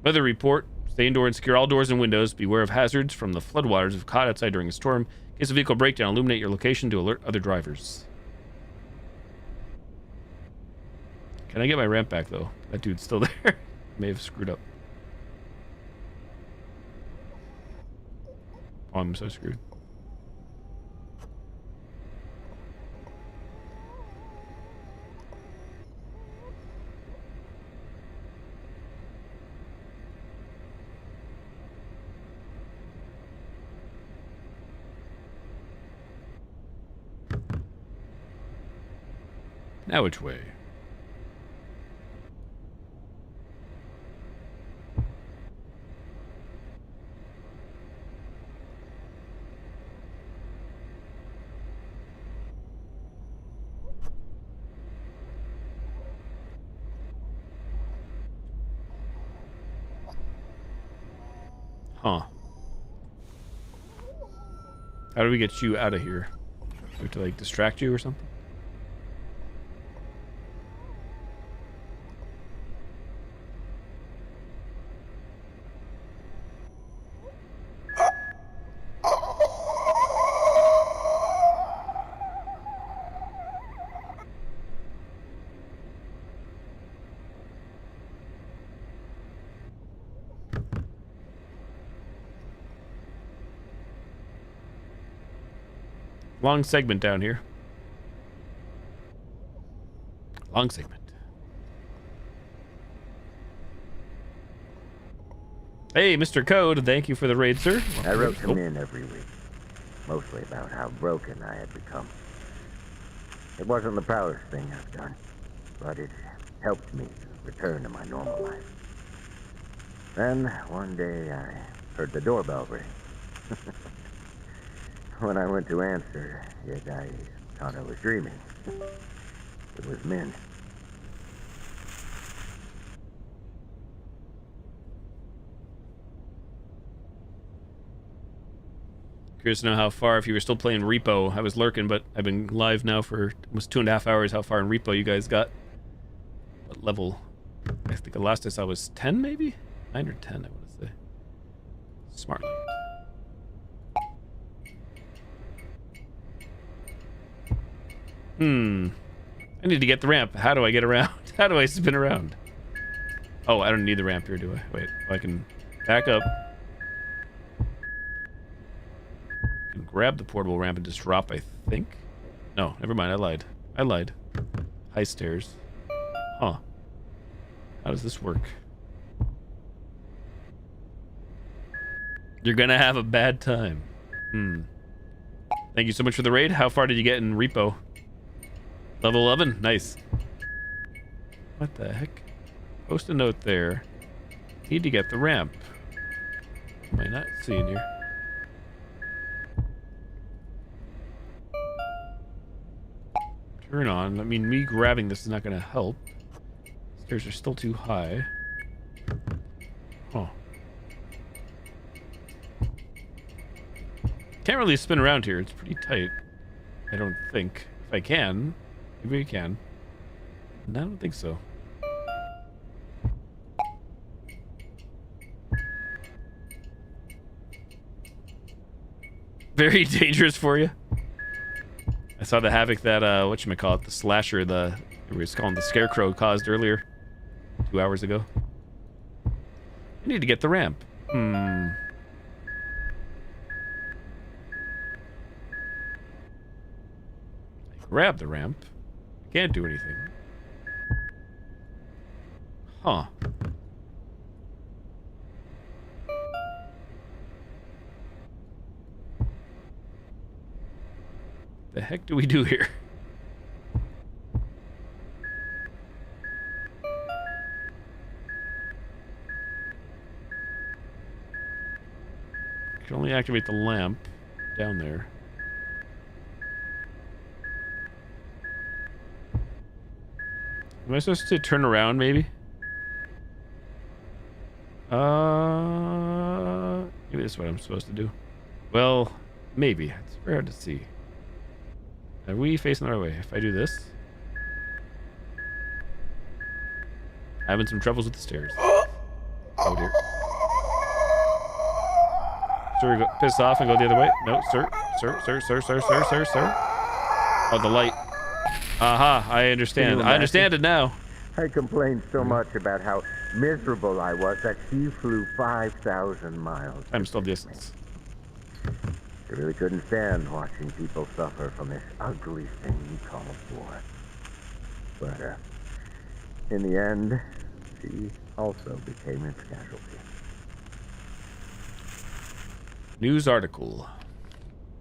Weather report. Stay indoor and secure all doors and windows. Beware of hazards from the floodwaters if caught outside during a storm. In case of vehicle breakdown, illuminate your location to alert other drivers. Can I get my ramp back, though? That dude's still there. May have screwed up. Oh, I'm so screwed. Now which way? Huh. How do we get you out of here? Do we have to, like, distract you or something? Long segment down here. Long segment. Hey, Mr. Code, thank you for the raid, sir. I wrote him in every week, mostly about how broken I had become. It wasn't the proudest thing I've done, but it helped me return to my normal life. Then, one day, I heard the doorbell ring. When I went to answer it, I thought I was dreaming. It was Min. Curious to know how far, if you were still playing Repo. I was lurking, but I've been live now for almost 2.5 hours. How far in Repo you guys got? What level? I think the last I saw was 10, maybe? 9 or 10, I want to say. Smart. I need to get the ramp. How do I get around? How do I spin around? Oh, I don't need the ramp here, do I? Wait, I can back up. I can grab the portable ramp and just drop, I think. No, never mind, I lied. I lied. High stairs. Huh. How does this work? You're gonna have a bad time. Thank you so much for the raid. How far did you get in Repo? Level 11? Nice. What the heck? Post a note there. Need to get the ramp. Am I not seeing here? Turn on. I mean, me grabbing this is not going to help. Stairs are still too high. Huh. Can't really spin around here. It's pretty tight. I don't think. If I can. Maybe we can. No, I don't think so. Very dangerous for you. I saw the havoc that, whatchamacallit, the slasher, we was calling the scarecrow caused earlier. 2 hours ago. I need to get the ramp. Grab the ramp. I can't do anything. Huh. The heck do we do here? I can only activate the lamp down there. Am I supposed to turn around, maybe? Maybe that's what I'm supposed to do. Well, maybe. It's very hard to see. Are we facing the right way? If I do this? Having some troubles with the stairs. Oh dear. Sir, go, piss off and go the other way. No, sir. Sir. Oh, the light. Aha, I understand. I understand it now. I complained so much about how miserable I was that she flew 5,000 miles. I'm still distance. I really couldn't stand watching people suffer from this ugly thing you call war. But, in the end, she also became its casualty. News article.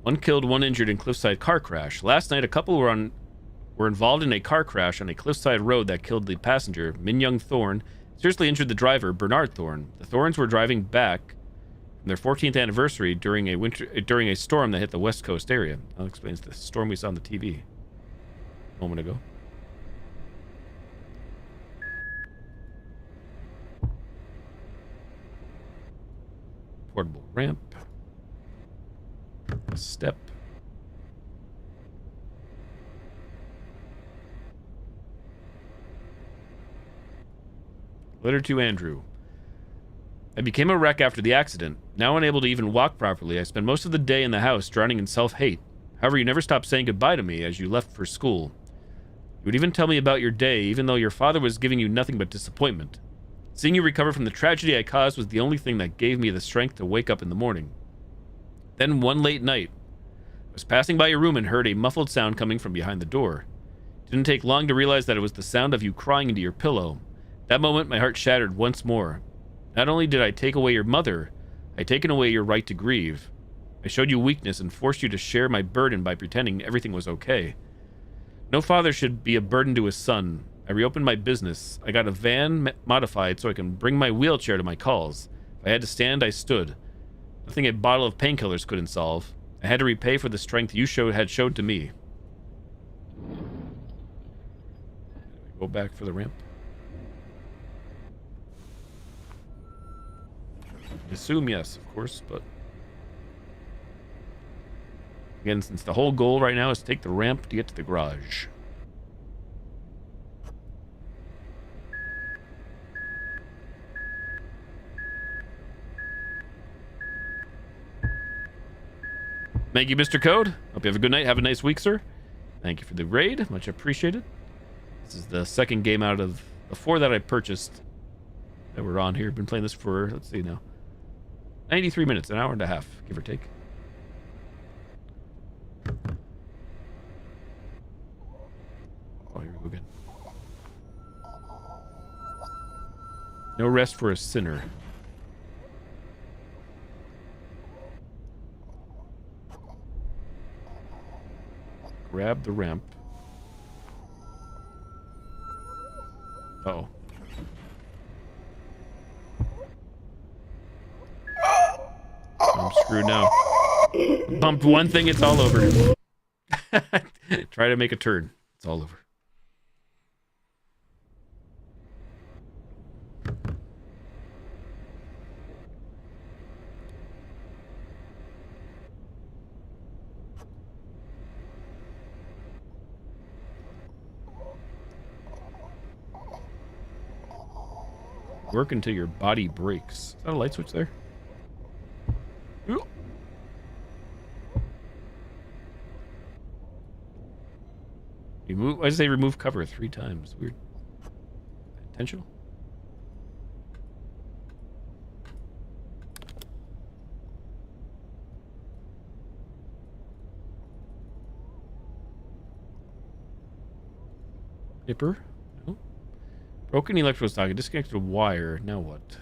1 killed, 1 injured in cliffside car crash. Last night, a couple were involved in a car crash on a cliffside road that killed the passenger, Minyoung Thorne, seriously injured the driver, Bernard Thorne. The Thornes were driving back from their 14th anniversary during a storm that hit the West Coast area. That explains the storm we saw on the TV a moment ago. Portable ramp. A step. Letter to Andrew. I became a wreck after the accident. Now unable to even walk properly, I spend most of the day in the house drowning in self-hate. However, you never stopped saying goodbye to me as you left for school. You would even tell me about your day, even though your father was giving you nothing but disappointment. Seeing you recover from the tragedy I caused was the only thing that gave me the strength to wake up in the morning. Then one late night, I was passing by your room and heard a muffled sound coming from behind the door. It didn't take long to realize that it was the sound of you crying into your pillow. That moment, my heart shattered once more. Not only did I take away your mother, I'd taken away your right to grieve. I showed you weakness and forced you to share my burden by pretending everything was okay. No father should be a burden to his son. I reopened my business. I got a van modified so I can bring my wheelchair to my calls. If I had to stand, I stood. Nothing a bottle of painkillers couldn't solve. I had to repay for the strength you had showed to me. Go back for the ramp. Assume yes, of course, but again, since the whole goal right now is to take the ramp to get to the garage. Thank you, Mr. Code. Hope you have a good night. Have a nice week, sir. Thank you for the raid. Much appreciated. This is the second game out of the 4 that I purchased that were on here. Been playing this for, let's see now, 93 minutes, an hour and a half, give or take. Oh, here we go again. No rest for a sinner. Grab the ramp. Uh-oh. I'm screwed now. Bumped one thing, it's all over. Try to make a turn. It's all over. Work until your body breaks. Is that a light switch there? Ooh. Remove. Why does they remove cover 3 times? Weird. Intentional? Paper? No. Broken electrical socket. Disconnected a wire. Now what?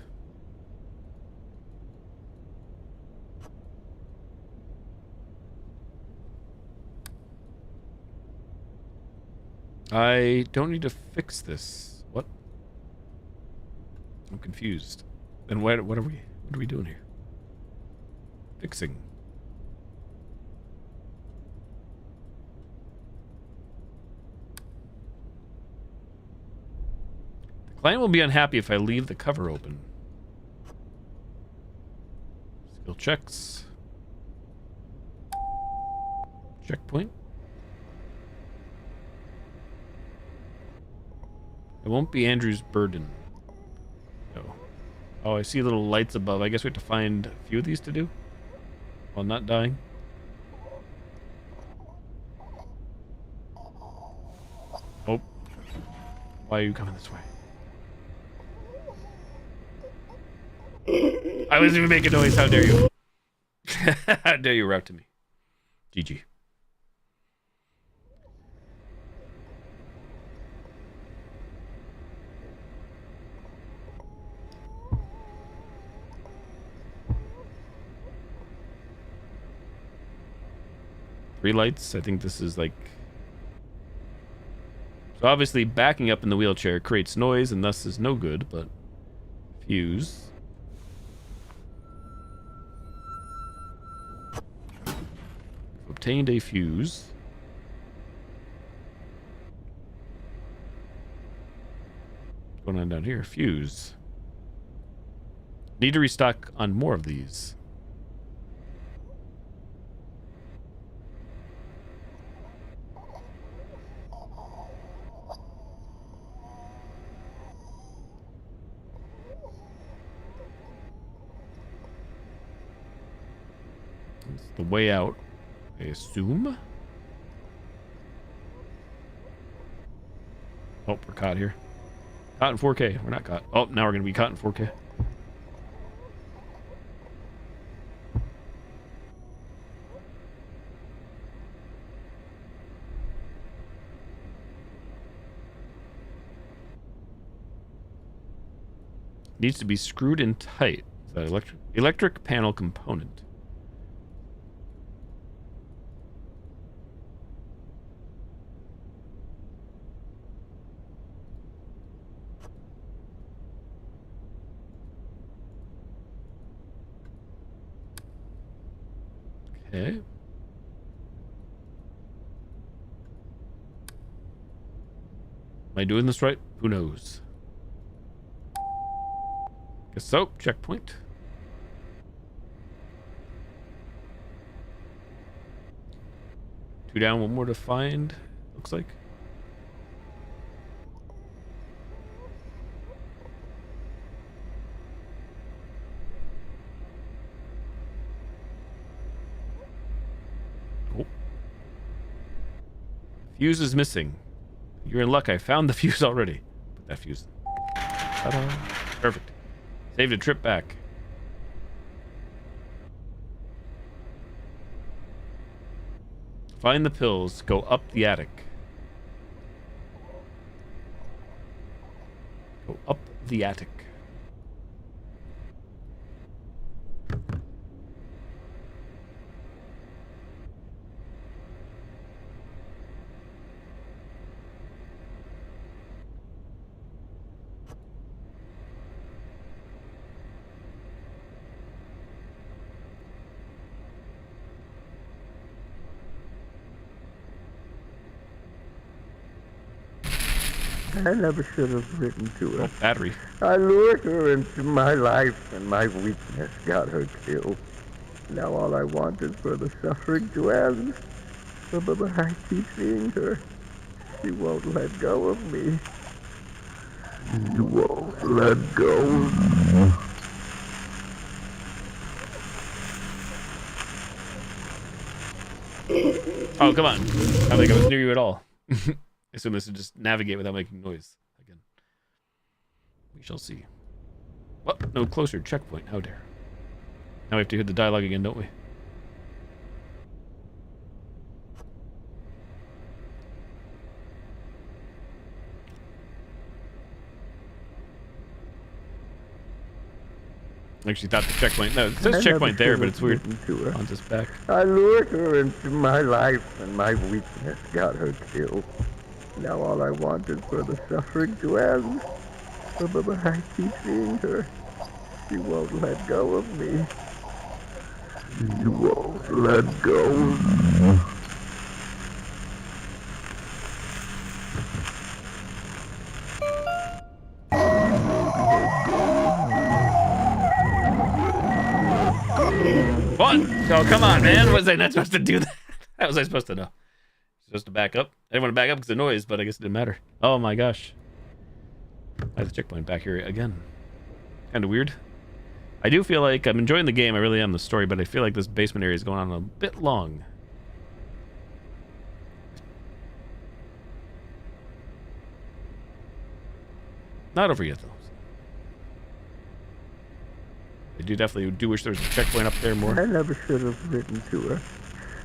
I don't need to fix this. What? I'm confused. Then what are we doing here? Fixing. The client will be unhappy if I leave the cover open. Skill checks. Checkpoint. It won't be Andrew's burden. No. Oh, I see little lights above. I guess we have to find a few of these to do while not dying. Oh. Why are you coming this way? I wasn't even making noise. How dare you? How dare you rap to me? GG. Three lights. I think this is like... So obviously backing up in the wheelchair creates noise and thus is no good, but... Fuse. Obtained a fuse. What's going on down here? Fuse. Need to restock on more of these. It's the way out, I assume. Oh, we're caught here. Caught in 4K. We're not caught. Oh, now we're going to be caught in 4K. Needs to be screwed in tight. Is that electric panel component? Okay. Am I doing this right? Who knows? Guess so. Checkpoint. Two down, one more to find. Looks like. Oh. Fuse is missing. You're in luck. I found the fuse already. Put that fuse. Ta-da. Perfect. Saved a trip back. Find the pills. Go up the attic. Go up the attic. I never should have written to her. Oh, battery. I lured her into my life, and my weakness got her killed. Now all I want is for the suffering to end. But I keep seeing her. She won't let go of me. You won't let go. Oh, come on. I don't think I was near you at all. I assume this would just navigate without making noise. Again. We shall see. What? No closer. Checkpoint. How dare. Now we have to hear the dialogue again, don't we? I actually thought the checkpoint. No, it says checkpoint there, but it's weird. On this back. I lured her into my life, and my weakness got her killed. Now all I want is for the suffering to end. But I keep seeing her. She won't let go of me. You won't let go. What? Oh, come on, man. Was I not supposed to do that? How was I supposed to know? Supposed to back up? I didn't want to back up because of the noise, but I guess it didn't matter. Oh my gosh. I have the checkpoint back here again. Kind of weird. I do feel like I'm enjoying the game. I really am, the story, but I feel like this basement area is going on a bit long. Not over yet, though. I definitely wish there was a checkpoint up there more. I never should have written to her.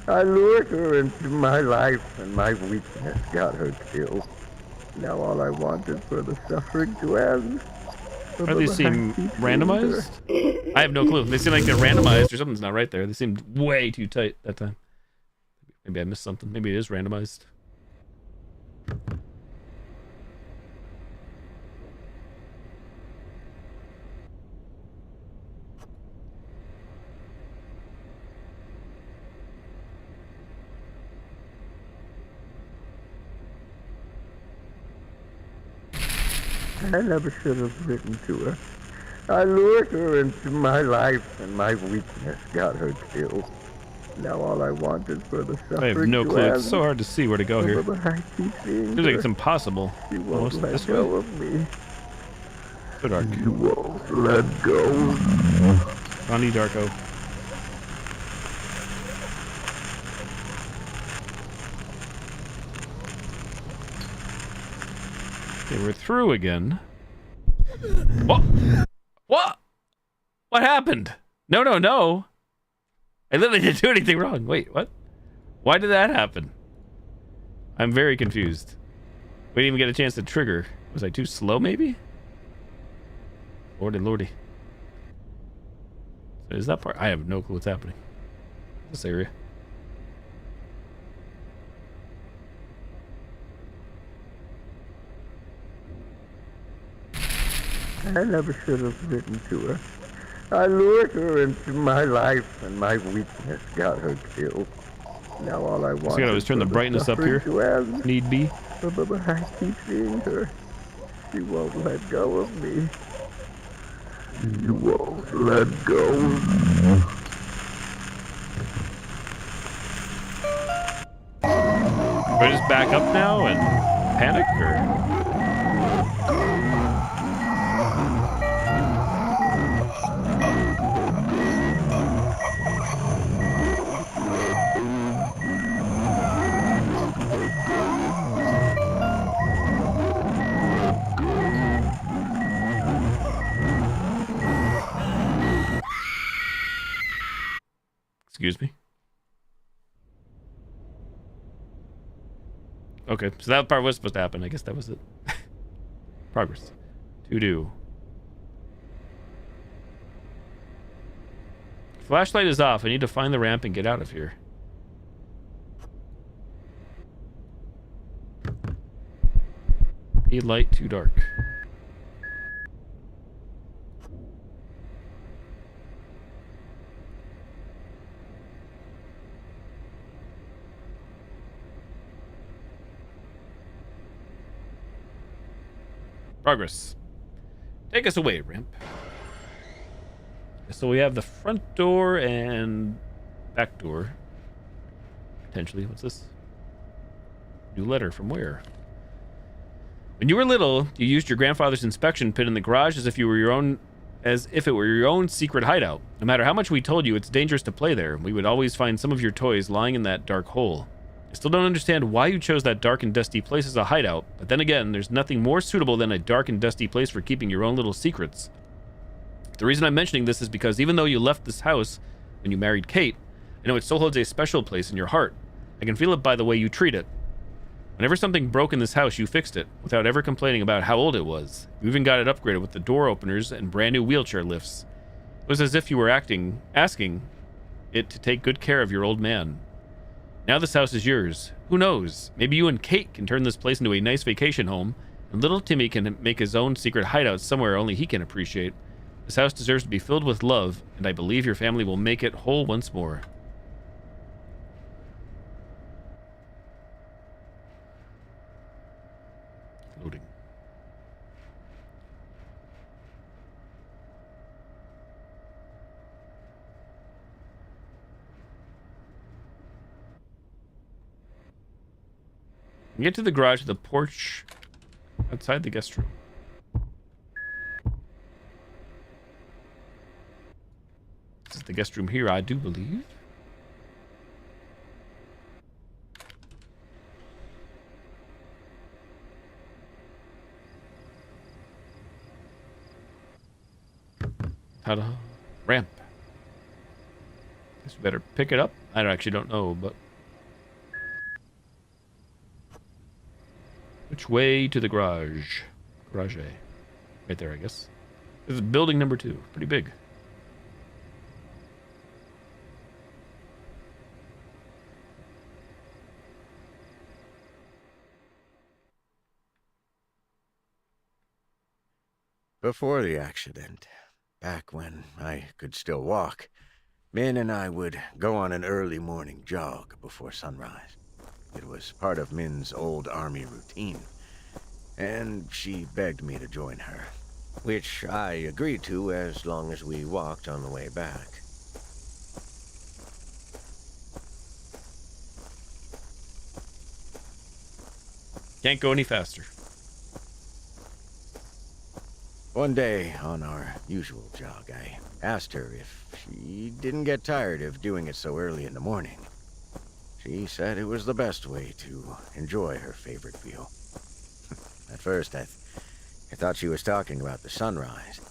I lured her into my life, and my weakness got her killed. Now all I want is for the suffering to end. Or they seem randomized? I have no clue. They seem like they're randomized or something's not right there. They seemed way too tight that time. Maybe I missed something. Maybe it is randomized. I never should have written to her. I lured her into my life, and my weakness got her killed. Now all I want is for the suffering to end. I have no clue. It's so hard to see where to go here. But I keep seeing Seems like it's impossible. She won't Almost let this go way? of me. So dark. You won't let go. Ronnie Darko. Okay, we're through again. What? What? What happened? No, no, no. I literally didn't do anything wrong. Wait, what? Why did that happen? I'm very confused. We didn't even get a chance to trigger. Was I too slow, maybe? Lordy, lordy. So is that part? I have no clue what's happening. This area. I never should have written to her. I lured her into my life, and my weakness got her killed. Now all I want So I gotta always turn the brightness up here. Need be. But I keep seeing her. She won't let go of me. You won't let go. Do I just back up now and panic, or? Excuse me. Okay, so that part was supposed to happen. I guess that was it. Progress. To do. Flashlight is off. I need to find the ramp and get out of here. Need light, too dark. Progress. Take us away, ramp. So we have the front door and back door. Potentially. What's this? New letter from where? When you were little, you used your grandfather's inspection pit in the garage as if it were your own secret hideout. No matter how much we told you it's dangerous to play there, we would always find some of your toys lying in that dark hole. I still don't understand why you chose that dark and dusty place as a hideout, but then again, there's nothing more suitable than a dark and dusty place for keeping your own little secrets. The reason I'm mentioning this is because even though you left this house when you married Kate, I know it still holds a special place in your heart. I can feel it by the way you treat it. Whenever something broke in this house, you fixed it, without ever complaining about how old it was. You even got it upgraded with the door openers and brand new wheelchair lifts. It was as if you were asking it to take good care of your old man. Now this house is yours. Who knows? Maybe you and Kate can turn this place into a nice vacation home, and little Timmy can make his own secret hideout somewhere only he can appreciate. This house deserves to be filled with love, and I believe your family will make it whole once more. Loading. You get to the garage with the porch outside the guest room. This is the guest room here, I do believe. Ta-da. Ramp. Guess we better pick it up. I actually don't know, but... Which way to the garage? Garage A. Right there, I guess. This is building number 2. Pretty big. Before the accident, back when I could still walk, Min and I would go on an early morning jog before sunrise. It was part of Min's old army routine, and she begged me to join her, which I agreed to as long as we walked on the way back. Can't go any faster. One day, on our usual jog, I asked her if she didn't get tired of doing it so early in the morning. She said it was the best way to enjoy her favorite view. At first, I thought she was talking about the sunrise.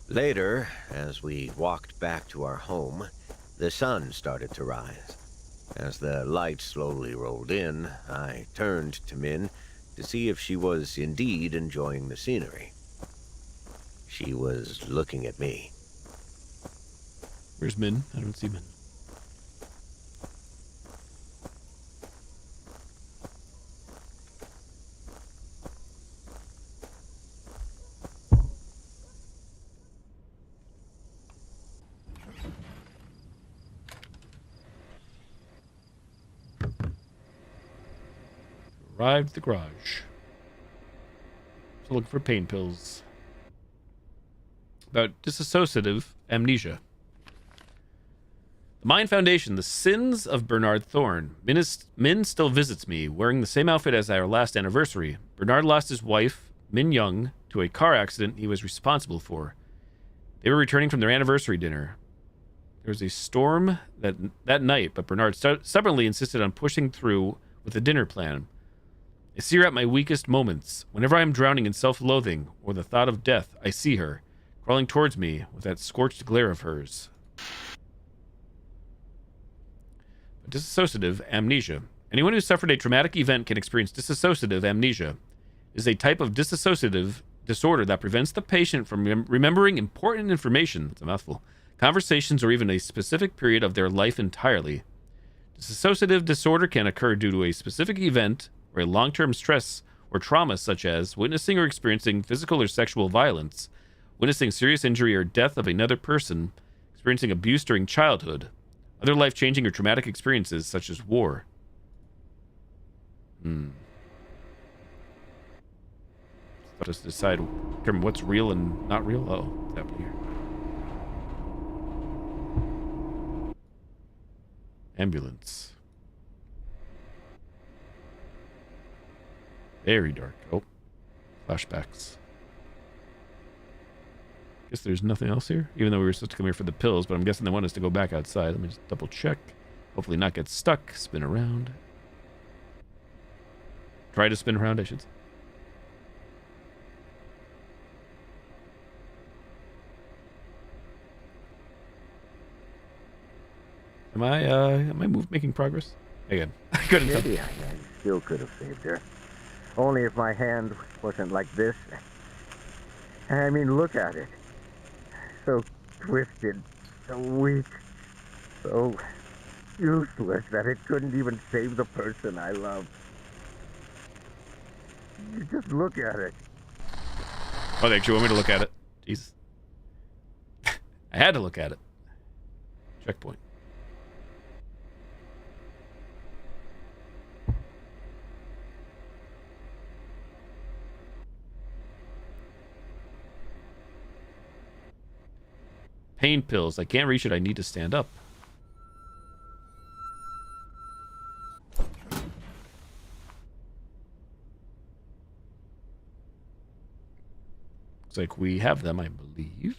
Later, as we walked back to our home, the sun started to rise. As the light slowly rolled in, I turned to Min to see if she was indeed enjoying the scenery. She was looking at me. Where's Min? I don't see Min. Arrived at the garage. So looking for pain pills. About dissociative amnesia. The Mind Foundation, the sins of Bernard Thorne. Min still visits me, wearing the same outfit as our last anniversary. Bernard lost his wife, Min Young, to a car accident he was responsible for. They were returning from their anniversary dinner. There was a storm that night, but Bernard stubbornly insisted on pushing through with the dinner plan. I see her at my weakest moments. Whenever I am drowning in self-loathing or the thought of death, I see her, crawling towards me with that scorched glare of hers. Dissociative amnesia. Anyone who suffered a traumatic event can experience dissociative amnesia. It is a type of dissociative disorder that prevents the patient from remembering important information, that's a mouthful, conversations, or even a specific period of their life entirely. Dissociative disorder can occur due to a specific event or a long-term stress or trauma, such as witnessing or experiencing physical or sexual violence, witnessing serious injury or death of another person, experiencing abuse during childhood, other life-changing or traumatic experiences such as war. Let us determine what's real and not real. Oh, what's happening here? Ambulance. Very dark. Oh. Flashbacks. Guess there's nothing else here. Even though we were supposed to come here for the pills, but I'm guessing they want us to go back outside. Let me just double check. Hopefully not get stuck. Spin around. Try to spin around, I should say. Am I making progress? Again, I couldn't tell. Maybe I still could have saved her. Only if my hand wasn't like this. I mean, look at it. So twisted, so weak, so useless that it couldn't even save the person I love. You just look at it. Oh, they actually want me to look at it. Jesus. I had to look at it. Checkpoint. Pain pills. I can't reach it. I need to stand up. Looks like we have them, I believe.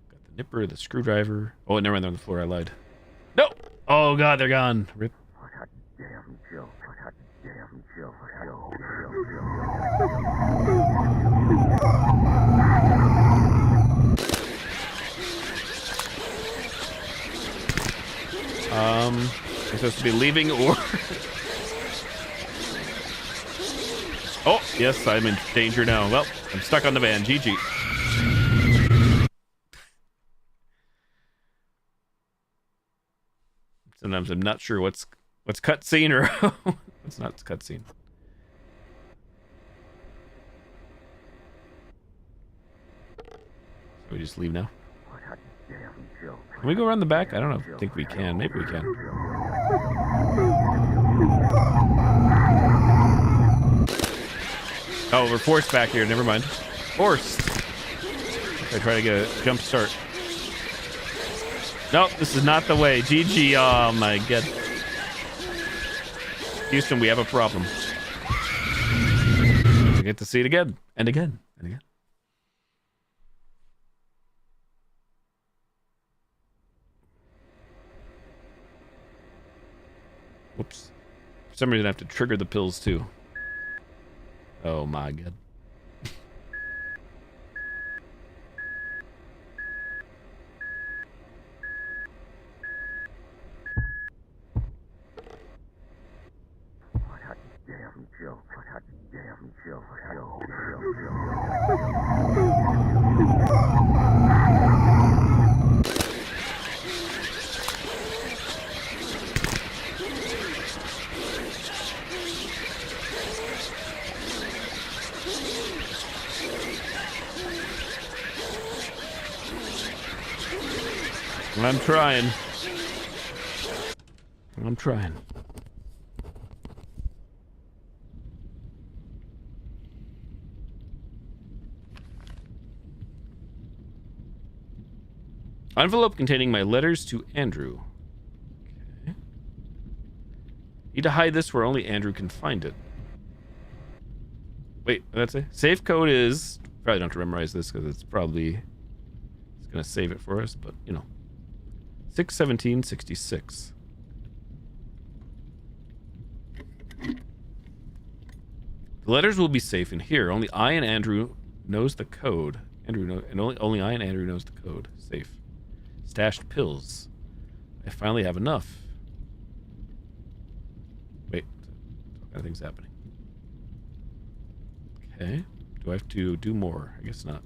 Got the nipper, the screwdriver. Oh, never mind. They're on the floor. I lied. No! Oh, God. They're gone. Rip. What a damn joke. What a damn joke. I'm supposed to be leaving or... Oh, yes, I'm in danger now. Well, I'm stuck on the van. GG. Sometimes I'm not sure what's cutscene or what's not cutscene. So we just leave now? Can we go around the back? I don't think we can. Maybe we can. Oh, we're forced back here. Never mind. Forced. I try to get a jump start. Nope, this is not the way. GG. Oh my god. Houston, we have a problem. We get to see it again and again and again. Whoops. For some reason I have to trigger the pills too. Oh my god. What a damn joke. What a damn joke. I'm trying. I'm trying. Envelope containing my letters to Andrew. Okay. Need to hide this where only Andrew can find it. Wait, what'd that say? Safe code is... Probably don't have to memorize this because it's probably... It's going to save it for us, but, you know. 61766. The letters will be safe in here. Only I and Andrew knows the code. Only I and Andrew knows the code. Safe. Stashed pills. I finally have enough. Wait. What kind of thing's happening? Okay. Do I have to do more? I guess not.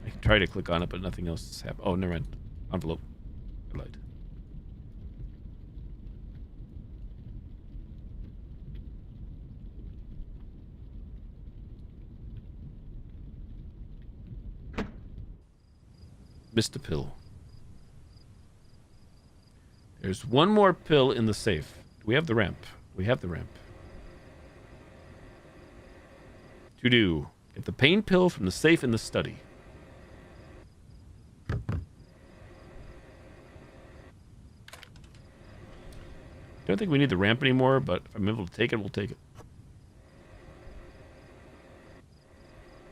I can try to click on it, but nothing else is happening. Oh, never mind. Envelope. I lied. Missed a pill. There's one more pill in the safe. Do we have the ramp? We have the ramp. To do. Get the pain pill from the safe in the study. Don't think we need the ramp anymore, but if I'm able to take it, we'll take it.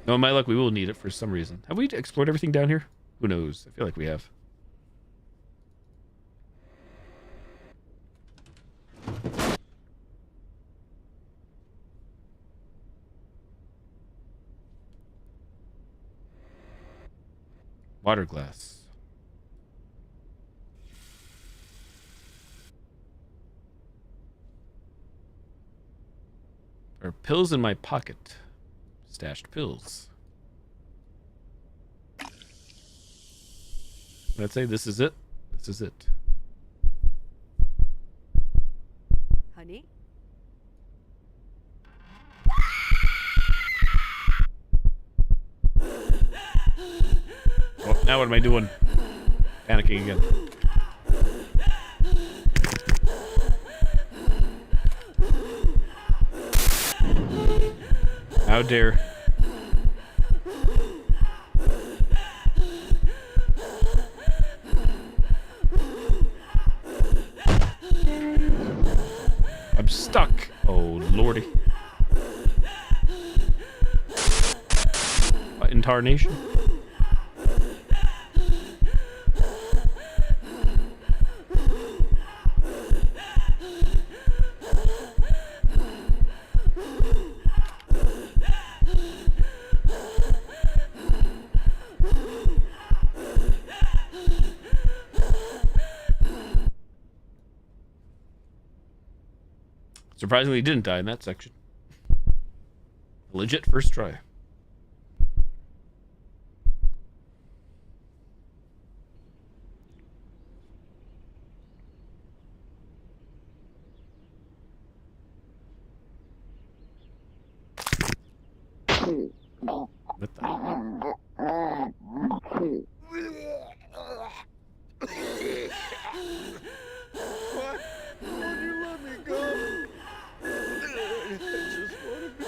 No, in my luck, we will need it for some reason. Have we explored everything down here? Who knows? I feel like we have. Water glass. There are pills in my pocket. Stashed pills. Let's say this is it. This is it. Honey? Oh, now what am I doing? Panicking again. How dare. I'm stuck. Oh, lordy. What in tarnation? Surprisingly, he didn't die in that section. Legit first try. What the? What? Why'd you let me go? I just wanted to...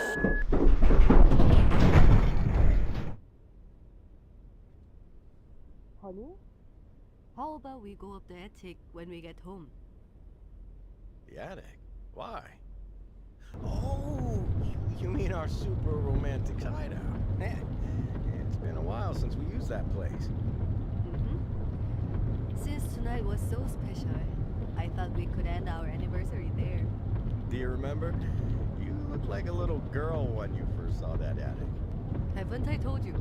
Honey? How about we go up the attic when we get home? The attic? Why? Oh, you mean our super romantic hideout? Man, it's been a while since we used that place. Since tonight was so special, I thought we could end our anniversary there. Do you remember? You looked like a little girl when you first saw that attic. Haven't I told you?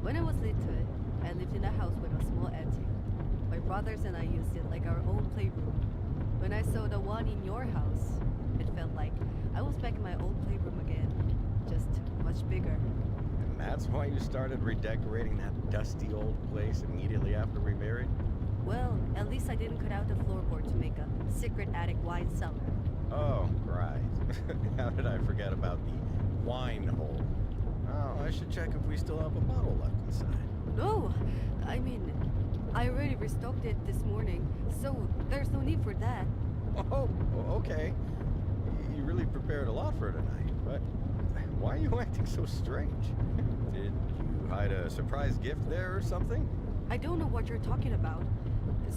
When I was little, I lived in a house with a small attic. My brothers and I used it like our own playroom. When I saw the one in your house, it felt like I was back in my old playroom again, just much bigger. And that's why you started redecorating that dusty old place immediately after we married? Well, at least I didn't cut out the floorboard to make a secret attic wine cellar. Oh, right. How did I forget about the wine hole? Oh, I should check if we still have a bottle left inside. No, I mean, I already restocked it this morning, so there's no need for that. Oh, okay. You really prepared a lot for tonight, but why are you acting so strange? Did you hide a surprise gift there or something? I don't know what you're talking about.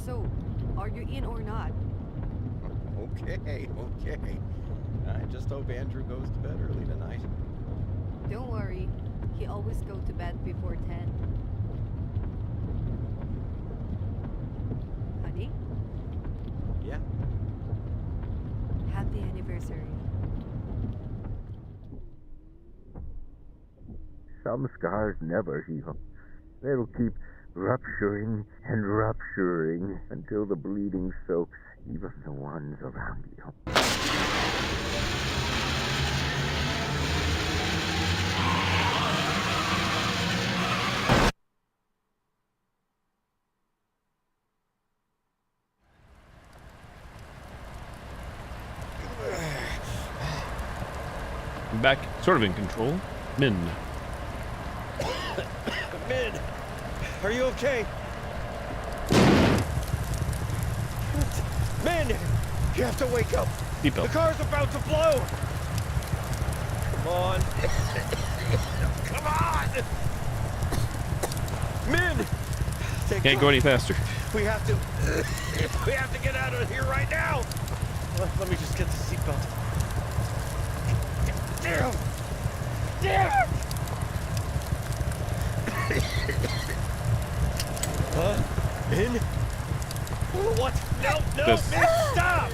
So, are you in or not? Okay. I just hope Andrew goes to bed early tonight. Don't worry, he always goes to bed before 10. Honey? Yeah? Happy anniversary. Some scars never heal. They'll keep rupturing and rupturing until the bleeding soaks even the ones around you. I'm back, sort of in control. Min. Min, are you okay? Min, you have to wake up. Seatbelt. The car's about to blow. Come on. Come on. Min, Can't go any faster. We have to get out of here right now. Let me just get the seatbelt. Damn! Damn! Min? What? No, This- Min, stop!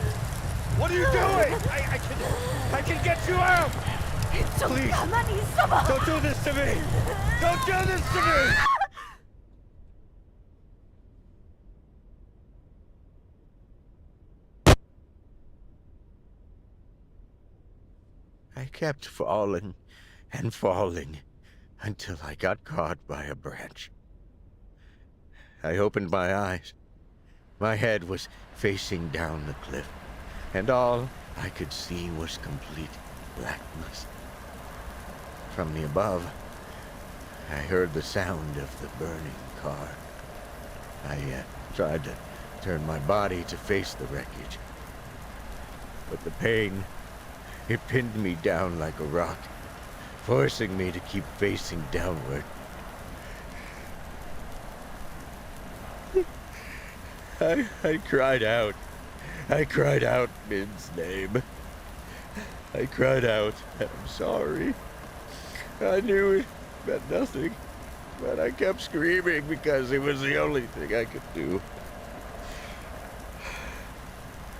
What are you doing? I can get you out! Please, 가만히 있어봐. don't do this to me! Don't do this to me! I kept falling and falling until I got caught by a branch. I opened my eyes. My head was facing down the cliff, and all I could see was complete blackness. From the above, I heard the sound of the burning car. I tried to turn my body to face the wreckage, but the pain, it pinned me down like a rock, forcing me to keep facing downward. I cried out. I cried out Min's name. I cried out, I'm sorry. I knew it meant nothing, but I kept screaming because it was the only thing I could do.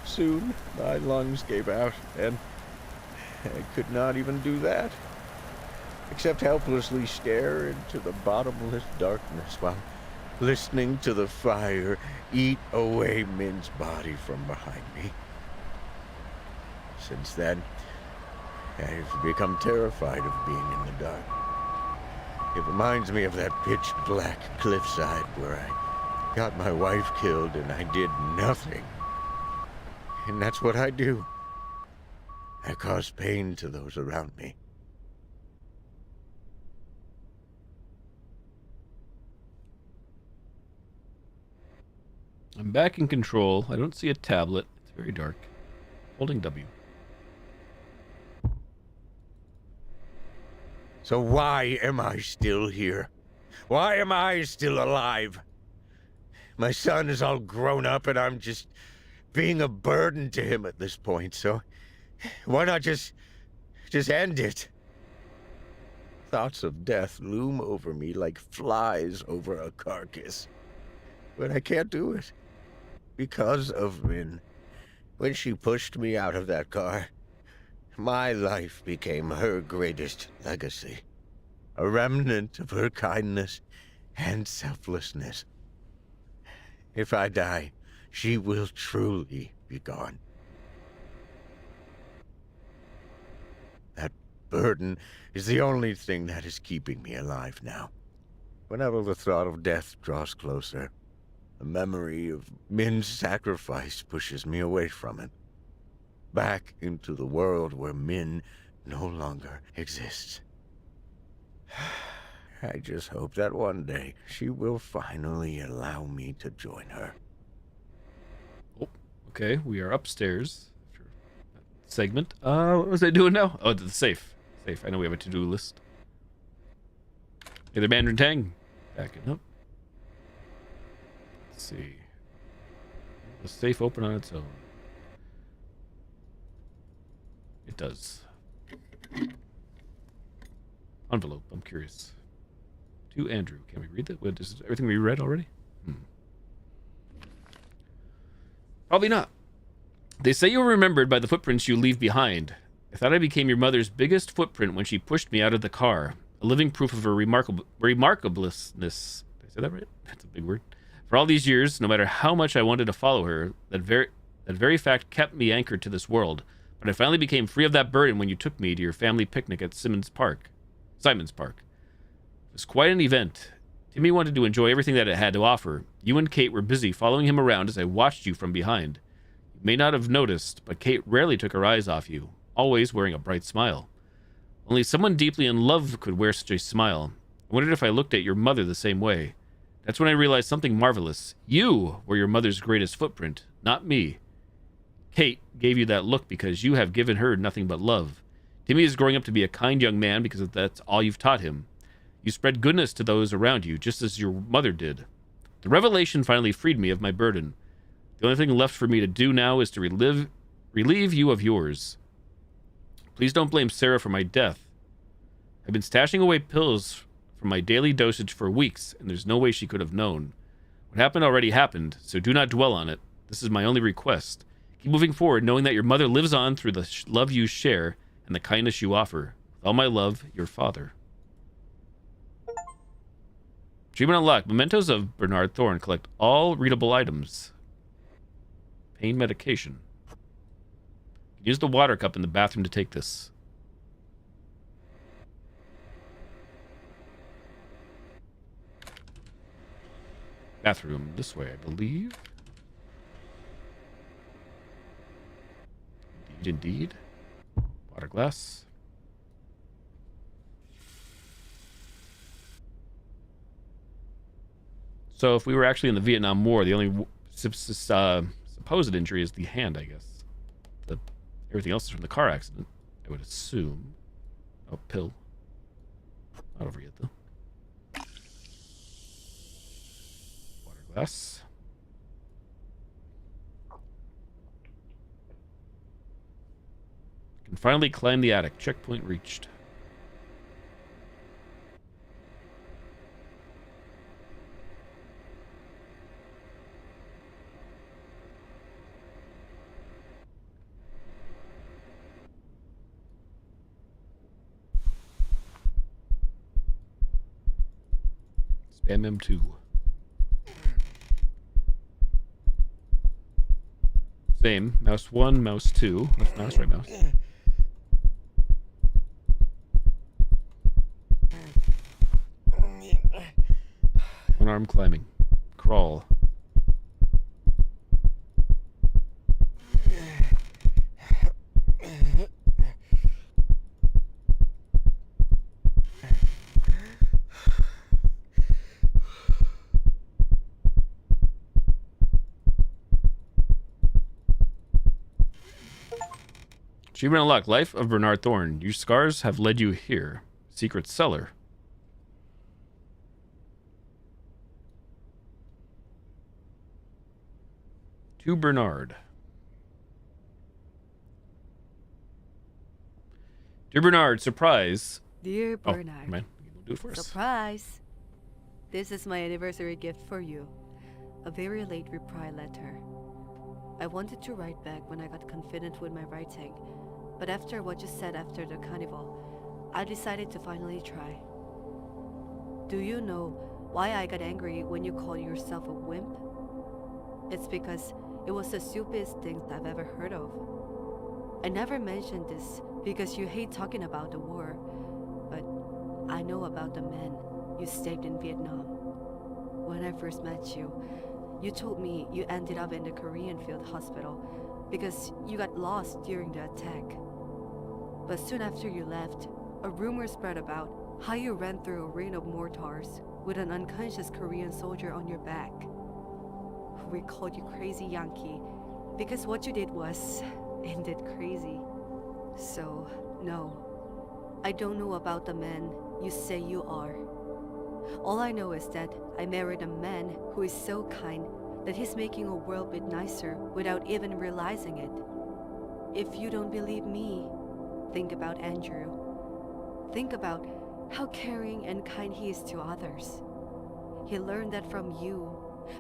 Soon, my lungs gave out, and I could not even do that, except helplessly stare into the bottomless darkness while listening to the fire eat away Min's body from behind me. Since then, I've become terrified of being in the dark. It reminds me of that pitch-black cliffside where I got my wife killed and I did nothing. And that's what I do. I cause pain to those around me. I'm back in control. I don't see a tablet. It's very dark. Holding W. So why am I still here? Why am I still alive? My son is all grown up and I'm just being a burden to him at this point, so why not just end it? Thoughts of death loom over me like flies over a carcass. But I can't do it. Because of Min. When she pushed me out of that car, my life became her greatest legacy. A remnant of her kindness and selflessness. If I die, she will truly be gone. That burden is the only thing that is keeping me alive now. Whenever the thought of death draws closer, the memory of Min's sacrifice pushes me away from it. Back into the world where Min no longer exists. I just hope that one day she will finally allow me to join her. Oh, okay. We are upstairs. Segment. What was I doing now? Oh, the safe. Safe. I know we have a to-do list. Hey there, Mandarin Tang. Backing up. Let's see. The safe open on its own. It does. Envelope. I'm curious. To Andrew. Can we read that? What, is everything we read already? Probably not. They say you were remembered by the footprints you leave behind. I thought I became your mother's biggest footprint when she pushed me out of the car. A living proof of her remarkableness. Did I say that right? That's a big word. For all these years, no matter how much I wanted to follow her, that very fact kept me anchored to this world. But I finally became free of that burden when you took me to your family picnic at Simon's Park. It was quite an event. Timmy wanted to enjoy everything that it had to offer. You and Kate were busy following him around as I watched you from behind. You may not have noticed, but Kate rarely took her eyes off you, always wearing a bright smile. Only someone deeply in love could wear such a smile. I wondered if I looked at your mother the same way. That's when I realized something marvelous. You were your mother's greatest footprint, not me. Kate gave you that look because you have given her nothing but love. Timmy is growing up to be a kind young man because that's all you've taught him. You spread goodness to those around you, just as your mother did. The revelation finally freed me of my burden. The only thing left for me to do now is to relive relieve you of yours. Please don't blame Sarah for my death. I've been stashing away pills from my daily dosage for weeks, and there's no way she could have known. What happened already happened, so do not dwell on it. This is my only request. Keep moving forward, knowing that your mother lives on through the love you share and the kindness you offer. With all my love, your father. Achievement unlocked. Mementos of Bernard Thorne. Collect all readable items. Pain medication. Use the water cup in the bathroom to take this. Bathroom this way, I believe. Indeed. Water glass. So if we were actually in the Vietnam War, the only supposed injury is the hand, I guess. Everything else is from the car accident, I would assume. Oh, pill. Not over yet, though. Water glass. Can finally climb the attic. Checkpoint reached. Spam M2. Same. Mouse 1, mouse 2. Left mouse, right mouse. One arm climbing. Crawl. Achievement unlocked. Life of Bernard Thorne. Your scars have led you here. Secret cellar. To Bernard. Dear Bernard, surprise. Dear Bernard. Oh, man. We'll do it first. Surprise! This is my anniversary gift for you. A very late reply letter. I wanted to write back when I got confident with my writing, but after what you said after the carnival, I decided to finally try. Do you know why I got angry when you called yourself a wimp? It's because it was the stupidest thing I've ever heard of. I never mentioned this because you hate talking about the war, but I know about the men you saved in Vietnam. When I first met you, you told me you ended up in the Korean field hospital because you got lost during the attack. But soon after you left, a rumor spread about how you ran through a rain of mortars with an unconscious Korean soldier on your back. We called you Crazy Yankee because what you did was indeed crazy. So, no, I don't know about the man you say you are. All I know is that I married a man who is so kind that he's making a world a bit nicer without even realizing it. If you don't believe me, think about Andrew. Think about how caring and kind he is to others. He learned that from you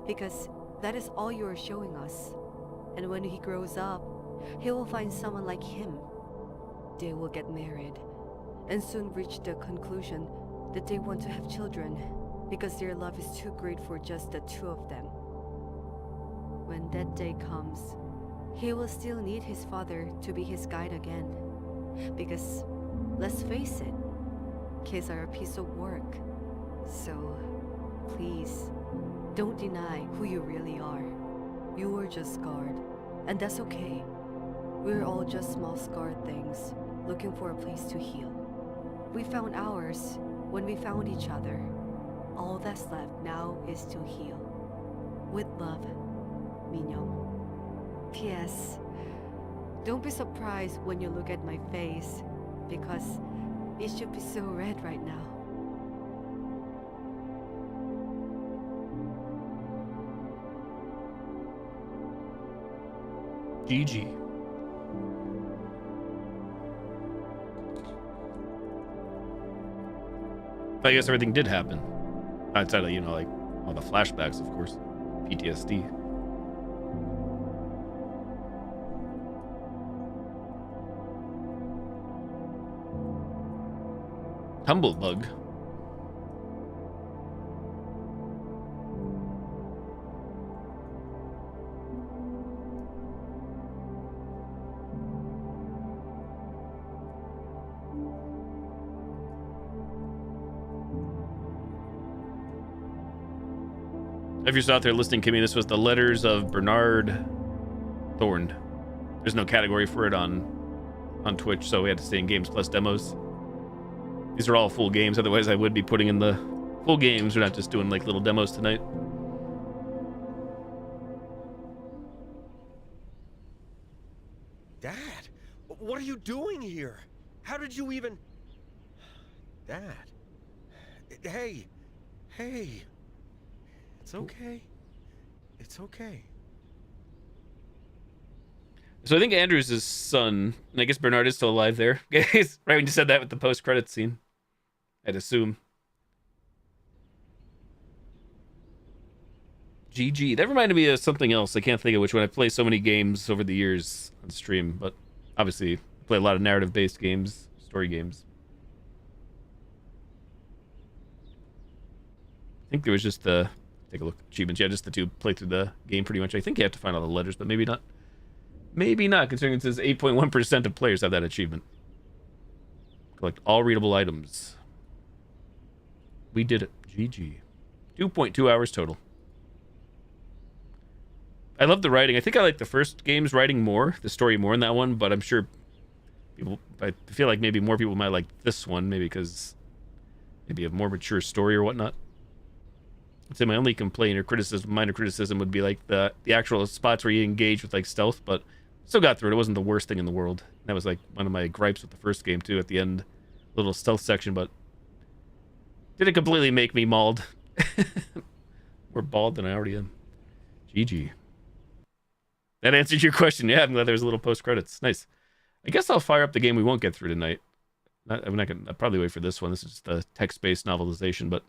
because that is all you are showing us. And when he grows up, he will find someone like him. They will get married and soon reach the conclusion that they want to have children because their love is too great for just the two of them. When that day comes, he will still need his father to be his guide again. Because, let's face it, kids are a piece of work. So, please, don't deny who you really are. You were just scarred, and that's okay. We're all just small scarred things, looking for a place to heal. We found ours when we found each other. All that's left now is to heal. With love, Minyoung. P.S. Don't be surprised when you look at my face, because it should be so red right now. GG. I guess everything did happen. Outside of, you know, like all the flashbacks, of course. PTSD. Humblebug. If you're still out there listening, Kimmy, this was the Letters of Bernard Thorned. There's no category for it on Twitch, so we had to stay in games plus demos. These are all full games, otherwise I would be putting in the full games. We're not just doing like little demos tonight. Dad, what are you doing here? How did you even... Dad. Hey. It's okay. It's okay. So I think Andrew's his son, and I guess Bernard is still alive there. Right when you said that with the post-credits scene. I'd assume. GG. That reminded me of something else. I can't think of which one. I play so many games over the years on stream, but obviously I play a lot of narrative-based games, story games. I think there was just the... Take a look. Achievements. Yeah, just the two play through the game pretty much. I think you have to find all the letters, but maybe not. Maybe not, considering it says 8.1% of players have that achievement. Collect all readable items. We did it. GG. 2.2 hours total. I love the writing. I think I like the first game's writing more, the story more in that one, but I'm sure people... I feel like maybe more people might like this one, maybe because maybe a more mature story or whatnot. I'd say my only complaint or criticism, minor criticism, would be like the actual spots where you engage with like stealth, but still got through it. It wasn't the worst thing in the world. That was like one of my gripes with the first game too. At the end, little stealth section, but didn't completely make me mauled. More bald than I already am. GG. That answers your question. Yeah, I'm glad there's a little post credits. Nice. I guess I'll fire up the game we won't get through tonight. I'm not gonna. I'll probably wait for this one. This is just the text-based novelization, but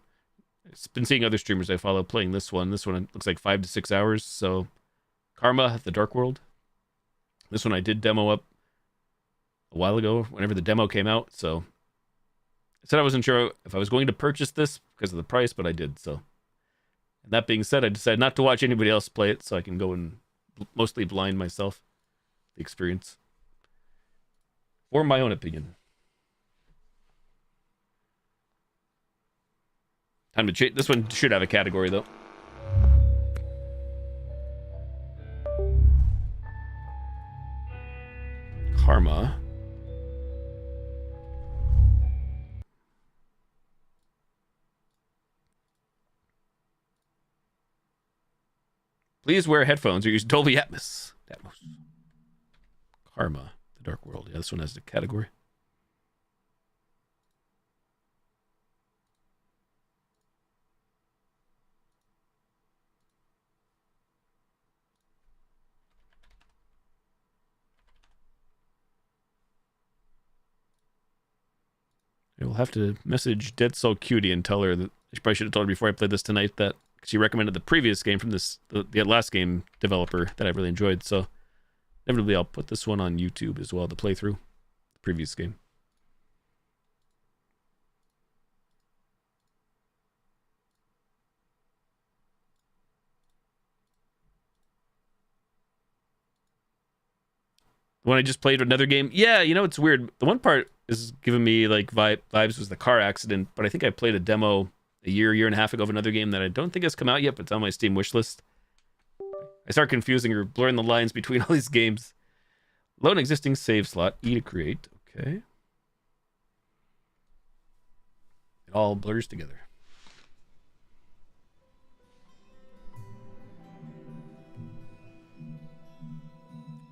I've been seeing other streamers I follow playing this one. This one looks like 5 to 6 hours. So, Karma, The Dark World. This one I did demo up a while ago, whenever the demo came out. So, I said I wasn't sure if I was going to purchase this because of the price, but I did. So, and that being said, I decided not to watch anybody else play it, so I can go and mostly blind myself the experience. For my own opinion. Time to change. This one should have a category, though. Karma. Please wear headphones or use Dolby Atmos. Karma. The Dark World. Yeah, this one has the category. I will have to message Dead Soul Cutie and tell her that I probably should have told her before I played this tonight that she recommended the previous game from the last game developer that I really enjoyed. So inevitably I'll put this one on YouTube as well to play through the previous game. The one I just played another game. Yeah, you know, it's weird. The one part is giving me like vibes was the car accident, but I think I played a demo a year and a half ago of another game that I don't think has come out yet, but it's on my Steam wish list. I start confusing or blurring the lines between all these games. Load an existing save slot. E to create. Okay. It all blurs together.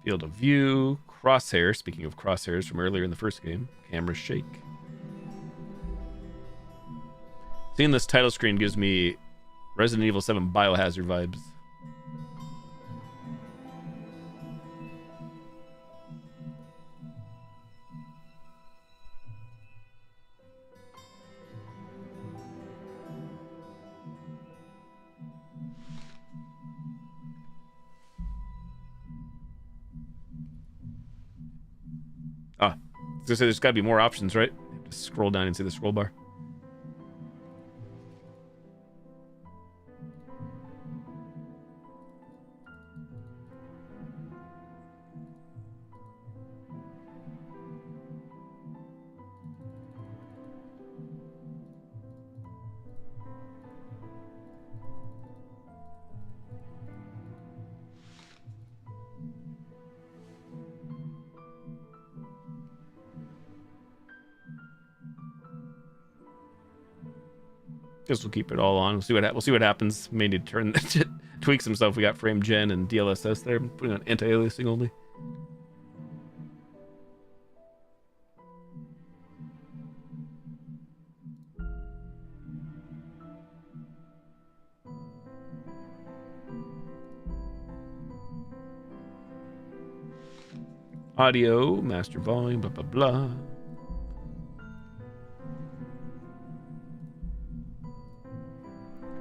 Field of view. Crosshair. Speaking of crosshairs from earlier in the first game. Camera shake. Seeing this title screen gives me Resident Evil 7 Biohazard vibes. There's got to be more options, right? Just scroll down and see the scroll bar. Guess we'll keep it all on. We'll see what happens. May need to turn tweak some stuff. We got frame gen and DLSS there. I'm putting on anti-aliasing only. Audio, master volume, blah blah blah.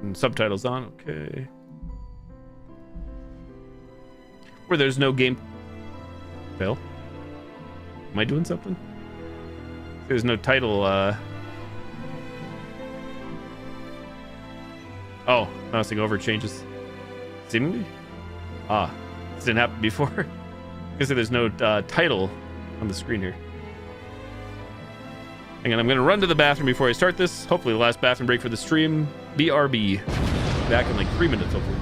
And subtitles on, okay. Where there's no game. Phil? Am I doing something? There's no title, Oh, mousing over changes. Seemingly? Ah, this didn't happen before. Because there's no title on the screen here. Hang on, I'm gonna run to the bathroom before I start this. Hopefully the last bathroom break for the stream. BRB. Back in like 3 minutes, hopefully.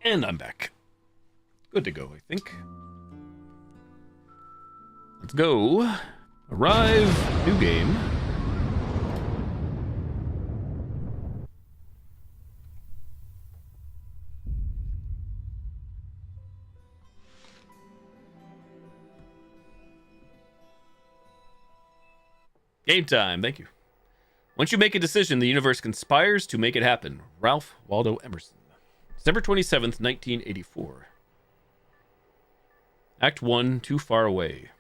And I'm back. Good to go, I think. Let's go. Arrive. New game. Game time. Thank you. Once you make a decision, the universe conspires to make it happen. Ralph Waldo Emerson. December 27th, 1984. Act 1, Too Far Away.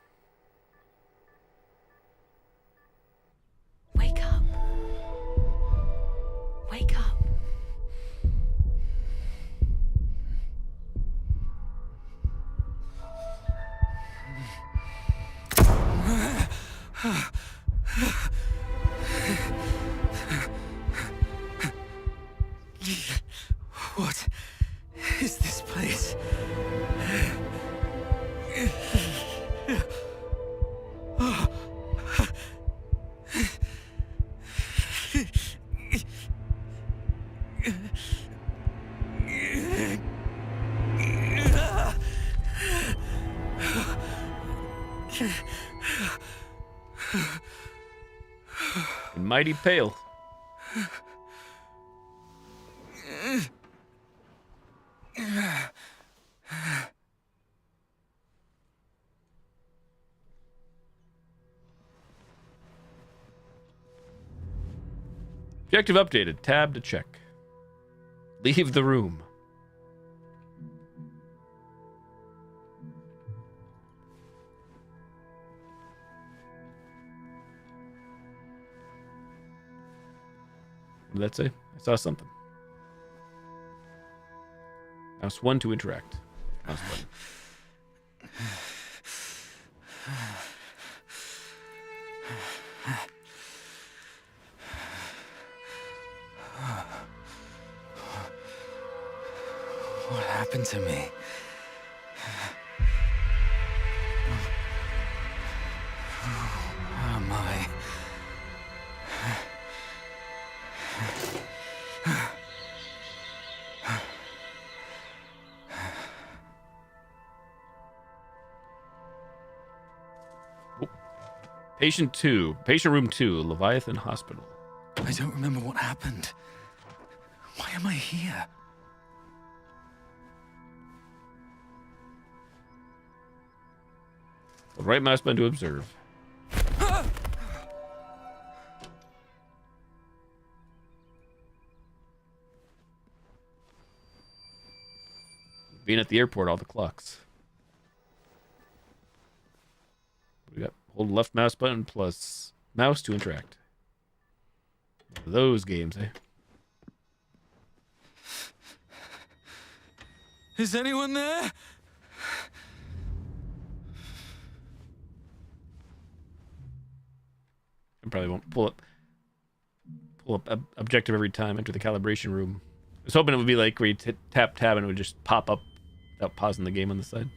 Wake up. Wake up. What is this place? And mighty pale. Objective updated. Tab to check. Leave the room. What did that say? I saw something. Mouse 1 to interact. Mouse button. What happened to me? Where am I? Patient room 2, Leviathan Hospital. I don't remember what happened. Why am I here? Hold right mouse button to observe. Being at the airport, all the clocks. We got hold left mouse button plus mouse to interact. Those games, eh? Is anyone there? I probably won't pull up objective every time. Enter the calibration room. I was hoping it would be like where you tap tab and it would just pop up without pausing the game on the side.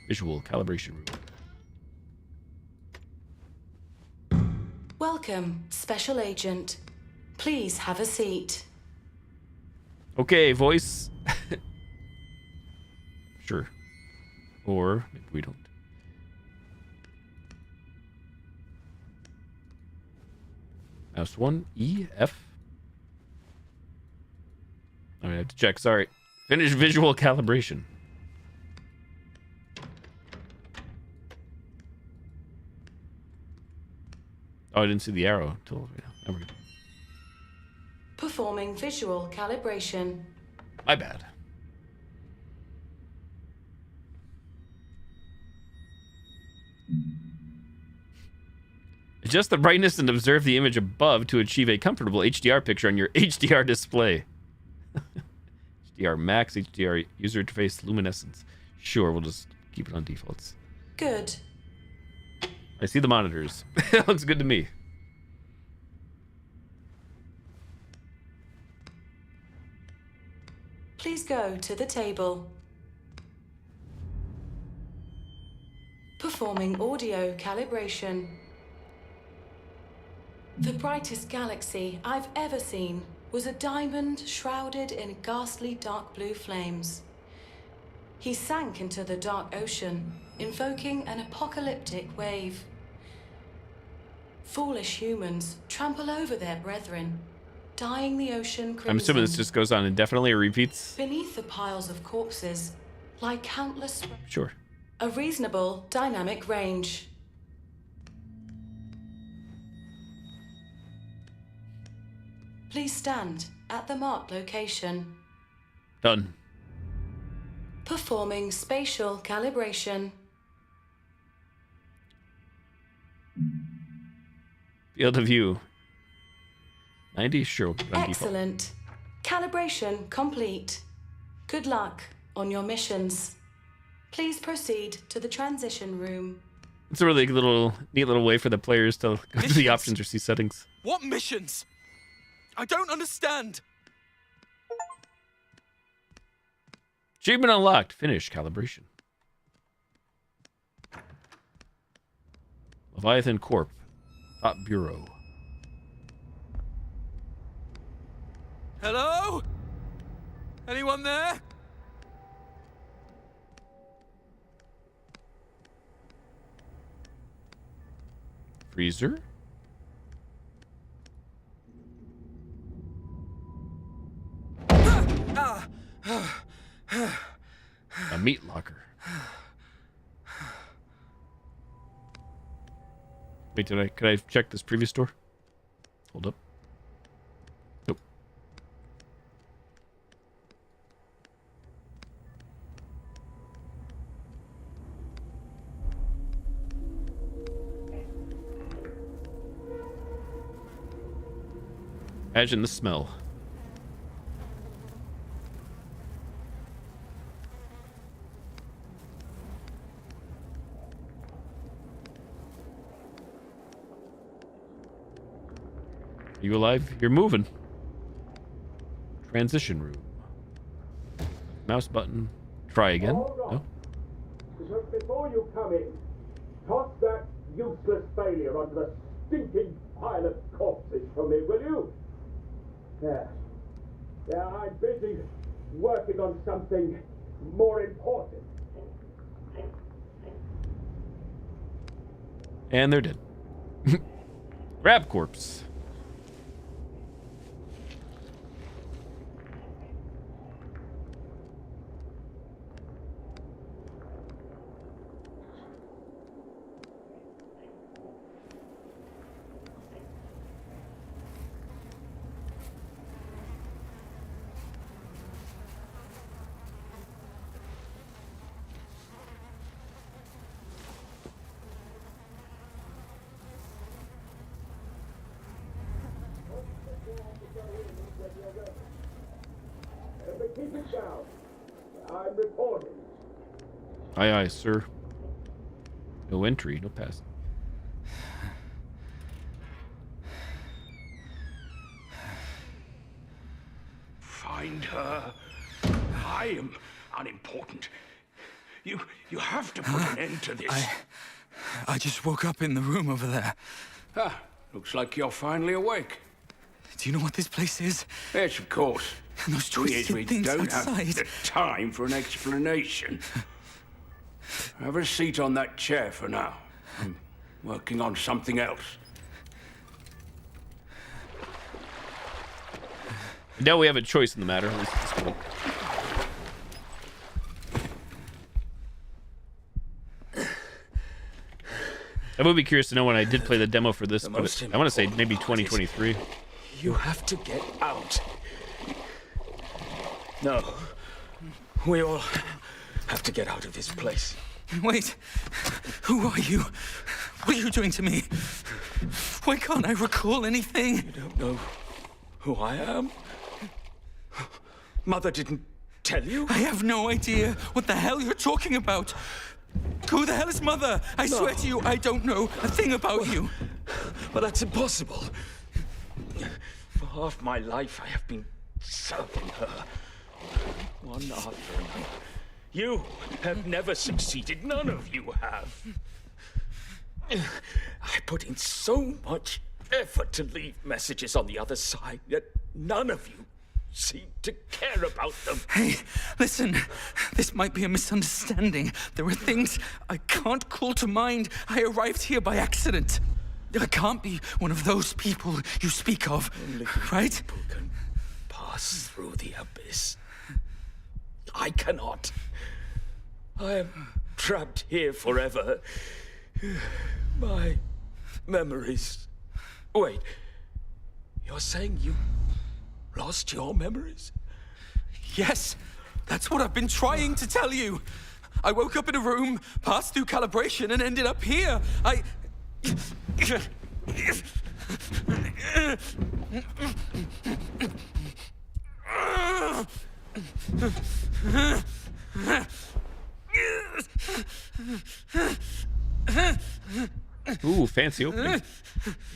Visual calibration room. Welcome, Special Agent. Please have a seat. Okay, voice. Sure. Or maybe we don't. Mouse 1, E, F. I have to check, sorry. Finish visual calibration. Oh, I didn't see the arrow until now. There we go. Performing visual calibration. My bad. Adjust the brightness and observe the image above to achieve a comfortable HDR picture on your HDR display. HDR max, HDR user interface, luminescence. Sure, we'll just keep it on defaults. Good. I see the monitors. It looks good to me. Please go to the table. Performing audio calibration. The brightest galaxy I've ever seen was a diamond shrouded in ghastly dark blue flames. He sank into the dark ocean, invoking an apocalyptic wave. Foolish humans trample over their brethren, dyeing the ocean crimson. I'm assuming this just goes on indefinitely or repeats. Beneath the piles of corpses lie countless... Sure. A reasonable dynamic range. Please stand at the marked location. Done. Performing spatial calibration. Field of view. 90? Sure. We'll put it on default. Excellent. Calibration complete. Good luck on your missions. Please proceed to the transition room. It's a really neat little way for the players to go through the Missions? options or see settings. What missions? I don't understand. Achievement unlocked. Finish calibration. Leviathan Corp. Thought Bureau. Hello? Anyone there? Freezer. A meat locker. Wait, could I check this previous door? Hold up. Imagine the smell. Are you alive? You're moving. Transition room. Mouse button. Try again. No? Just before you come in, toss that useless failure onto the stinking pile of corpses for me, will you? Yeah, I'm busy working on something more important. And they're dead. Grab corpse. But keep it down. I'm reporting. Aye, aye, sir. No entry, no pass. Find her. I am unimportant. You have to put an end to this. I just woke up in the room over there. Ah, looks like you're finally awake. Do you know what this place is? Yes, of course. And those Thing is, twisted we things don't outside. have the time for an explanation. Have a seat on that chair for now. I'm working on something else. Now we have a choice in the matter. At least at this point. I would be curious to know when I did play the demo for this, but I want to say maybe 2023. You have to get out. No. We all have to get out of this place. Wait, who are you? What are you doing to me? Why can't I recall anything? You don't know who I am? Mother didn't tell you? I have no idea what the hell you're talking about. Who the hell is Mother? I swear to you, I don't know a thing about you. But that's impossible. For half my life, I have been serving her. One after another. You have never succeeded. None of you have. I put in so much effort to leave messages on the other side, yet none of you seem to care about them. Hey, listen, this might be a misunderstanding. There are things I can't call to mind. I arrived here by accident. I can't be one of those people you speak of, Only right? people can pass through the abyss. I cannot. I am trapped here forever. My memories. Wait, you're saying you lost your memories? Yes, that's what I've been trying to tell you. I woke up in a room, passed through calibration, and ended up here. Ooh, fancy opening.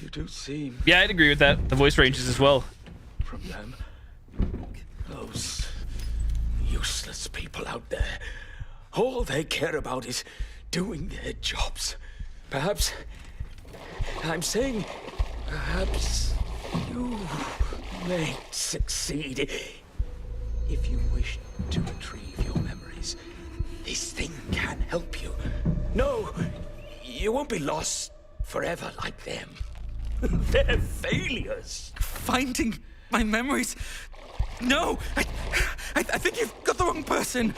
You do seem Yeah, I'd agree with that. The voice ranges as well. from them. Those useless people out there. All they care about is doing their jobs. Perhaps, I'm saying, perhaps you may succeed. If you wish to retrieve your memories, this thing can help you. No, you won't be lost forever like them. They're failures. Finding my memories? No, I think you've got the wrong person.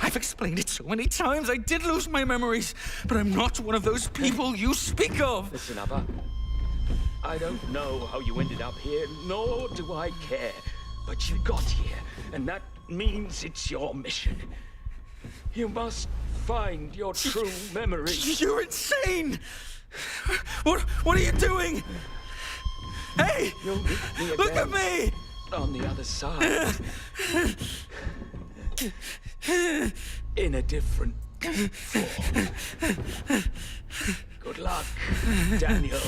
I've explained it so many times. I did lose my memories, but I'm not one of those people you speak of. Listen, Abba. I don't know how you ended up here, nor do I care. But you got here, and that means it's your mission. You must find your true memories. You're insane! What are you doing? Hey! You'll meet me Look at again me! on the other side. In a different form. Good luck, Daniel.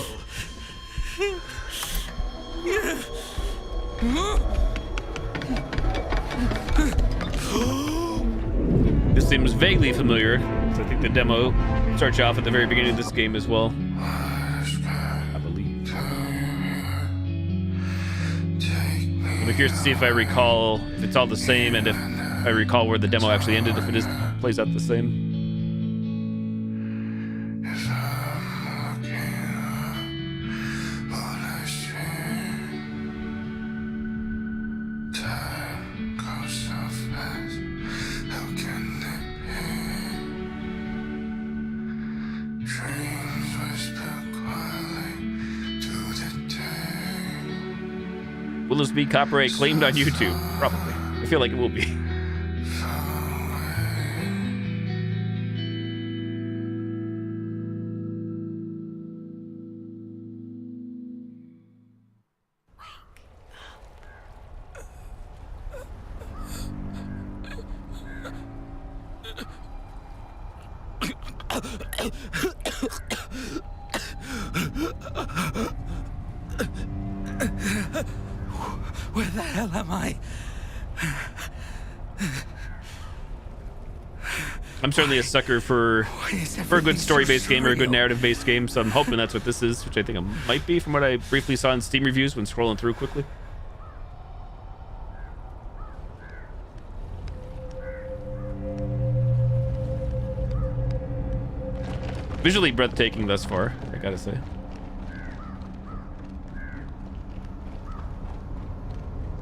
This seems vaguely familiar, so I think the demo starts you off at the very beginning of this game as well. I believe. I'm curious to see if I recall if it's all the same and if I recall where the demo actually ended, if it plays out the same. Will this be copyright claimed on YouTube? Probably. I feel like it will be. Where the hell am I? I'm certainly a sucker for a good story-based game or a good narrative-based game, so I'm hoping that's what this is, which I think it might be from what I briefly saw in Steam reviews when scrolling through quickly. Visually breathtaking thus far, I gotta say.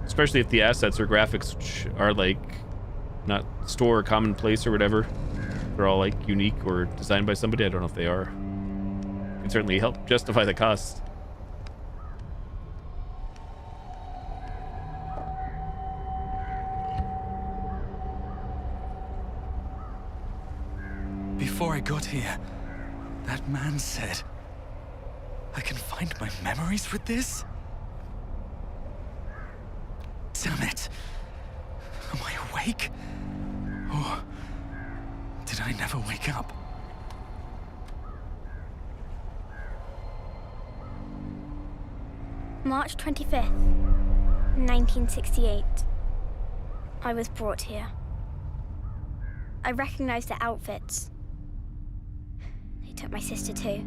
Especially if the assets or graphics which are like not store or commonplace or whatever, they're all like unique or designed by somebody. I don't know if they are. Can certainly help justify the cost. Before I got here, that man said I can find my memories with this? Damn it. Am I awake? Or did I never wake up? March 25th, 1968. I was brought here. I recognized the outfits. They took my sister too.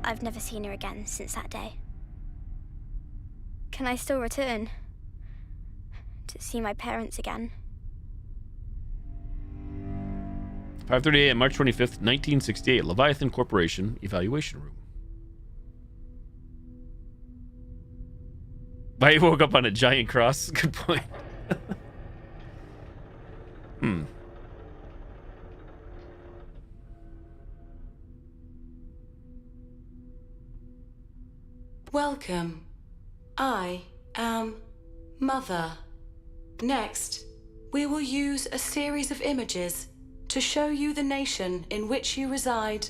I've never seen her again since that day. Can I still return? To see my parents again? 5:30 a.m. March 25th, 1968. Leviathan Corporation Evaluation Room. I woke up on a giant cross. Good point. Welcome. I am Mother. Next, we will use a series of images to show you the nation in which you reside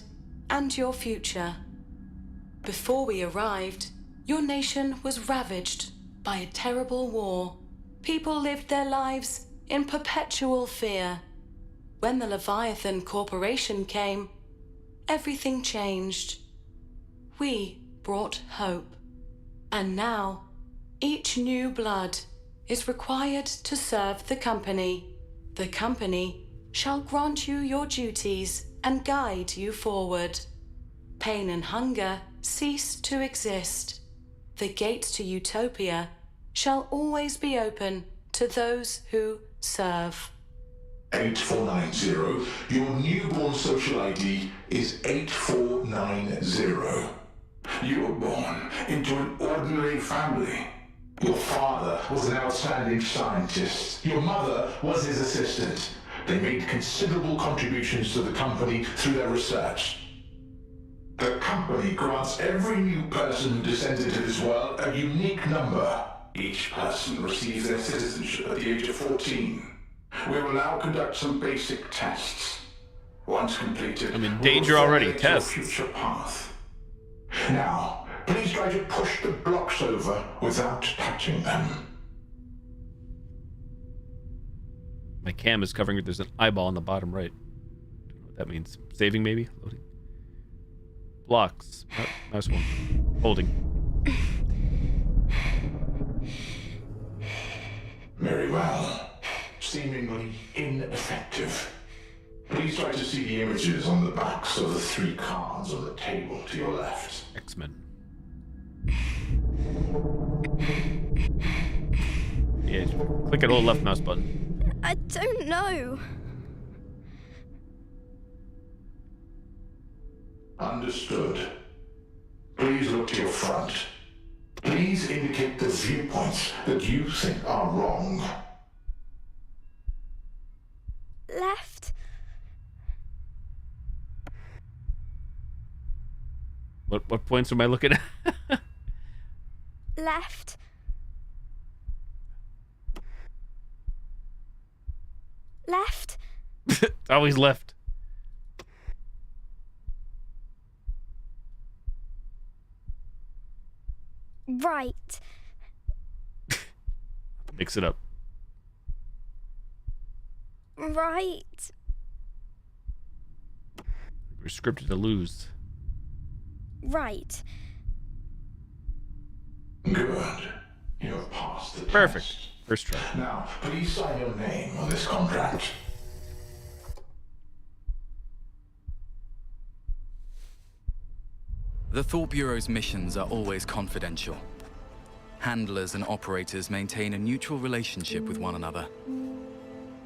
and your future. Before we arrived, your nation was ravaged by a terrible war. People lived their lives in perpetual fear. When the Leviathan Corporation came, everything changed. We brought hope. And now, each new blood is required to serve the company. The company shall grant you your duties and guide you forward. Pain and hunger cease to exist. The gates to utopia shall always be open to those who serve. 8490. Your newborn social ID is 8490. You were born into an ordinary family. Your father was an outstanding scientist. Your mother was his assistant. They made considerable contributions to the company through their research. The company grants every new person who descends into this world a unique number. Each person receives their citizenship at the age of 14. We will now conduct some basic tests. Once completed, I'm in danger already. Tests. Future path. Now, Please try to push the blocks over without touching them. My cam is covering it. There's an eyeball on the bottom right. Don't know what that means. Saving, maybe? Loading. Blocks. Mouse one. Holding. Very well. Seemingly ineffective. Please try to see the images on the backs of the 3 cards on the table to your left. X-Men. Yeah, click and hold left mouse button. I don't know. Understood. Please look to your front. Please indicate the viewpoints that you think are wrong. Left. What points am I looking at? Left. Left. Always left. Right. Mix it up. Right. We're scripted to lose. Right. Good. You have passed the test. Perfect. First try. Now, please sign your name on this contract. The Thought Bureau's missions are always confidential. Handlers and operators maintain a neutral relationship with one another.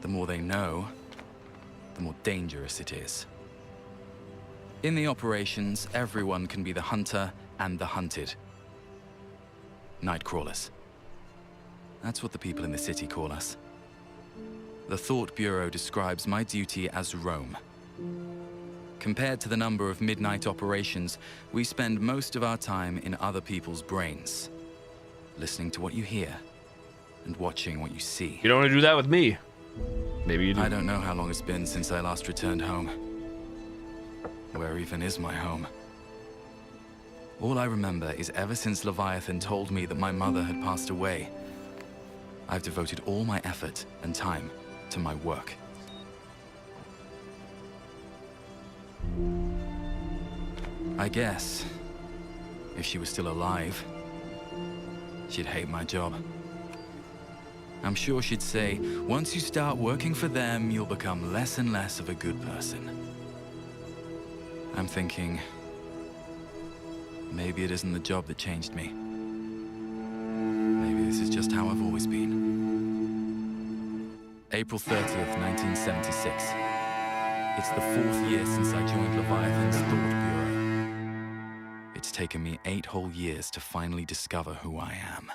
The more they know, the more dangerous it is. In the operations, everyone can be the hunter and the hunted. Nightcrawlers. That's what the people in the city call us. The Thought Bureau describes my duty as roam. Compared to the number of midnight operations, we spend most of our time in other people's brains. Listening to what you hear, and watching what you see. You don't want to do that with me. Maybe you do. I don't know how long it's been since I last returned home. Where even is my home? All I remember is ever since Leviathan told me that my mother had passed away, I've devoted all my effort and time to my work. I guess, if she was still alive, she'd hate my job. I'm sure she'd say, once you start working for them, you'll become less and less of a good person. I'm thinking, maybe it isn't the job that changed me. Maybe this is just how I've always been. April 30th, 1976. It's the 4th year since I joined Leviathan's Thought Bureau. It's taken me 8 whole years to finally discover who I am.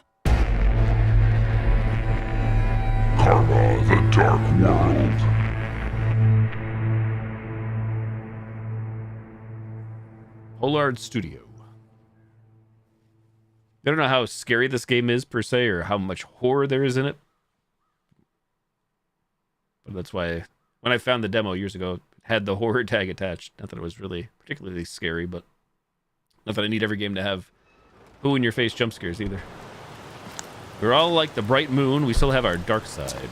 Karma, the Dark World. Pollard Studio. I don't know how scary this game is per se, or how much horror there is in it. But that's why when I found the demo years ago, it had the horror tag attached. Not that it was really particularly scary, but not that I need every game to have who in your face jump scares either. We're all like the bright moon, we still have our dark side.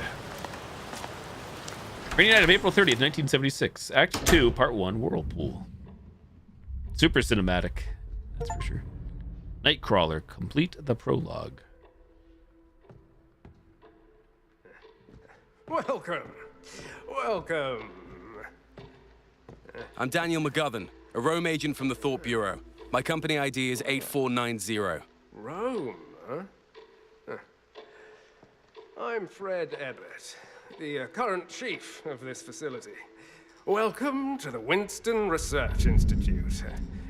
Rainy night of April 30th, 1976. Act 2, Part 1, Whirlpool. Super cinematic, that's for sure. Nightcrawler, complete the prologue. Welcome. Welcome. I'm Daniel McGovern, a Rome agent from the Thought Bureau. My company ID is 8490. Rome, huh? I'm Fred Ebbett, the current chief of this facility. Welcome to the Winston Research Institute.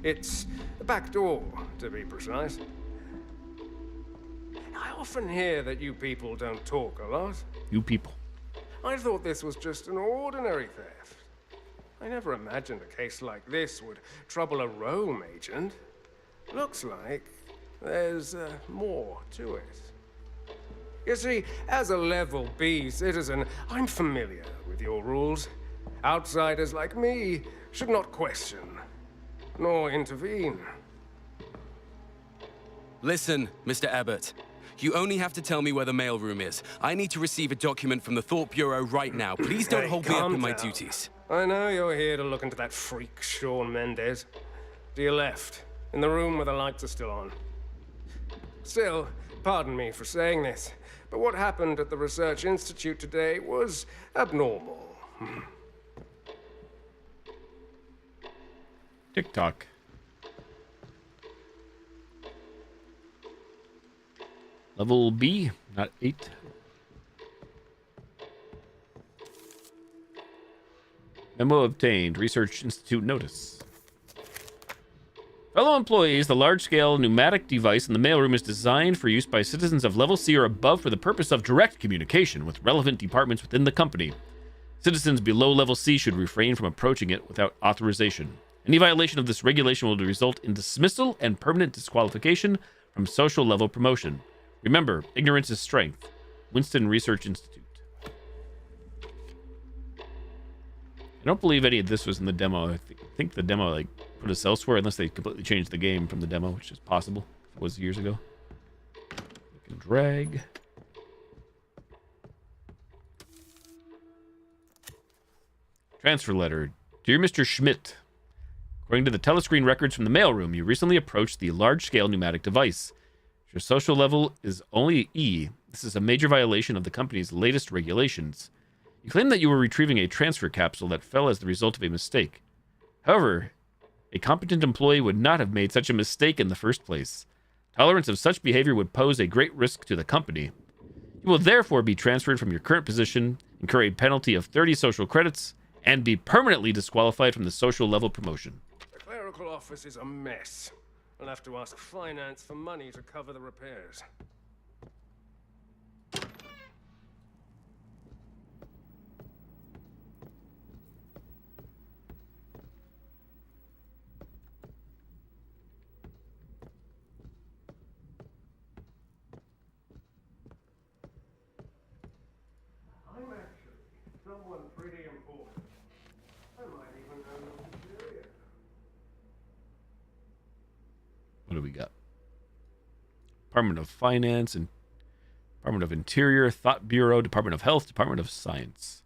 It's the back door, to be precise. I often hear that you people don't talk a lot. You people. I thought this was just an ordinary theft. I never imagined a case like this would trouble a Rome agent. Looks like there's more to it. You see, as a level B citizen, I'm familiar with your rules. Outsiders like me should not question, nor intervene. Listen, Mr. Abbott. You only have to tell me where the mailroom is. I need to receive a document from the Thought Bureau right now. Please don't hold me up in my duties. I know you're here to look into that freak, Sean Mendez. To your left, in the room where the lights are still on. Still, pardon me for saying this, but what happened at the Research Institute today was abnormal. TikTok. Level B, not 8. Memo obtained. Research Institute notice. Fellow employees, the large-scale pneumatic device in the mailroom is designed for use by citizens of level C or above for the purpose of direct communication with relevant departments within the company. Citizens below level C should refrain from approaching it without authorization. Any violation of this regulation will result in dismissal and permanent disqualification from social level promotion. Remember, ignorance is strength. Winston Research Institute. I don't believe any of this was in the demo. I think the demo like put us elsewhere, unless they completely changed the game from the demo, which is possible. It was years ago. We can drag. Transfer letter. Dear Mr. Schmidt, according to the telescreen records from the mailroom, you recently approached the large-scale pneumatic device. Your social level is only E. This is a major violation of the company's latest regulations. You claim that you were retrieving a transfer capsule that fell as the result of a mistake. However, a competent employee would not have made such a mistake in the first place. Tolerance of such behavior would pose a great risk to the company. You will therefore be transferred from your current position, incur a penalty of 30 social credits, and be permanently disqualified from the social level promotion. The clerical office is a mess. I'll have to ask finance for money to cover the repairs. I'm actually someone pretty important. I might even know your superior. What do we got? Department of Finance and Department of Interior, Thought Bureau, Department of Health, Department of Science.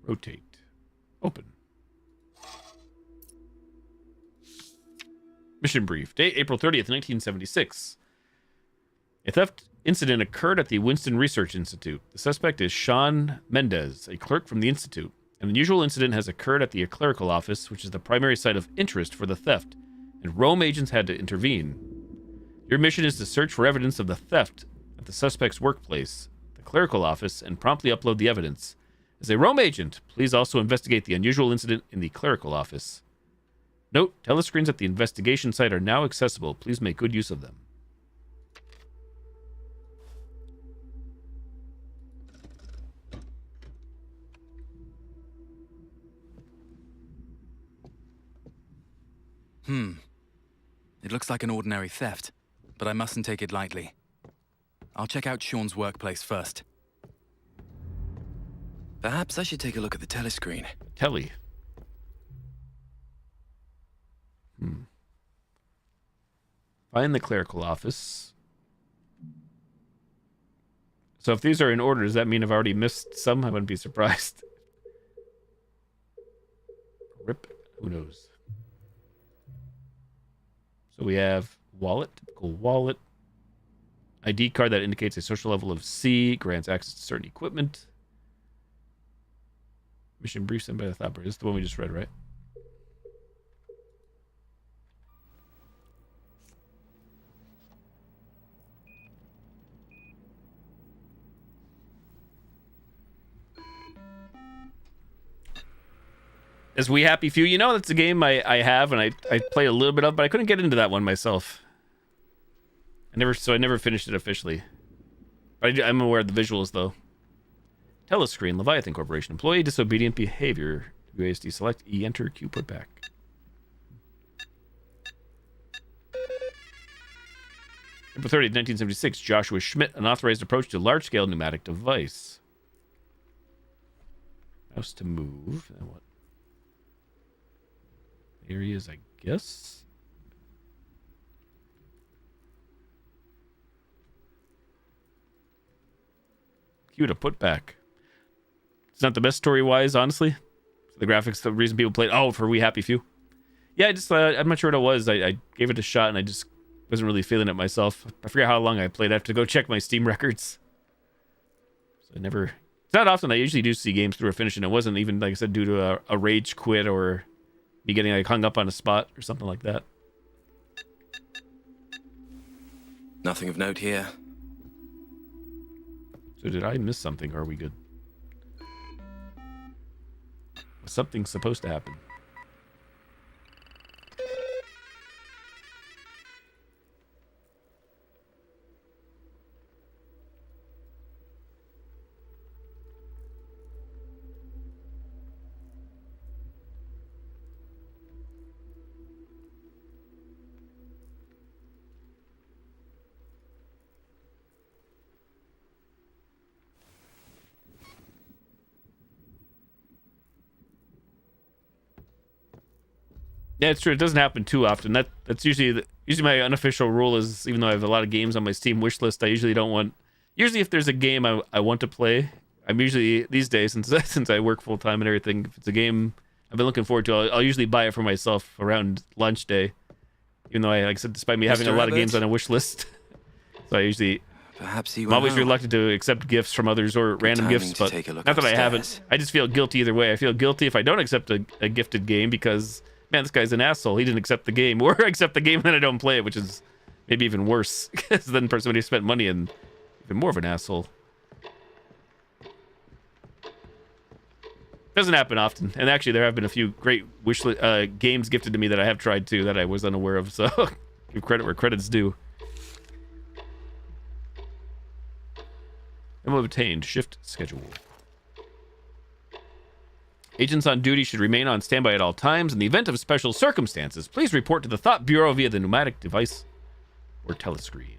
Rotate. Open. Mission brief. Date April 30th, 1976. A theft incident occurred at the Winston Research Institute. The suspect is Sean Mendez, a clerk from the institute. An unusual incident has occurred at the clerical office, which is the primary site of interest for the theft, and Rome agents had to intervene. Your mission is to search for evidence of the theft at the suspect's workplace, the clerical office, and promptly upload the evidence. As a Rome agent, please also investigate the unusual incident in the clerical office. Note, telescreens at the investigation site are now accessible. Please make good use of them. It looks like an ordinary theft, but I mustn't take it lightly. I'll check out Sean's workplace first. Perhaps I should take a look at the telescreen. Telly. Find the clerical office. So if these are in order, does that mean I've already missed some? I wouldn't be surprised. Rip. Who knows? So we have wallet, typical wallet. ID card that indicates a social level of C, grants access to certain equipment. Mission brief sent by the Thopper. This is the one we just read, right? As We Happy Few, you know, that's a game I have and I played a little bit of, but I couldn't get into that one myself. I never finished it officially. But I'm aware of the visuals though. Telescreen, Leviathan Corporation. Employee disobedient behavior. WASD select E, enter, Q, put back. April 30th, 1976. Joshua Schmidt, unauthorized approach to large-scale pneumatic device. Mouse to move. And what? Areas, I guess. Q to put back. It's not the best story-wise, honestly. The graphics, the reason people played. Oh, for We Happy Few. Yeah, I just I'm not sure what it was. I gave it a shot and I just wasn't really feeling it myself. I forget how long I played. I have to go check my Steam records. So I never. It's not often I usually do see games through a finish, and it wasn't even, like I said, due to a rage quit or me getting like hung up on a spot or something like that. Nothing of note here. So did I miss something? Or are we good? Was something supposed to happen? Yeah, it's true. It doesn't happen too often. That's usually my unofficial rule is, even though I have a lot of games on my Steam wish list, I usually don't want. Usually, if there's a game I want to play, I'm usually these days since I work full time and everything. If it's a game I've been looking forward to, I'll usually buy it for myself around lunch day. Even though like I said, despite me having a lot of games on a wish list, so I usually. I'm always reluctant to accept gifts from others or random gifts, but not that I haven't. I just feel guilty either way. I feel guilty if I don't accept a gifted game because, man, this guy's an asshole. He didn't accept the game. Or accept the game and then I don't play it, which is maybe even worse. Because then somebody spent money and even more of an asshole. Doesn't happen often. And actually, there have been a few great games gifted to me that I have tried too that I was unaware of. So give credit where credit's due. Memo obtained. Shift schedule. Agents on duty should remain on standby at all times. In the event of special circumstances, please report to the Thought Bureau via the pneumatic device or telescreen.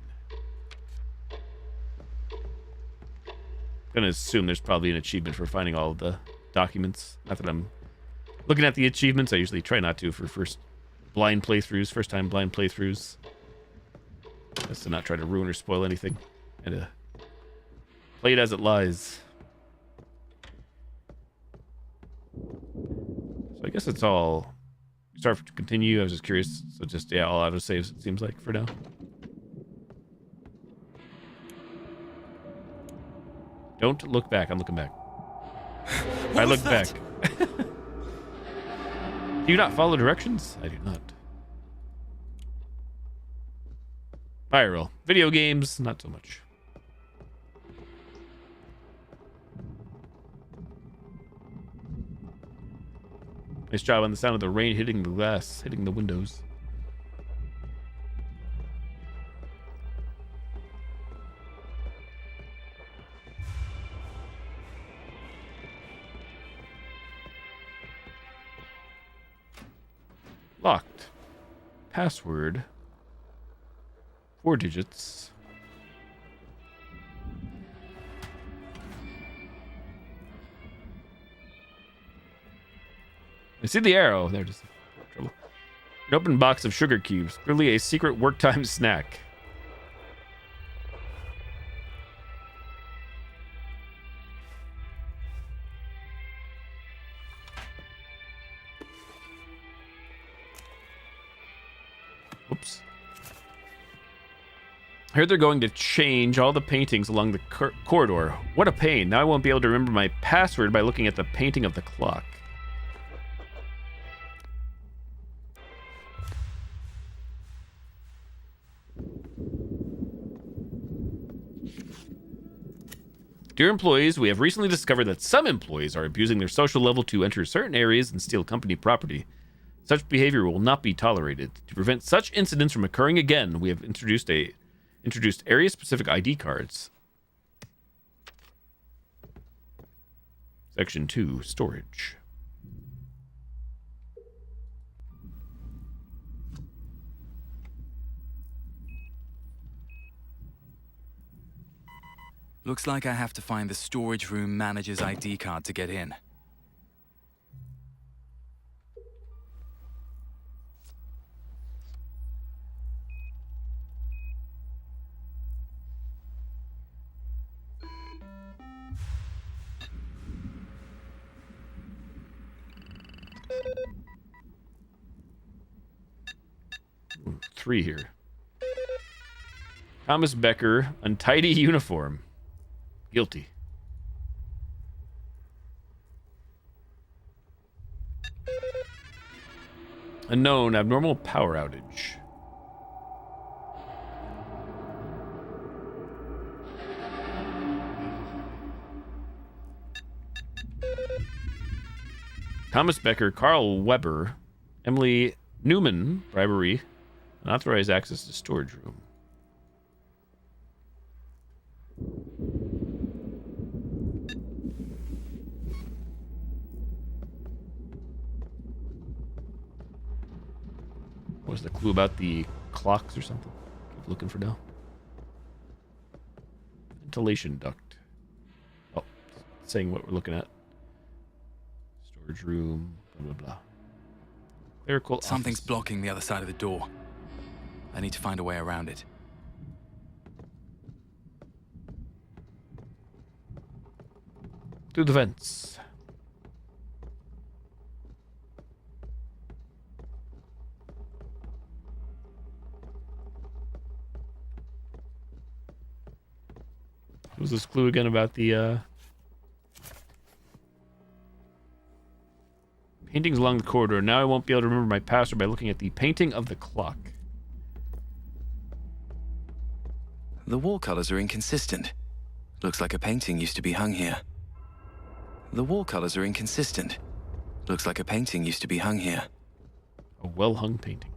Gonna assume there's probably an achievement for finding all of the documents. Not that I'm looking at the achievements. I usually try not to for first time blind playthroughs. Just to not try to ruin or spoil anything. And play it as it lies. So I guess it's all. Start to continue. I was just curious. So just all auto saves. It seems like for now. Don't look back. I'm looking back. I look back. Do you not follow directions? I do not. Viral. Video games, not so much. Nice job on the sound of the rain hitting the glass, hitting the windows. Locked. Password. 4 digits. I see the arrow. There, just trouble. An open box of sugar cubes. Clearly a secret work time snack. Oops. I heard they're going to change all the paintings along the corridor. What a pain. Now I won't be able to remember my password by looking at the painting of the clock. Dear employees, we have recently discovered that some employees are abusing their social level to enter certain areas and steal company property. Such behavior will not be tolerated. To prevent such incidents from occurring again, we have introduced area-specific ID cards. Section 2, storage. Looks like I have to find the storage room manager's ID card to get in. Ooh, 3 here. Thomas Becker, untidy uniform. Guilty. Unknown, abnormal power outage. Thomas Becker, Carl Weber, Emily Newman, bribery, unauthorized access to storage room. What was the clue about the clocks or something? Keep looking for now. Ventilation duct. Oh, saying what we're looking at. Storage room, blah, blah, blah. Clerical Something's office. blocking the other side of the door. I need to find a way around it. Through the vents. What was this clue again about the paintings along the corridor? Now I won't be able to remember my password by looking at the painting of the clock. The wall colors are inconsistent. Looks like a painting used to be hung here. The wall colors are inconsistent. Looks like a painting used to be hung here. A well-hung painting.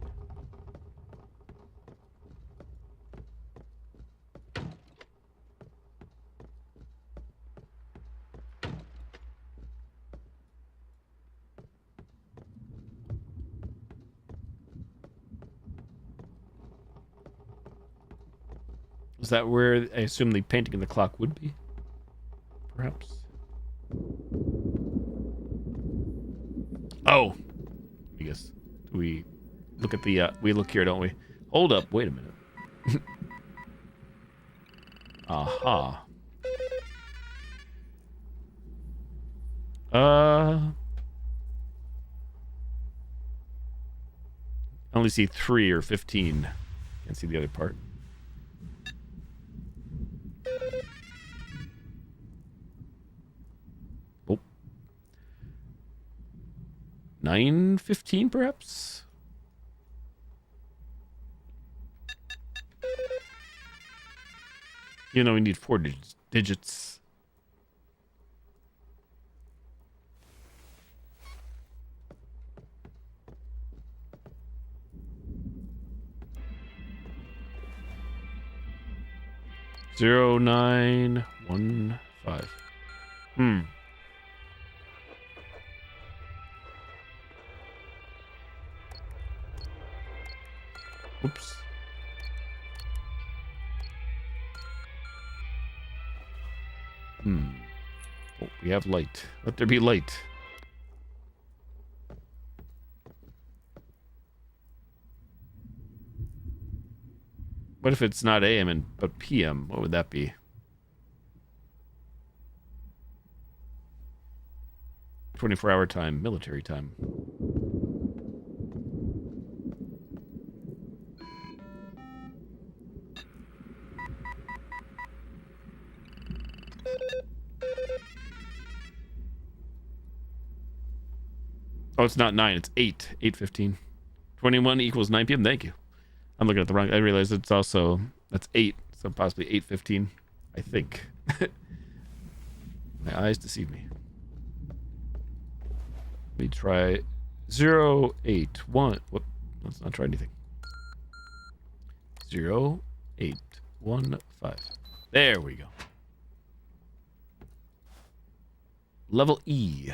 Is that where I assume the painting of the clock would be? Perhaps. Oh, I guess we look at the we look here, don't we? Hold up, wait a minute. Aha. I only see 3 or 15. Can't see the other part. Oh. 9:15 perhaps? You know, we need 4 digits. Zero 9 1 5. Oops. Oh, we have light. Let there be light. What if it's not AM but PM? What would that be? "24-hour time, military time." Oh, it's not 9, it's 8. 8:15. 21 equals 9 p.m. Thank you. I'm looking at the wrong. I realize it's also, that's 8, so possibly 8:15. I think. My eyes deceive me. Let me try 0 8 1. Whoop, let's not try anything. 0 8 1 5. There we go. Level E.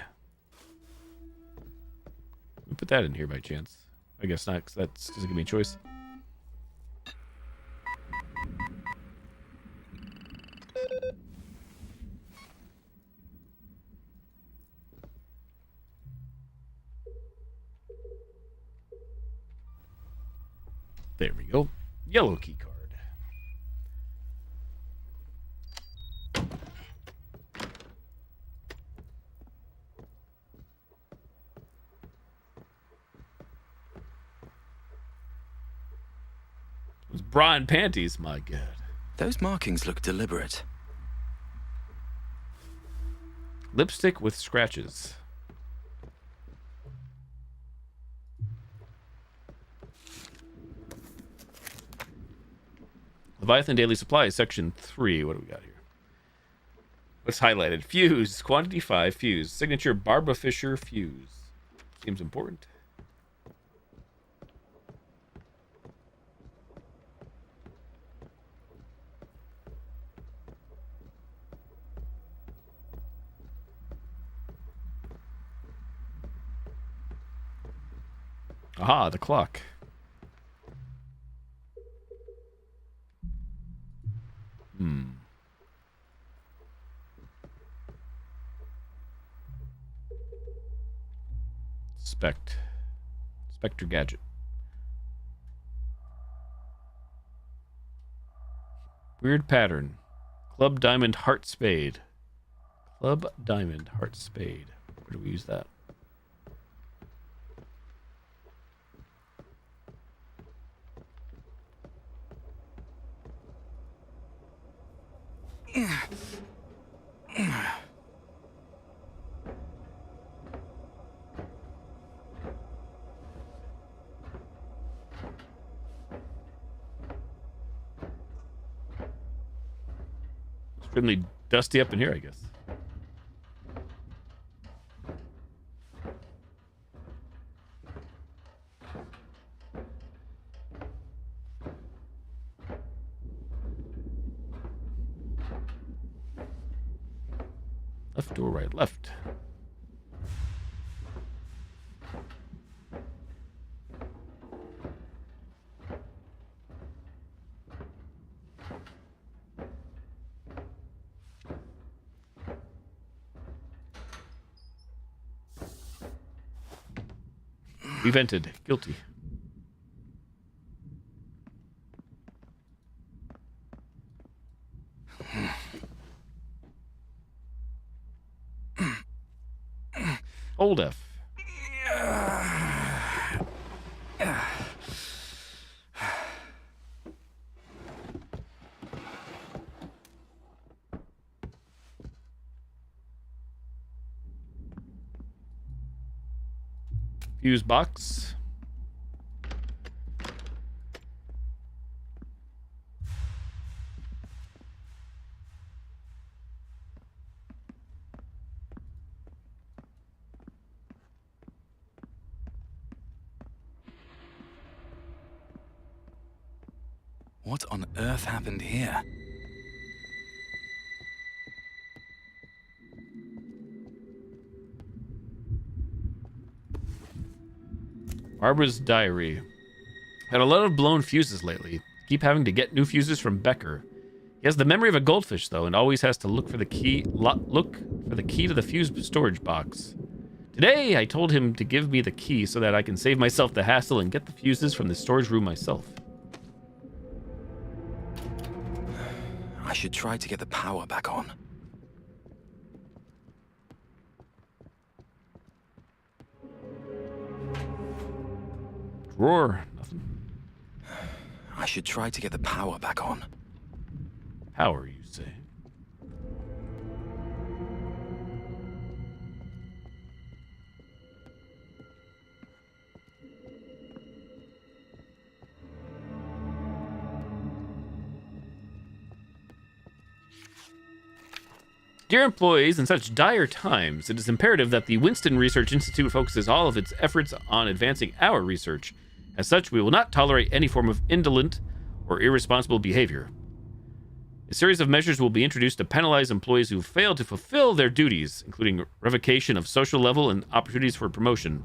Let me put that in here by chance. I guess not, because that doesn't give me a choice. There we go. Yellow key card. Those bra and panties, my god. Those markings look deliberate. Lipstick with scratches. Leviathan Daily Supply, Section 3. What do we got here? What's highlighted? Fuse. Quantity 5. Fuse. Signature Barbara Fisher fuse. Seems important. Aha, the clock. Spectre gadget. Weird pattern. Club Diamond Heart Spade. Club Diamond Heart Spade. Where do we use that? Extremely dusty up in here, I guess. Left or right? Left. We vented. Guilty. Hold F. Fuse box. What on earth happened here? Barbara's diary. Had a lot of blown fuses lately. Keep having to get new fuses from Becker. He has the memory of a goldfish though, and always has to look for the key. Look for the key to the fuse storage box. Today, I told him to give me the key so that I can save myself the hassle and get the fuses from the storage room myself. I should try to get the power back on. Drawer. Nothing. I should try to get the power back on. Power, you say? Dear employees, in such dire times, it is imperative that the Winston Research Institute focuses all of its efforts on advancing our research. As such, we will not tolerate any form of indolent or irresponsible behavior. A series of measures will be introduced to penalize employees who fail to fulfill their duties, including revocation of social level and opportunities for promotion.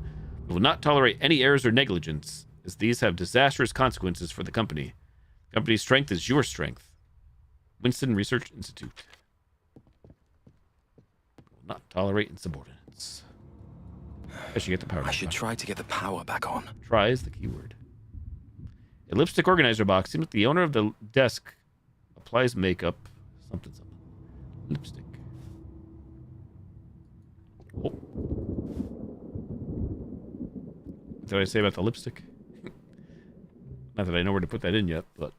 We will not tolerate any errors or negligence, as these have disastrous consequences for the company. The company's strength is your strength. Winston Research Institute. Will not tolerate insubordinates. I should get the power back on. I should try to get the power back on. Try is the key word. A lipstick organizer box. Seems like the owner of the desk applies makeup. Something. Lipstick. Oh. What did I say about the lipstick? Not that I know where to put that in yet, but...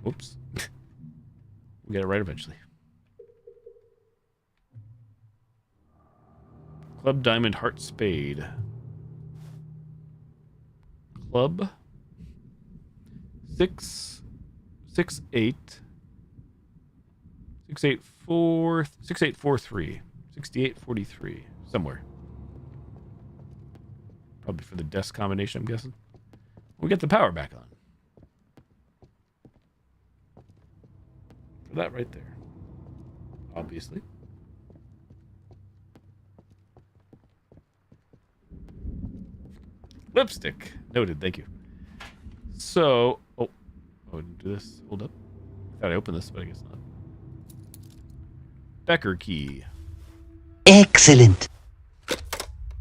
Oops. We get it right eventually. Club Diamond Heart Spade. Club 6843 6843 somewhere. Probably for the desk combination, I'm guessing. We get the power back on. For that right there. Obviously. Lipstick. Noted, thank you. So, I didn't do this. Hold up. I thought I opened this, but I guess not. Becker key. Excellent.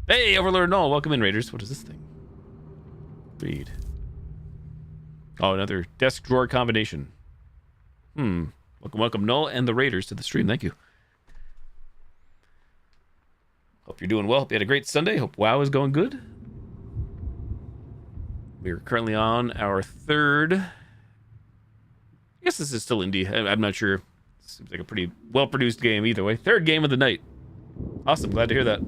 Hey, Overlord Null. Welcome in, Raiders. What is this thing? Read. Oh, another desk drawer combination. Welcome, Null and the Raiders to the stream. Thank you. Hope you're doing well. Hope you had a great Sunday. Hope WoW is going good. We are currently on our third. I guess this is still indie. I'm not sure. Seems like a pretty well-produced game either way. Third game of the night. Awesome. Glad to hear that.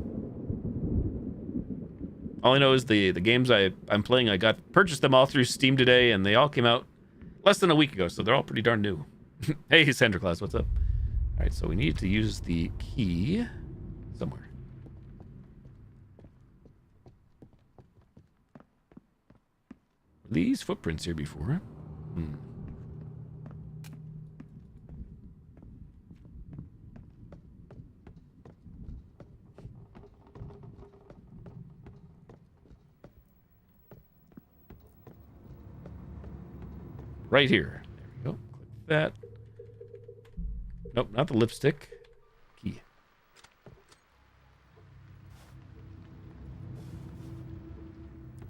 All I know is the games I'm playing, I purchased them all through Steam today, and they all came out less than a week ago, so they're all pretty darn new. Hey, Sandra Claus, what's up? All right, so we need to use the key somewhere. Were these footprints here before? Right here. There we go. Click that. Nope, not the lipstick. Key.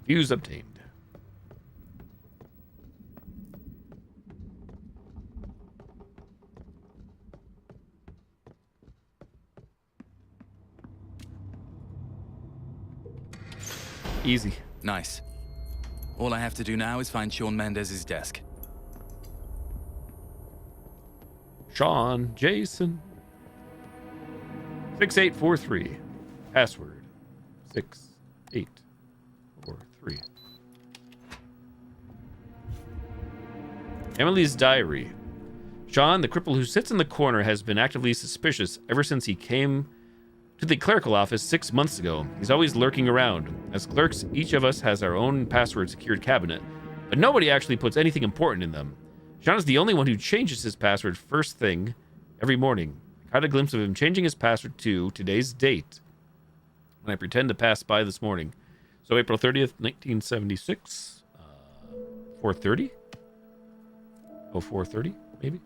Views obtained. Easy. Nice. All I have to do now is find Shawn Mendez's desk. Sean Jason 6843 password 6843. Emily's diary. Sean, the cripple who sits in the corner, has been actively suspicious ever since he came to the clerical office 6 months ago. He's always lurking around. As clerks, each of us has our own password secured cabinet, but nobody actually puts anything important in them. Sean is the only one who changes his password first thing every morning. I caught a glimpse of him changing his password to today's date when I pretend to pass by this morning. So April 30th, 1976, 4:30? Oh, 4:30, maybe?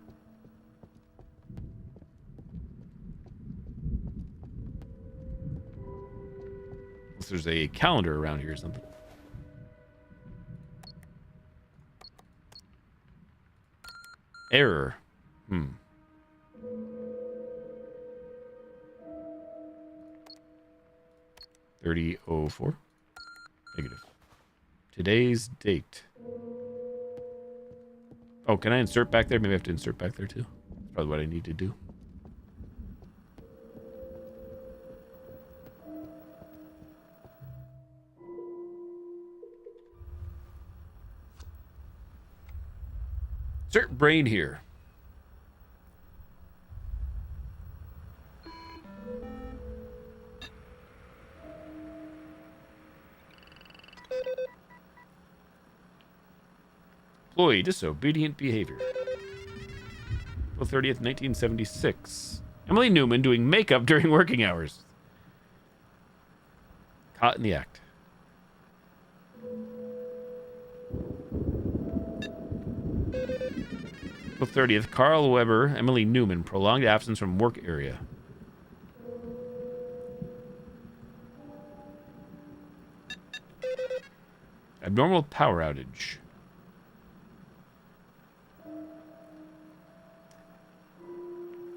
Unless there's a calendar around here or something. Error. 30:04. Negative. Today's date. Oh, can I insert back there? Maybe I have to insert back there too. That's probably what I need to do. Insert brain here. Employee disobedient behavior. April 30th, 1976. Emily Newman doing makeup during working hours. Caught in the act. April 30th, Carl Weber, Emily Newman, prolonged absence from work area. Abnormal power outage.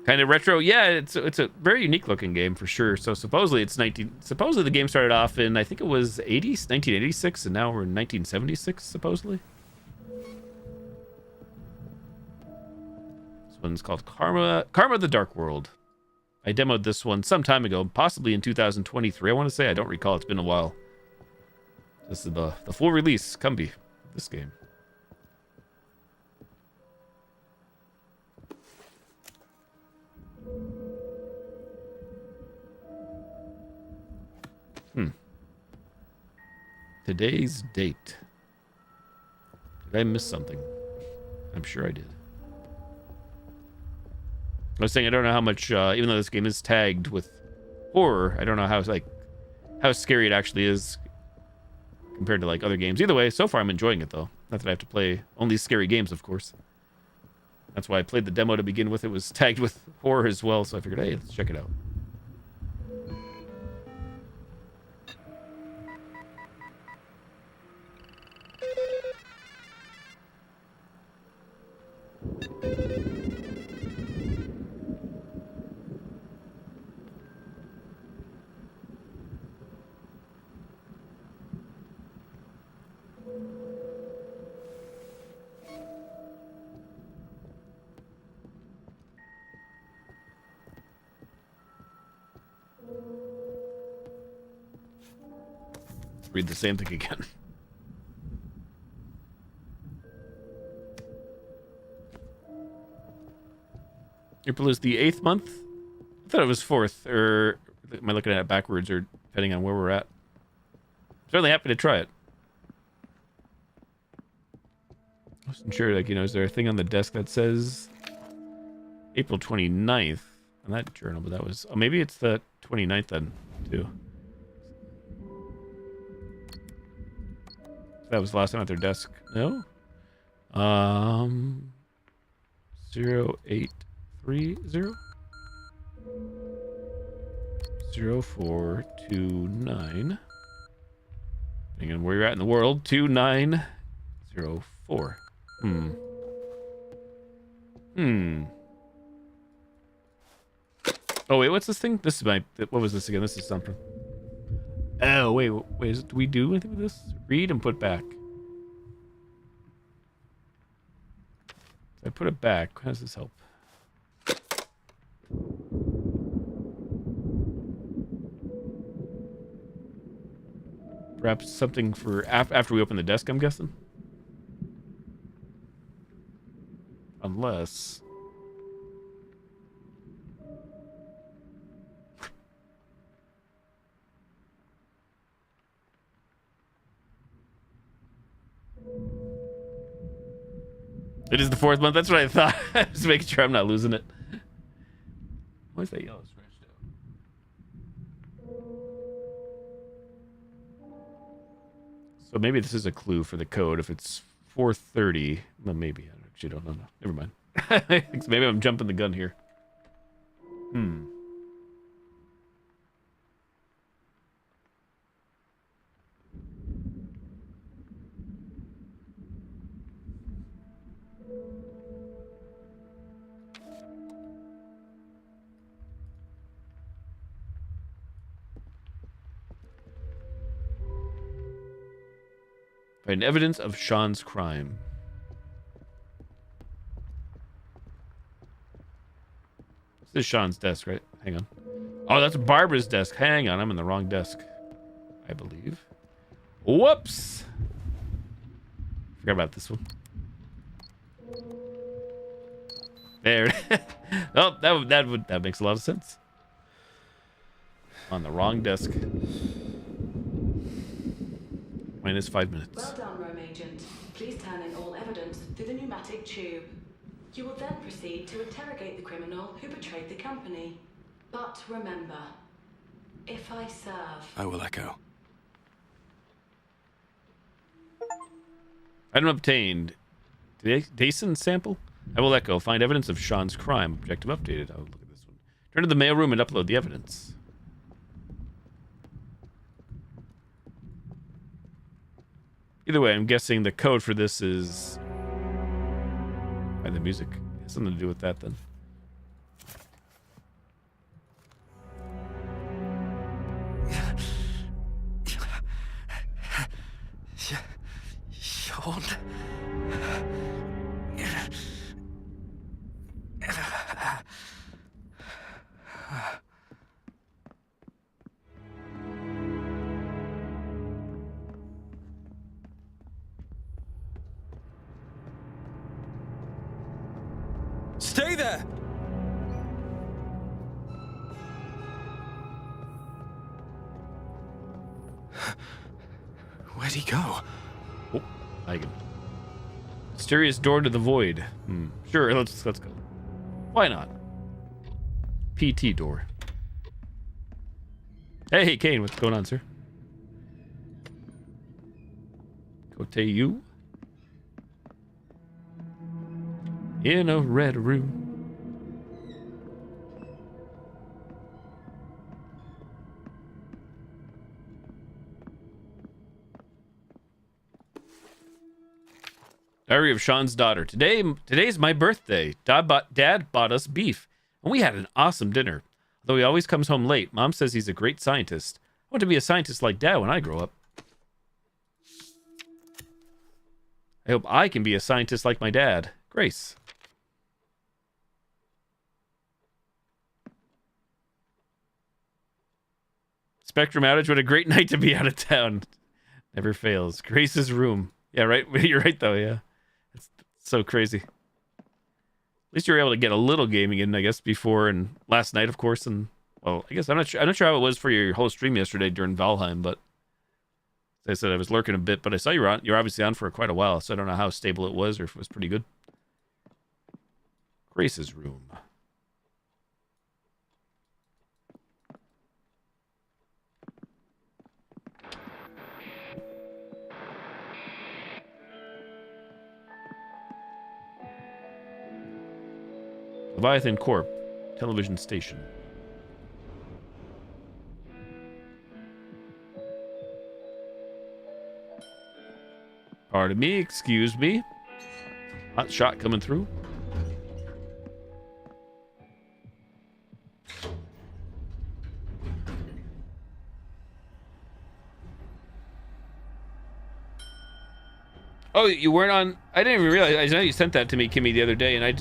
Kind of retro. Yeah, it's a very unique looking game for sure. So supposedly supposedly the game started off in, I think it was 1986, and now we're in 1976 supposedly. This one's called Karma the Dark World. I demoed this one some time ago, possibly in 2023. I want to say, I don't recall. It's been a while. This is the full release, Cumby, this game. Today's date. Did I miss something? I'm sure I did. I was saying I don't know how much, even though this game is tagged with horror, I don't know how scary it actually is compared to like other games. Either way, so far I'm enjoying it though. Not that I have to play only scary games, of course. That's why I played the demo to begin with. It was tagged with horror as well, so I figured, hey, let's check it out. Read the same thing again. April is the 8th month? I thought it was 4th, or am I looking at it backwards, or depending on where we're at? Certainly happy to try it. I wasn't sure, like, is there a thing on the desk that says April 29th on that journal, but that was, oh, maybe it's the 29th then, too. That was the last time at their desk. No? 0830 0429. Depending on where you're at in the world, 2904. Oh wait, what's this thing? This is what was this again? This is something. Oh, wait, do we do anything with this? Read and put back. If I put it back, how does this help? Perhaps something for after we open the desk, I'm guessing? Unless... It is the 4th month. That's what I thought. Just making sure I'm not losing it. Why is that yellow scratched out? So maybe this is a clue for the code. If it's 4:30, well, maybe. I actually don't know. Never mind. Maybe I'm jumping the gun here. Find evidence of Sean's crime. This is Sean's desk, right? Hang on. Oh, that's Barbara's desk. Hang on, I'm in the wrong desk, I believe. Whoops! Forgot about this one. There. Oh, that makes a lot of sense. On the wrong desk. Well -5 minutes. done, Rome Agent. Please turn in all evidence through the pneumatic tube. You will then proceed to interrogate the criminal who betrayed the company. But remember, if I serve... I will echo. Item obtained. Dason sample? I will echo. Find evidence of Sean's crime. Objective updated. Oh, look at this one. Turn to the mailroom and upload the evidence. Either way, I'm guessing the code for this is... by the music. It has something to do with that then. Sean. Stay there! Where'd he go? Oh, I can. Mysterious door to the void. Sure, let's go. Why not? PT door. Hey, Kane, what's going on, sir? Cote you? In a red room. Diary of Sean's daughter. Today's my birthday. Dad bought us beef, and we had an awesome dinner. Though he always comes home late, Mom says he's a great scientist. I want to be a scientist like Dad when I grow up. I hope I can be a scientist like my dad. Grace. Spectrum outage, what a great night to be out of town. Never fails. Grace's room. Yeah, right. You're right, though, yeah. It's so crazy. At least you were able to get a little gaming in, I guess, before and last night, of course. And, well, I guess I'm not sure how it was for your whole stream yesterday during Valheim, but as I said, I was lurking a bit, but I saw you were on. You're obviously on for quite a while, so I don't know how stable it was or if it was pretty good. Grace's room. Leviathan Corp. Television station. Pardon me, excuse me. Hot shot coming through. Oh, you weren't on... I didn't even realize... I know you sent that to me, Kimmy, the other day, and I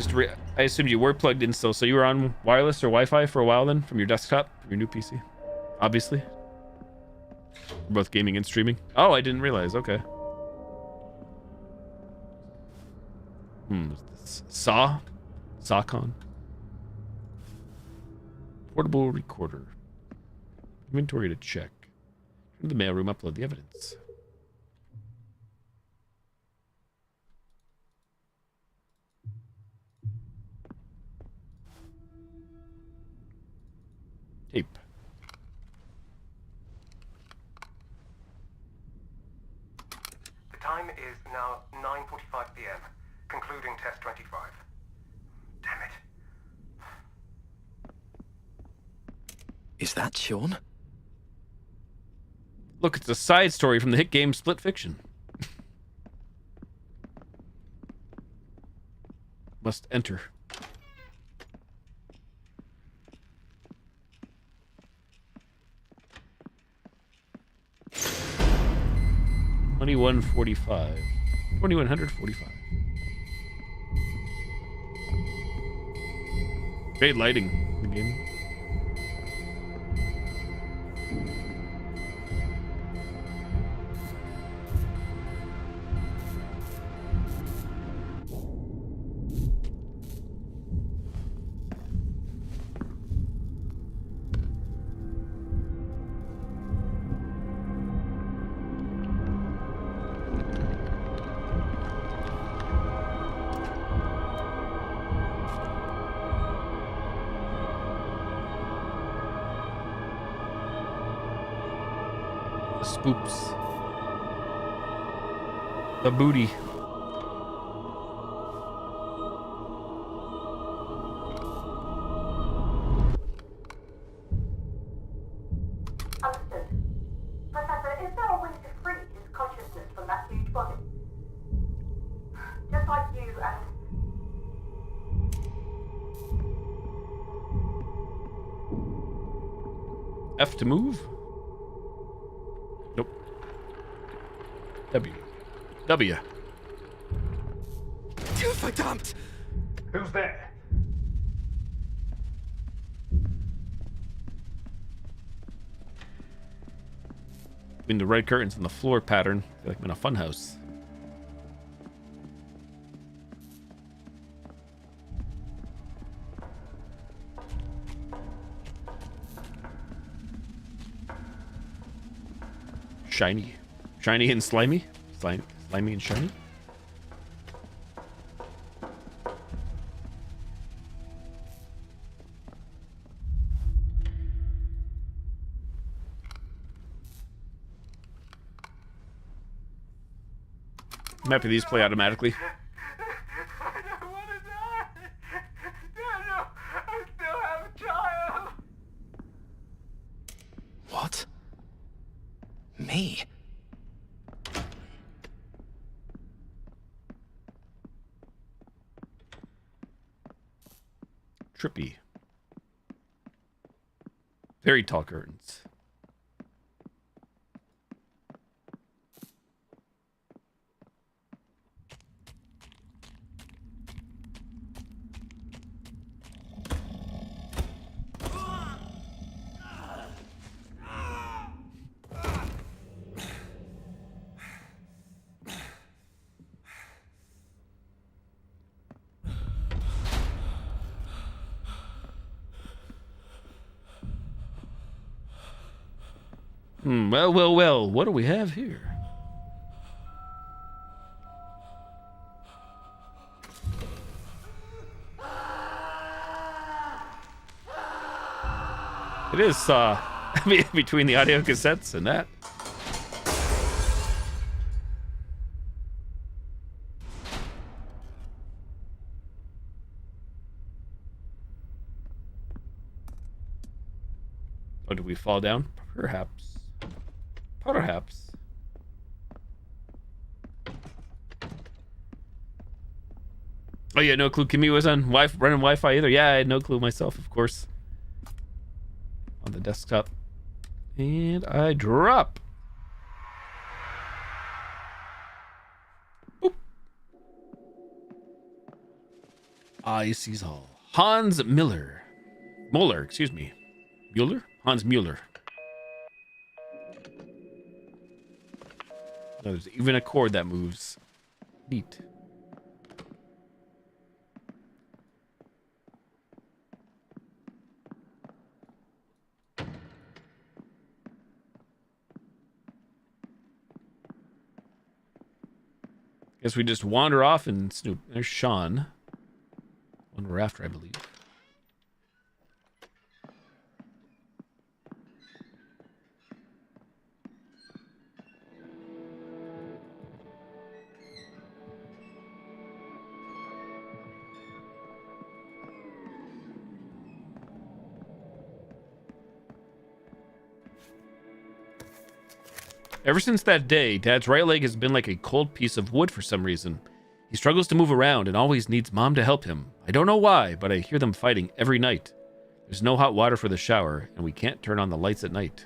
assumed you were plugged in still. So you were on wireless or Wi-Fi for a while then? From your desktop? From your new PC? Obviously. We're both gaming and streaming. Oh, I didn't realize. Okay. Sawcon. Portable recorder. Inventory to check. Turn to the mailroom, upload the evidence. Tape. The time is now 9:45 p.m. Concluding test 25. Damn it. Is that Sean? Look, it's a side story from the hit game Split Fiction. Must enter. $21.45. $2,145. Great lighting in the game. The spoops. The booty. Understood. Professor, is there a way to free his consciousness from that huge body? Just like you and... F to move? Nope. W. W. Verdammt! Who's there? Between the red curtains and the floor pattern, I feel like I'm in a funhouse. Shiny. Shiny and slimy? Slimy and shiny? I'm happy these play automatically. I don't want to die. Daniel, I still have a child. What? Me? Trippy. Very tall curtains. Well, what do we have here? It is, between the audio cassettes and that. Oh, did we fall down? Perhaps. Perhaps. Oh yeah, no clue. Kimmy was on running Wi-Fi either. Yeah, I had no clue myself, of course. On the desktop. And I drop. Boop. Icy's Hall. Hans Miller. Mueller, excuse me. Mueller? Hans Mueller. Oh, there's even a cord that moves. Neat. Guess we just wander off and snoop. There's Sean. One we're after, I believe. Ever since that day, Dad's right leg has been like a cold piece of wood for some reason. He struggles to move around and always needs Mom to help him. I don't know why, but I hear them fighting every night. There's no hot water for the shower, and we can't turn on the lights at night.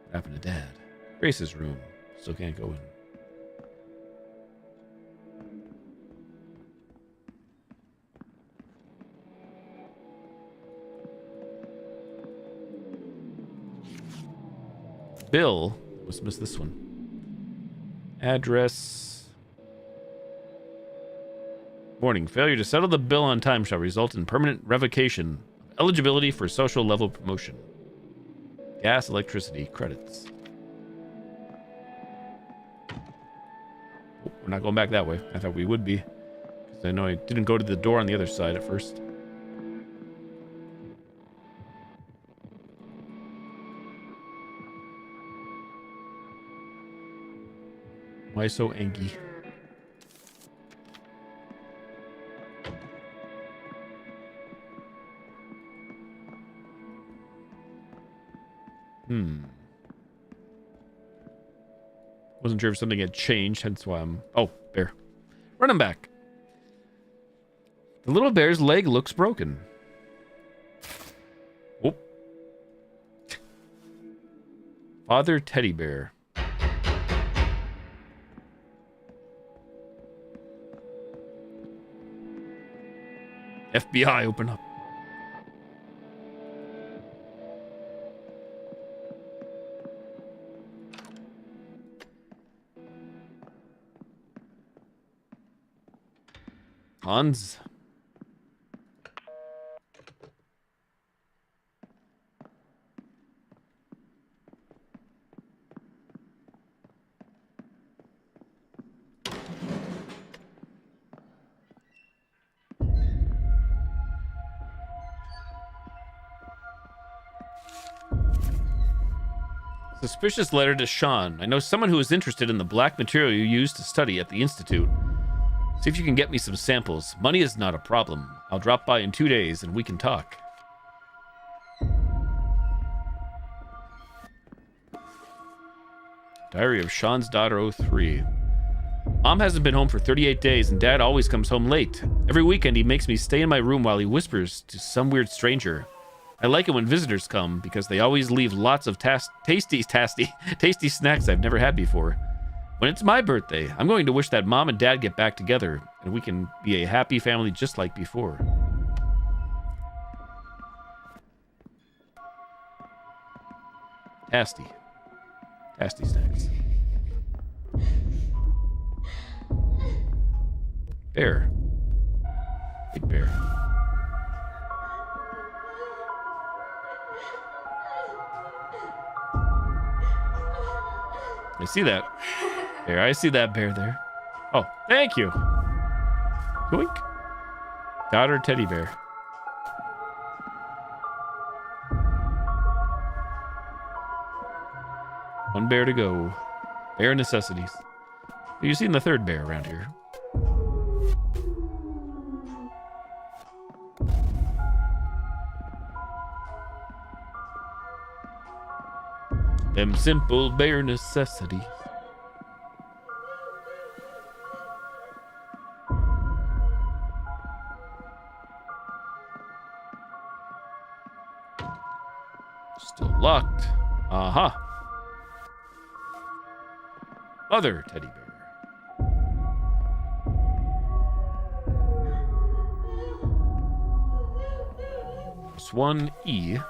What happened to Dad? Grace's room. Still can't go in. Bill. Must miss this one. Address. Warning. Failure to settle the bill on time shall result in permanent revocation of eligibility for social level promotion. Gas, electricity, credits. Oh, we're not going back that way. I thought we would be. Because I know I didn't go to the door on the other side at first. Why so angry? Wasn't sure if something had changed, hence why I'm... Oh, bear. Run him back. The little bear's leg looks broken. Oh. Father Teddy Bear. FBI, open up. Hans. Suspicious letter to Sean. I know someone who is interested in the black material you used to study at the Institute. See if you can get me some samples. Money is not a problem. I'll drop by in 2 days and we can talk. Diary of Sean's daughter 03. Mom hasn't been home for 38 days and Dad always comes home late. Every weekend he makes me stay in my room while he whispers to some weird stranger. I like it when visitors come because they always leave lots of tasty snacks I've never had before. When it's my birthday, I'm going to wish that Mom and Dad get back together and we can be a happy family just like before. Tasty snacks. Bear. Big bear. I see that. There, I see that bear there. Oh, thank you. Yoink. Daughter Teddy Bear. One bear to go. Bear necessities. Have you seen the third bear around here? Them simple bare necessities. Still locked. Aha. Other teddy bear. Press 1E.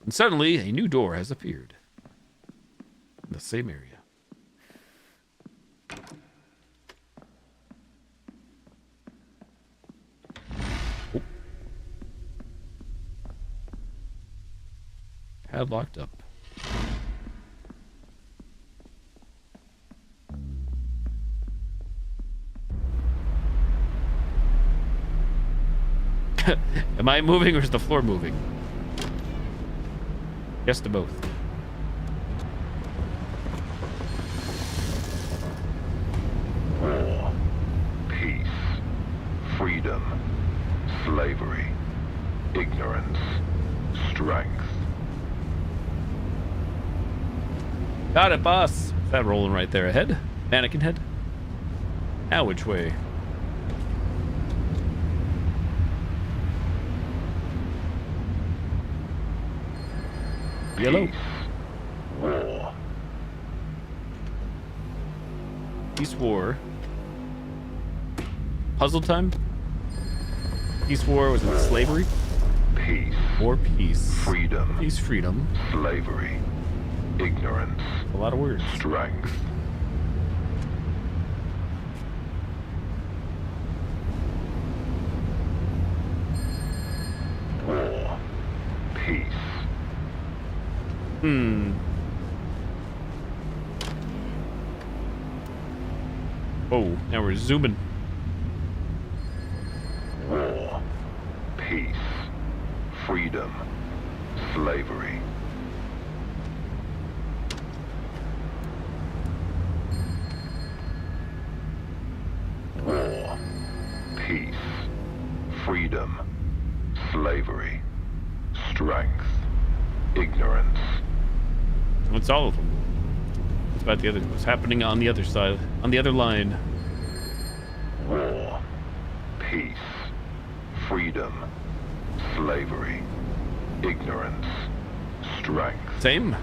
And suddenly, a new door has appeared in the same area. Oh. Padlocked up. Am I moving or is the floor moving? Yes to both. War, peace, freedom, slavery, ignorance, strength. Got it, boss. That rolling right there ahead. Mannequin head. Now which way? Yellow. Peace, war. Peace, war. Puzzle time. Peace, war. Was it slavery? Peace. War, peace. Freedom. Peace, freedom. Slavery. Ignorance. A lot of words. Strength. War. Peace. Oh, now we're zooming. War. freedom, slavery, strength, ignorance. What's all of them? What's about the other? What's happening on the other side? On the other line? War, peace, freedom, slavery, ignorance, strength. Same.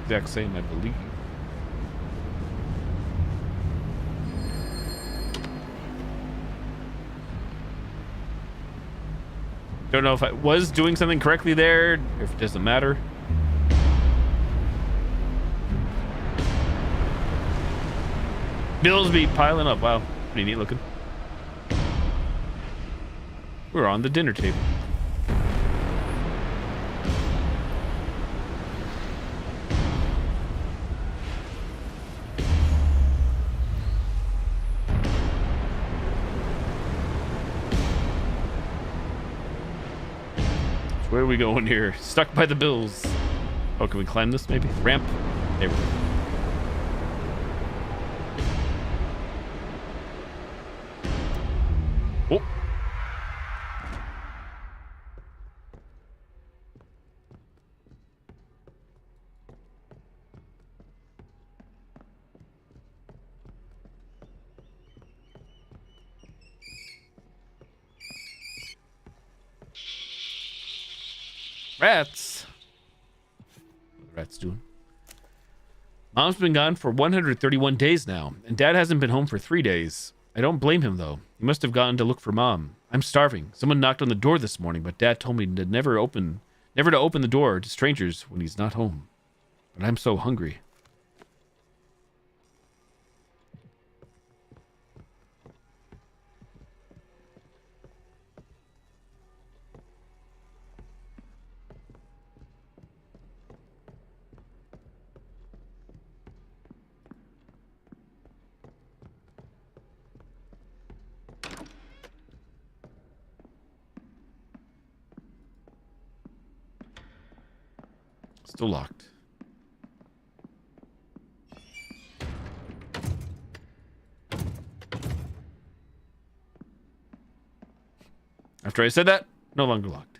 Exact same, I believe. Don't know if I was doing something correctly there, or if it doesn't matter. Bills be piling up. Wow, pretty neat looking. We're on the dinner table. Where are we going here? Stuck by the bills. Oh, can we climb this maybe? Ramp? There we go. Oh. Rats. What are the rats doing? Mom's been gone for 131 days now, and Dad hasn't been home for 3 days. I don't blame him, though. He must have gone to look for Mom. I'm starving. Someone knocked on the door this morning, but Dad told me to never to open the door to strangers when he's not home. But I'm so hungry. Still locked. After I said that, no longer locked.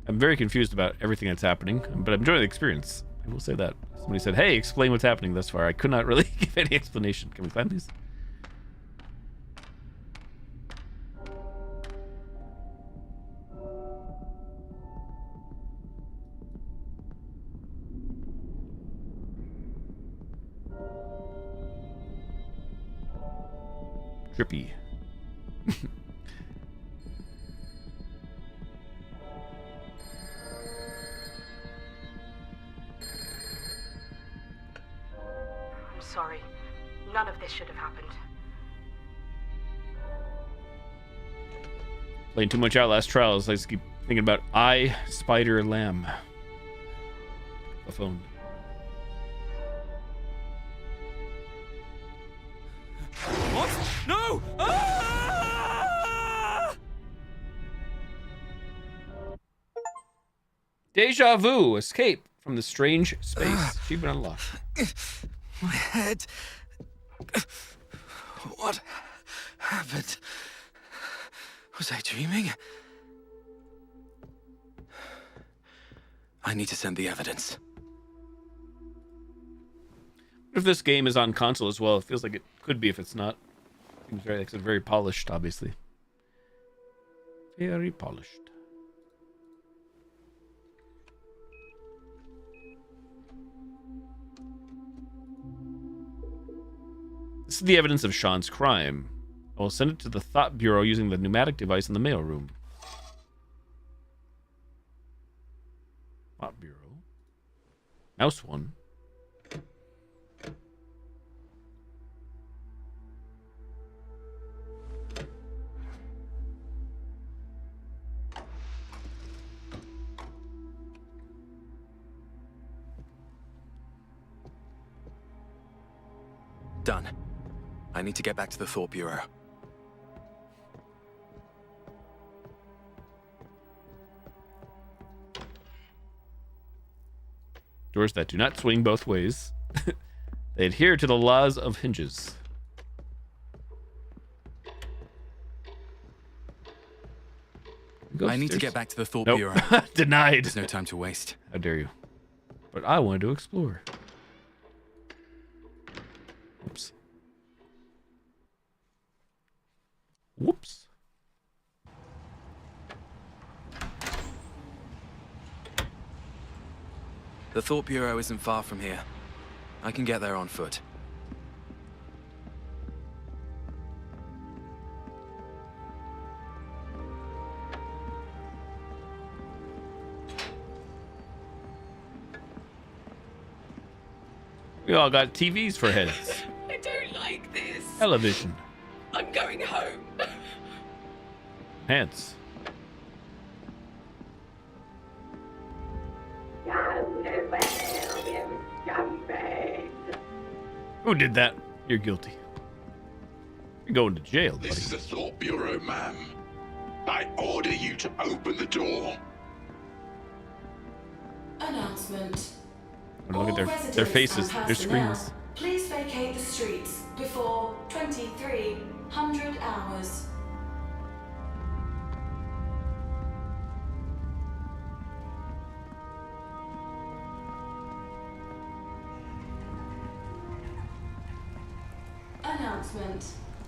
I'm very confused about everything that's happening, but I'm enjoying the experience. I will say that. Somebody said, hey, explain what's happening thus far. I could not really give any explanation. Can we climb these? Trippy. Sorry. None of this should have happened. Playing too much Outlast Trials. I just keep thinking about I, Spider, Lamb. The phone. What? No! Ah! Deja vu. Escape from the strange space. Achievement unlocked. My head. What happened? Was I dreaming? I need to send the evidence. What if this game is on console as well? It feels like it could be if it's not. Seems very, like it's very polished, obviously. Very polished. This is the evidence of Sean's crime. I will send it to the Thought Bureau using the pneumatic device in the mailroom. Thought Bureau. Mouse one. Done. I need to get back to the Thought Bureau. Doors that do not swing both ways. They adhere to the laws of hinges. I need to get back to the Thought Nope. Bureau. Denied. There's no time to waste. How dare you? But I wanted to explore. Whoops. Whoops. The Thought Bureau isn't far from here. I can get there on foot. We all got TVs for heads. I don't like this. Television. I'm going home. Pants. Who did that? You're guilty. You're going to jail, buddy. This is the Thought Bureau, ma'am. I order you to open the door. Announcement. Look at their faces, their screens. Please vacate the streets before 2300 hours.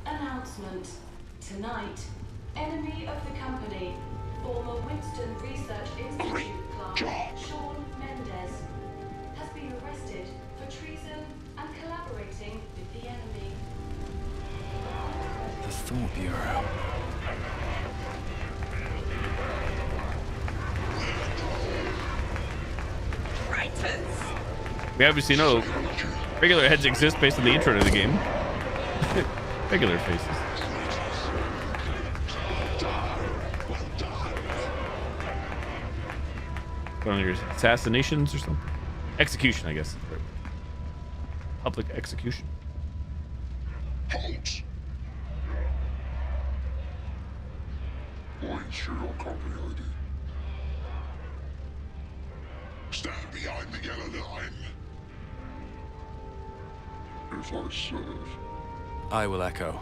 Announcement. Tonight, enemy of the company, former Winston Research Institute clerk Sean Mendez, has been arrested for treason and collaborating with the enemy. The Thought Bureau. We obviously know regular heads exist based on the intro to the game. Regular faces. On your assassinations or something? Execution, I guess. Public execution. Halt. Ensure your company ID. Stand behind the yellow line. If I serve. I will echo.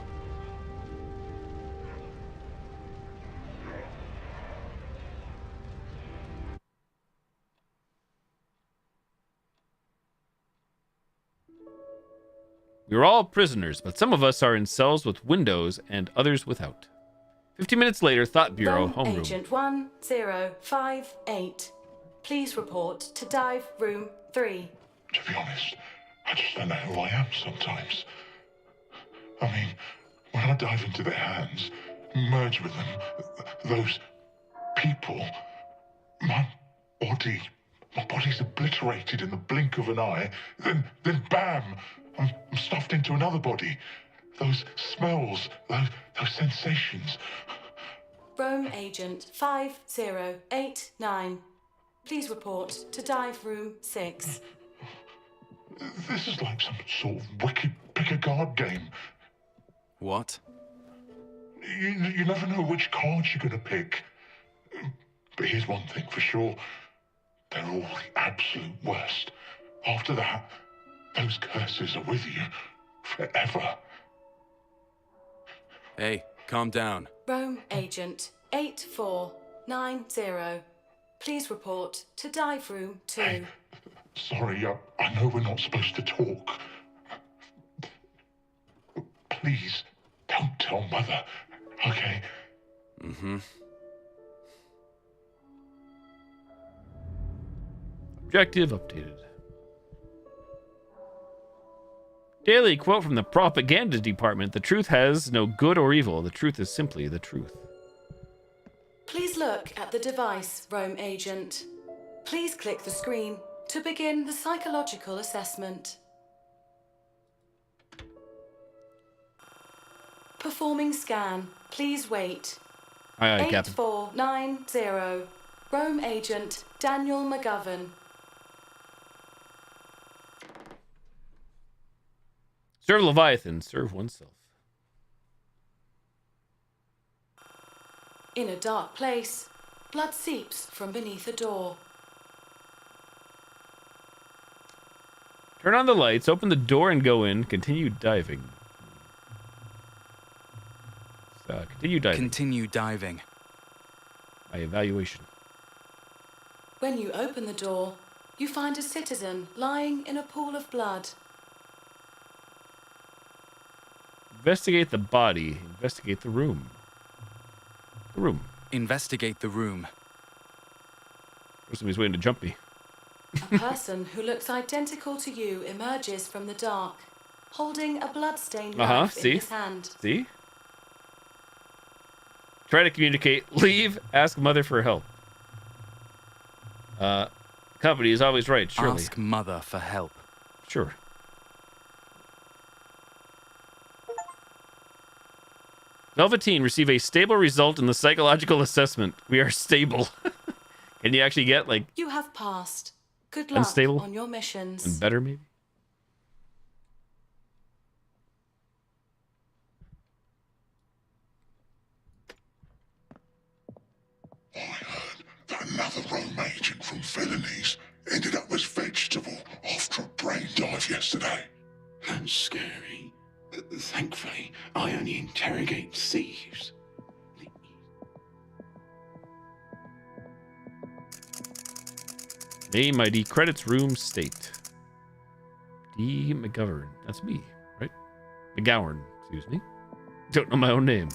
We are all prisoners, but some of us are in cells with windows and others without. 15 minutes later, Thought Bureau, homeroom. Agent 1058. Please report to dive room 3. To be honest, I just don't know who I am sometimes. I mean, when I dive into their hands, merge with them, those people, my body's obliterated in the blink of an eye, then bam, I'm stuffed into another body. Those smells, those sensations. Rome Agent 5089. Please report to dive room 6. This is like some sort of wicked pick-a-card game. What? You never know which cards you're going to pick. But here's one thing for sure. They're all the absolute worst. After that, those curses are with you forever. Hey, calm down. Rome Agent 8490. Please report to dive room 2. Hey, sorry, I know we're not supposed to talk. Please, don't tell Mother, okay? Mm-hmm. Objective updated. Daily quote from the propaganda department. The truth has no good or evil. The truth is simply the truth. Please look at the device, Rome Agent. Please click the screen to begin the psychological assessment. Performing scan. Please wait. Aye, aye, Captain. 8490. Rome Agent Daniel McGovern. Serve Leviathan, serve oneself. In a dark place, blood seeps from beneath a door. Turn on the lights, open the door and go in. Continue diving. Continue diving. Continue diving. My evaluation. When you open the door, you find a citizen lying in a pool of blood. Investigate the body. Investigate the room. The room. Investigate the room. Somebody's waiting to jump me. A person who looks identical to you emerges from the dark, holding a blood-stained knife in his hand. See? Try to communicate. Leave. Ask mother for help. Company is always right, surely. Ask mother for help. Sure. Velveteen, receive a stable result in the psychological assessment. We are stable. Can you actually get, like... You have passed. Good luck unstable? on your missions. And better, maybe? I heard that another Rome agent from Felonies ended up as vegetable after a brain dive yesterday. That's scary. Thankfully, I only interrogate thieves. Name ID, credits, room, state. D. McGovern. That's me, right? McGowan, excuse me. Don't know my own name.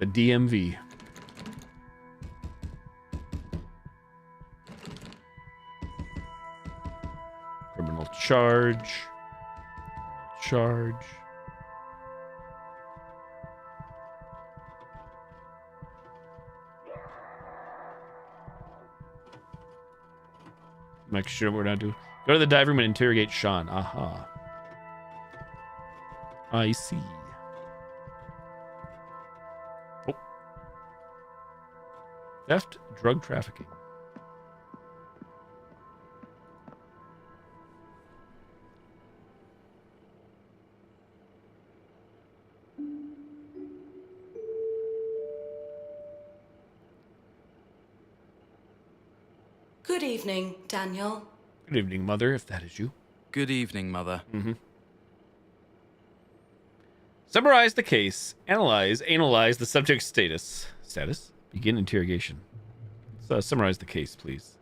The DMV. Criminal charge. Charge. Make sure we're not doing. Go to the dive room and interrogate Sean. Aha. I see. Oh. Theft, drug trafficking. Good evening, Daniel. Good evening, Mother, if that is you. Good evening, Mother. Mm-hmm. Summarize the case. Analyze the subject's status. Status? Begin interrogation. Let's summarize the case, please.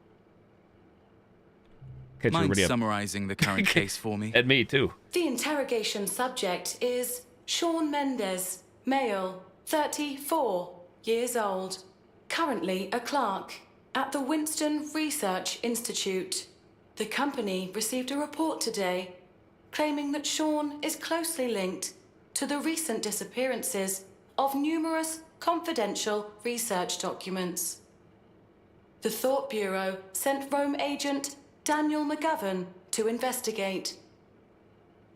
Catch Mind everybody up. summarizing the current case for me? And me, too. The interrogation subject is Sean Mendez, male, 34 years old, currently a clerk at the Winston Research Institute. The company received a report today claiming that Sean is closely linked to the recent disappearances of numerous confidential research documents. The Thought Bureau sent Rome agent Daniel McGovern to investigate.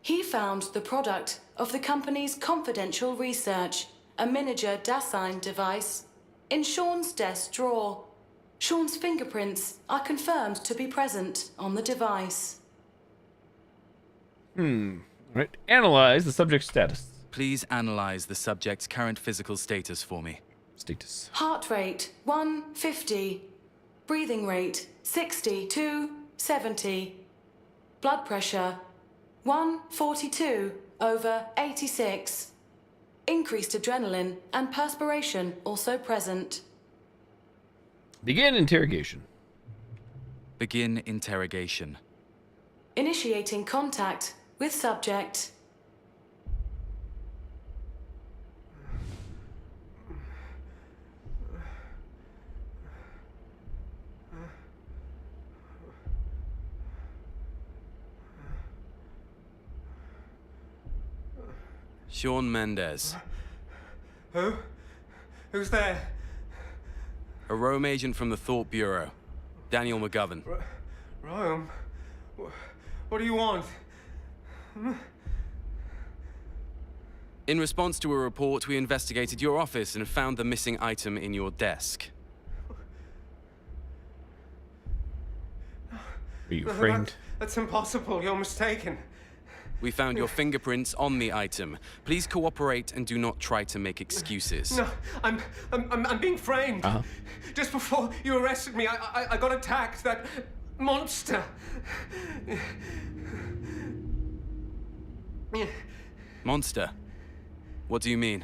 He found the product of the company's confidential research, a miniature Dasein device, in Sean's desk drawer. Sean's fingerprints are confirmed to be present on the device. Right. Analyze the subject's status. Please analyze the subject's current physical status for me. Status. Heart rate 150. Breathing rate 60 to 70. Blood pressure 142/86. Increased adrenaline and perspiration also present. Begin interrogation. Begin interrogation. Initiating contact with subject. Sean Mendez. Who? Who's there? A Rome agent from the Thought Bureau. Daniel McGovern. Rome? What do you want? In response to a report, we investigated your office and found the missing item in your desk. Are you framed? That's impossible. You're mistaken. We found your fingerprints on the item. Please cooperate and do not try to make excuses. No, I'm being framed. Uh-huh. Just before you arrested me, I got attacked. monster. Monster? What do you mean?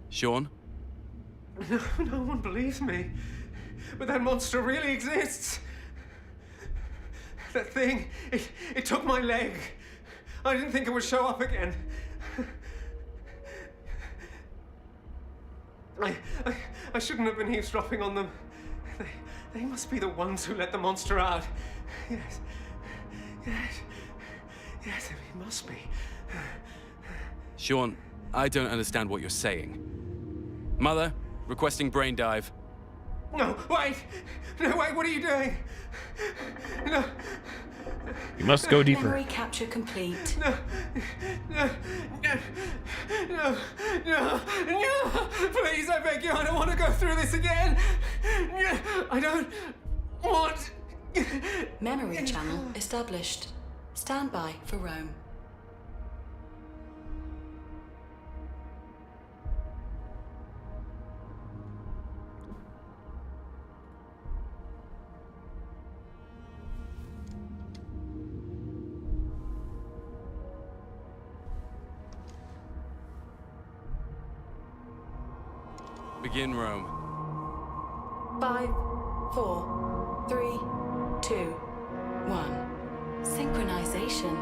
Sean? No one believes me. But that monster really exists. That thing, it took my leg. I didn't think it would show up again. I shouldn't have been eavesdropping on them. They must be the ones who let the monster out. Yes, it must be. Sean, I don't understand what you're saying. Mother, requesting brain dive. No, wait! No, wait, what are you doing? No. You must go deeper. Memory capture complete. No. Please, I beg you, I don't want to go through this again. I don't want... Memory channel established. Stand by for Rome. Begin Rome. 5, 4, 3, 2, 1. Synchronization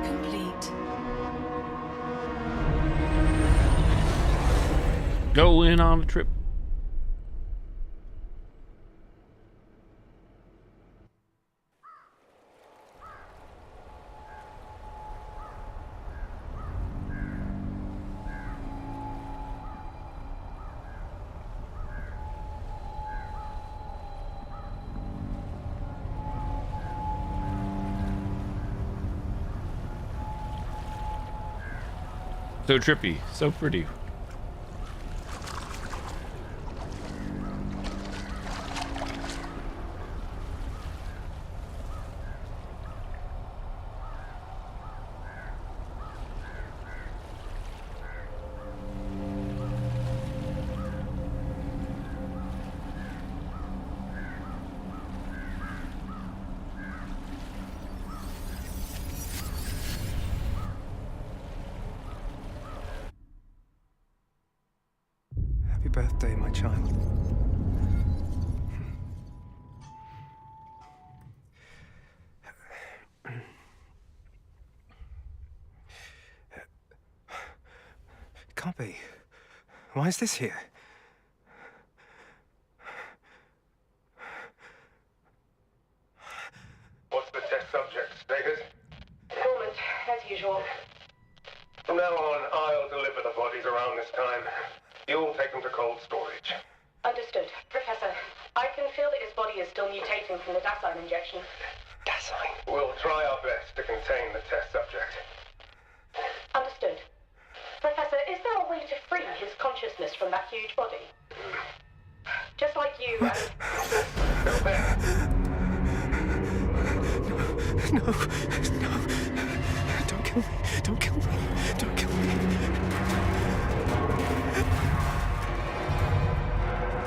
complete. Going on a trip. So trippy, so pretty. Happy birthday, my child. It can't be. Why is this here? What's the test subject status? Dormant, as usual. From now on, I'll deliver the bodies around this time. You'll take them to cold storage. Understood. Professor, I can feel that his body is still mutating from the Dasein injection. Dasein? We'll try our best to contain the test subject. Understood. Professor, is there a way to free his consciousness from that huge body? Just like you and... Still there? No. Don't kill me. Don't kill me. Don't kill me.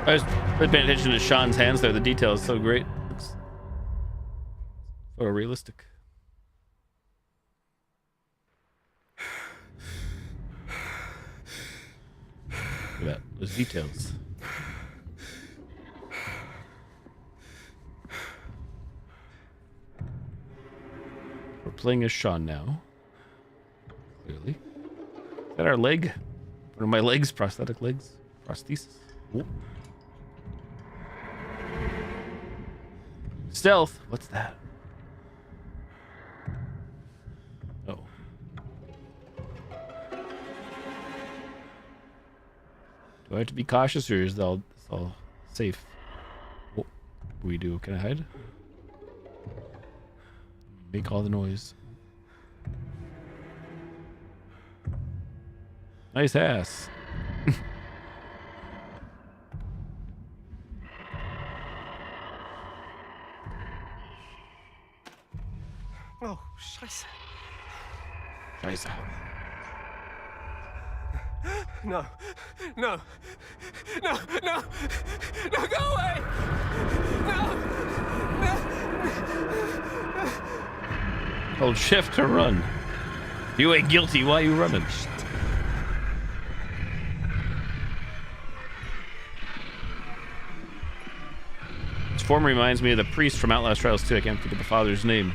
I was paying attention to Sean's hands there. The detail is so great. It's photorealistic. Look at that. Those details. We're playing as Sean now. Clearly. Is that our leg? One of my legs? Prosthetic legs? Prosthesis? Ooh. Stealth. What's that? Oh. Do I have to be cautious, or is all safe? What do we do? Can I hide? Make all the noise. Nice ass. Oh, scheiße. Scheiße. No, go away! Hold shift to run. You ain't guilty. Why you running? This form reminds me of the priest from Outlast Trials 2. I can't think of the father's name.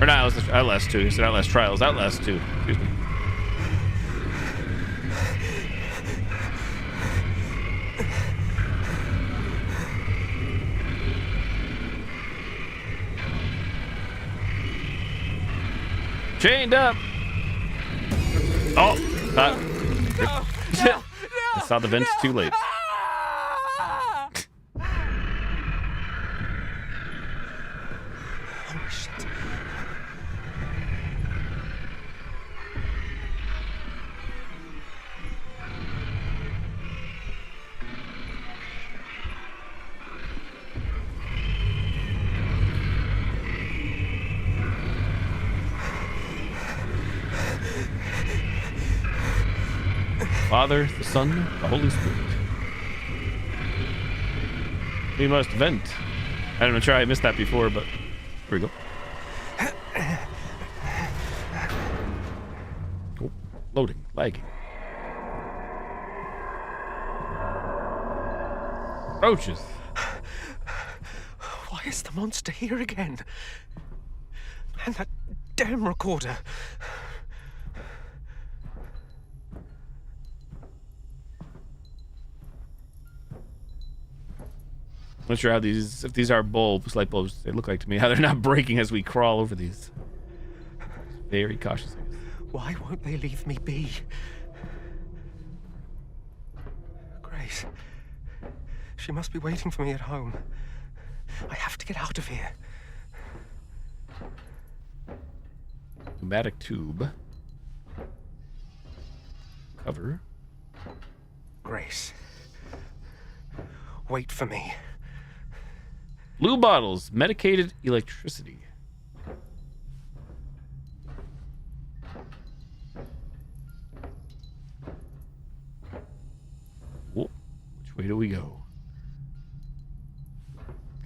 Or not Outlast 2. It's Outlast Trials. Outlast 2. Excuse me. Chained up. Oh, I saw the vents too late. Father, the Son, the Holy Spirit. We must vent. I'm not sure I missed that before, but here we go. Oh, loading, lagging. Roaches. Why is the monster here again? And that damn recorder. I'm not sure how these, if these are bulbs, light bulbs, they look like to me, how they're not breaking as we crawl over these. Very cautious. Why won't they leave me be? Grace. She must be waiting for me at home. I have to get out of here. Pneumatic tube. Cover. Grace. Wait for me. Blue bottles, medicated electricity. Whoa. Which way do we go?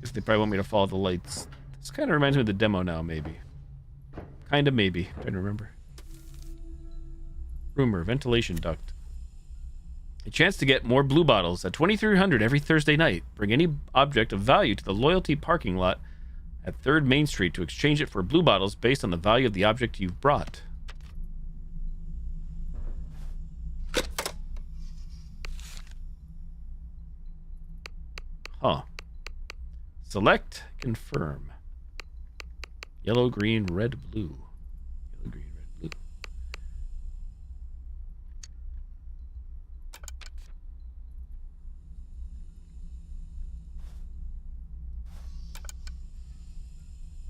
Guess they probably want me to follow the lights. This kind of reminds me of the demo now, maybe. Kind of, maybe. Trying to remember. Rumor, ventilation duct. A chance to get more blue bottles at 2300 every Thursday night. Bring any object of value to the Loyalty parking lot at 3rd Main Street to exchange it for blue bottles based on the value of the object you've brought. Huh. Select, confirm. Yellow, green, red, blue. Yellow, green, red, blue.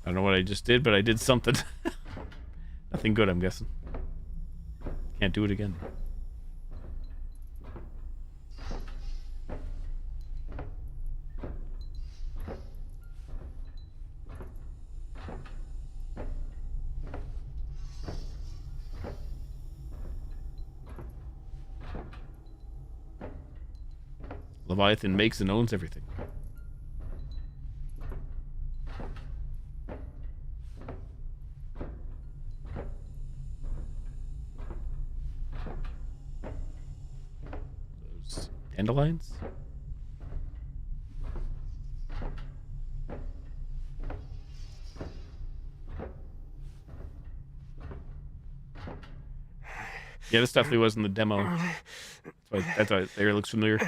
I don't know what I just did, but I did something. Nothing good, I'm guessing. Can't do it again. Leviathan makes and owns everything. Those dandelions? Yeah, this definitely was in the demo. That's why there looks familiar.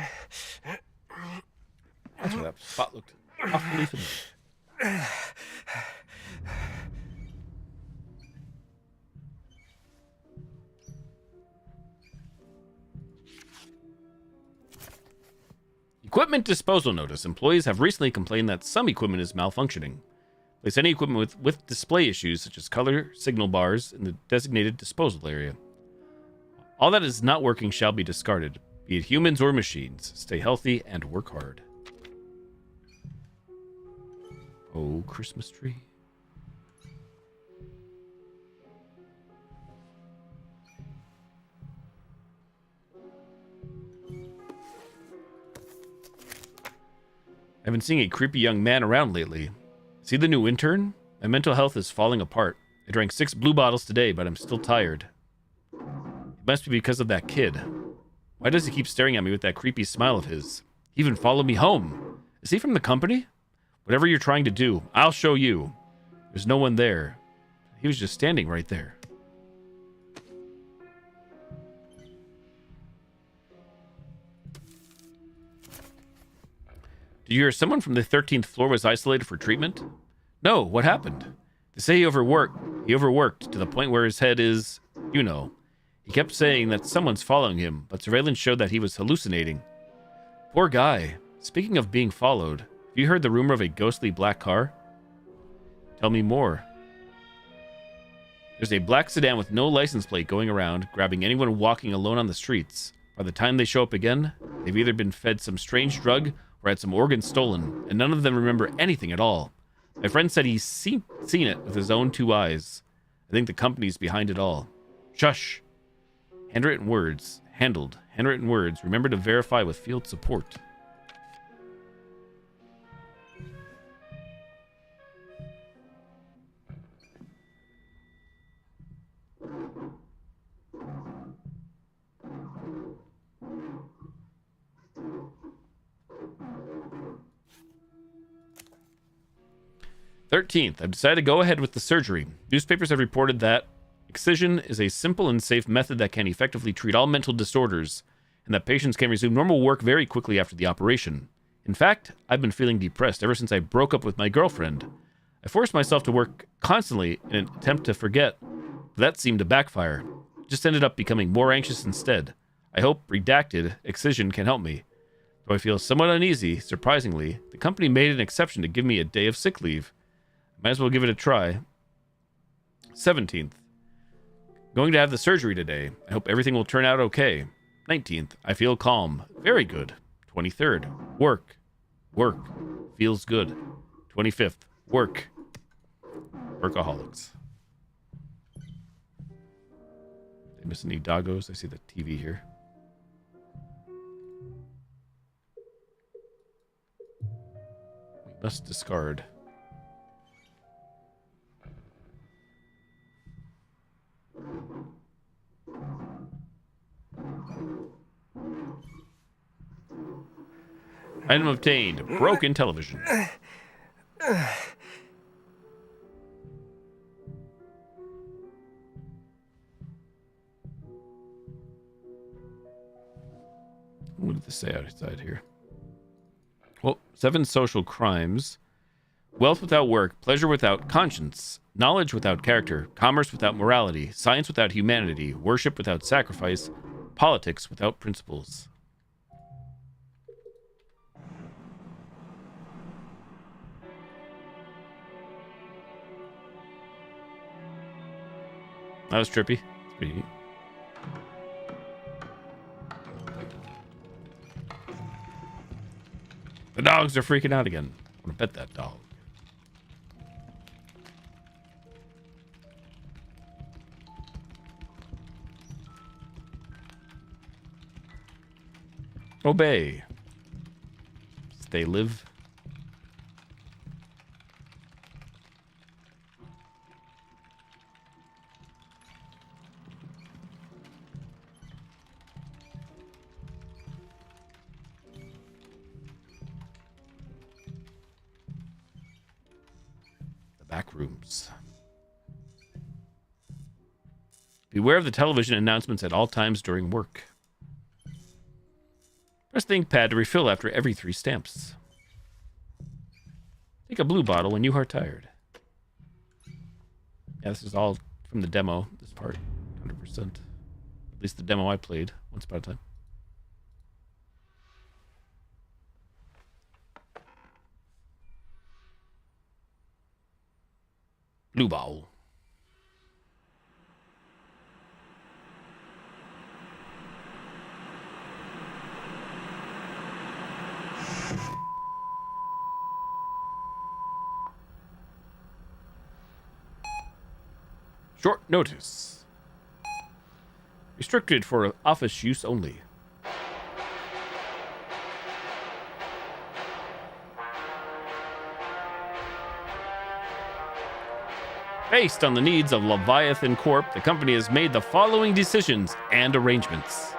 That's why that spot looked awfully familiar. Equipment disposal notice. Employees have recently complained that some equipment is malfunctioning. Place any equipment with display issues, such as color signal bars, in the designated disposal area. All that is not working shall be discarded, be it humans or machines. Stay healthy and work hard. Oh, Christmas tree. I've been seeing a creepy young man around lately. See the new intern? My mental health is falling apart. I drank 6 blue bottles today, but I'm still tired. It must be because of that kid. Why does he keep staring at me with that creepy smile of his? He even followed me home. Is he from the company? Whatever you're trying to do, I'll show you. There's no one there. He was just standing right there. Did you hear someone from the 13th floor was isolated for treatment? No, what happened? They say he overworked to the point where his head is, you know. He kept saying that someone's following him, but surveillance showed that he was hallucinating. Poor guy. Speaking of being followed, have you heard the rumor of a ghostly black car? Tell me more. There's a black sedan with no license plate going around, grabbing anyone walking alone on the streets. By the time they show up again, they've either been fed some strange drug or had some organs stolen, and none of them remember anything at all. My friend said he's seen it with his own 2 eyes. I think the company's behind it all. Shush. Handwritten words. Handled. Handwritten words. Remember to verify with field support. "13th, I've decided to go ahead with the surgery. Newspapers have reported that excision is a simple and safe method that can effectively treat all mental disorders, and that patients can resume normal work very quickly after the operation. In fact, I've been feeling depressed ever since I broke up with my girlfriend. I forced myself to work constantly in an attempt to forget, but that seemed to backfire. Just ended up becoming more anxious instead. I hope redacted excision can help me. Though I feel somewhat uneasy, surprisingly, the company made an exception to give me a day of sick leave. Might as well give it a try. 17th. Going to have the surgery today. I hope everything will turn out okay. 19th. I feel calm. Very good. 23rd. Work. Work. Feels good. 25th. Work. Workaholics. They miss any doggos? I see the TV here. We must discard. Item obtained. Broken television. What did this say outside here? Well, 7 social crimes. Wealth without work, pleasure without conscience, knowledge without character, commerce without morality, science without humanity, worship without sacrifice, politics without principles. That was trippy. It's pretty neat. The dogs are freaking out again. I want to pet that dog. Obey. Stay live. Back rooms. Beware of the television announcements at all times during work. Press the ink pad to refill after every 3 stamps. Take a blue bottle when you are tired. Yeah, this is all from the demo, this part, 100%. At least the demo I played once upon a time. Blue bottle. Short notice. Restricted for office use only. Based on the needs of Leviathan Corp, the company has made the following decisions and arrangements.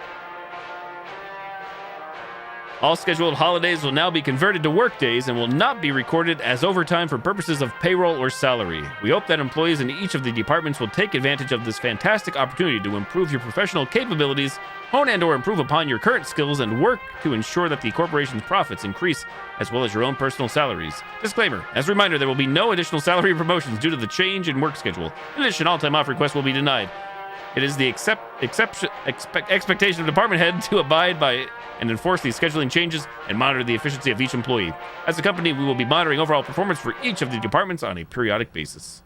All scheduled holidays will now be converted to work days and will not be recorded as overtime for purposes of payroll or salary. We hope that employees in each of the departments will take advantage of this fantastic opportunity to improve your professional capabilities, hone and or improve upon your current skills, and work to ensure that the corporation's profits increase as well as your own personal salaries. Disclaimer, as a reminder, there will be no additional salary promotions due to the change in work schedule. In addition, all time off requests will be denied. It is the expectation of department head to abide by and enforce these scheduling changes and monitor the efficiency of each employee. As a company, we will be monitoring overall performance for each of the departments on a periodic basis.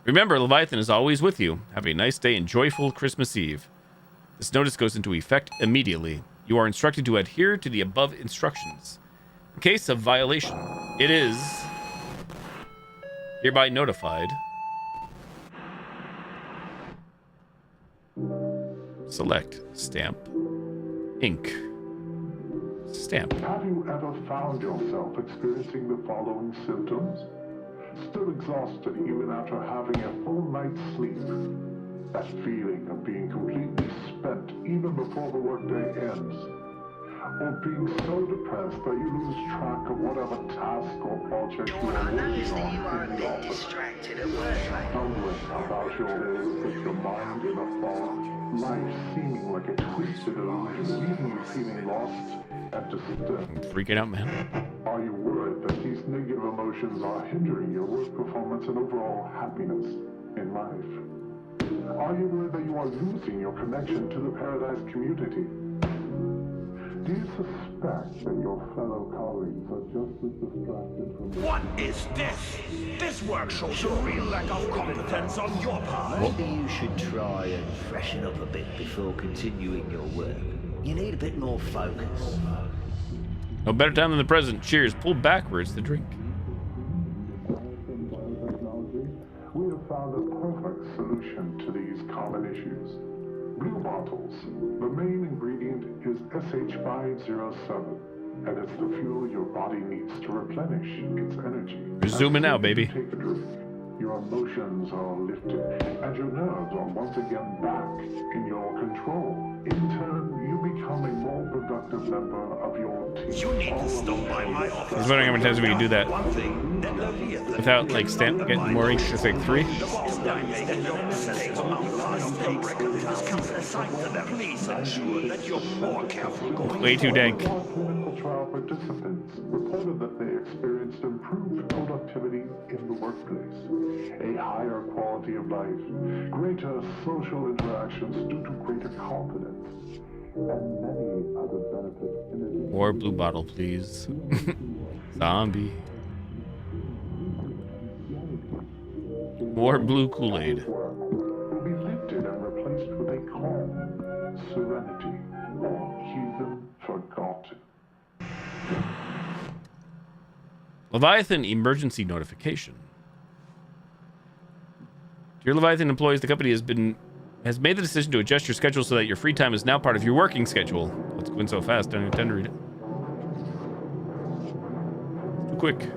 Remember, Leviathan is always with you. Have a nice day and joyful Christmas Eve. This notice goes into effect immediately. You are instructed to adhere to the above instructions. In case of violation, it is hereby notified. Select stamp, ink, stamp. Have you ever found yourself experiencing the following symptoms? Still exhausted even after having a full night's sleep. That feeling of being completely spent even before the workday ends. Or being so depressed that you lose track of whatever task or project you are working on in the office. Stumbling about your days with your mind in a fog, life seeming like a twisted illusion, leaving you feeling lost and disturbed. I'm freaking out, man. Are you worried that these negative emotions are hindering your work performance and overall happiness in life? Are you worried that you are losing your connection to the Paradise community? Do you suspect that your fellow colleagues are just as distracted from... What is this? This work shows a real lack of competence on your part. Maybe you should try and freshen up a bit before continuing your work. You need a bit more focus. No better time than the present. Cheers. Pull backwards the drink. We have found a perfect solution to these common issues. Blue bottles. The main ingredient is SH507, and it's the fuel your body needs to replenish its energy. We're zooming out, baby. Take a drink. Your emotions are lifted, and your nerves are once again back in your control. In turn, you become a more productive member of your team. You need to stop by my office. I was wondering how many times we could do that without like getting more ink. It's like 3. Way too dank. Clinical trial participants reported that they experienced improved productivity in the workplace, a higher quality of life, greater social interactions due to greater confidence, and many other benefits in addition. More blue bottle, please. Zombie. More blue Kool-Aid. Will be lifted and replaced with a calm serenity, even forgotten. Leviathan emergency notification. Dear Leviathan employees, the company has made the decision to adjust your schedule so that your free time is now part of your working schedule. What's going so fast? I don't intend to read it. It's too quick.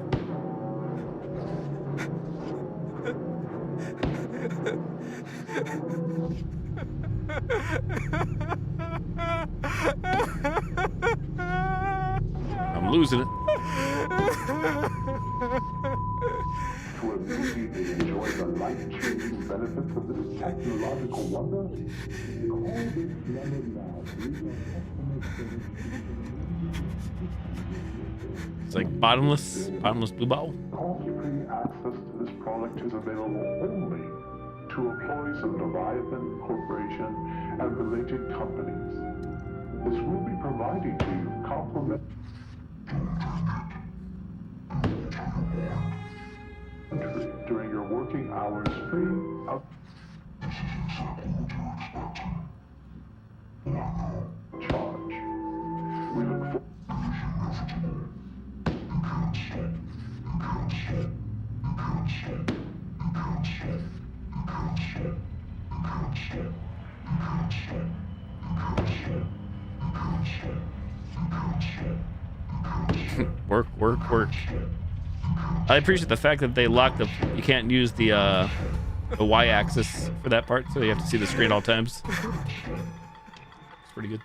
I'm losing it. To immediately enjoy the life-changing benefits of this technological wonder, call this number now. It's like bottomless blue bottle. Cost-free access to this product is available only to employees of Leviathan Corporation and related companies. This will be provided to you during your working hours free of charge. We look forward. Work. I appreciate the fact that they locked the. You can't use the Y-axis for that part, so you have to see the screen at all times. It's pretty good.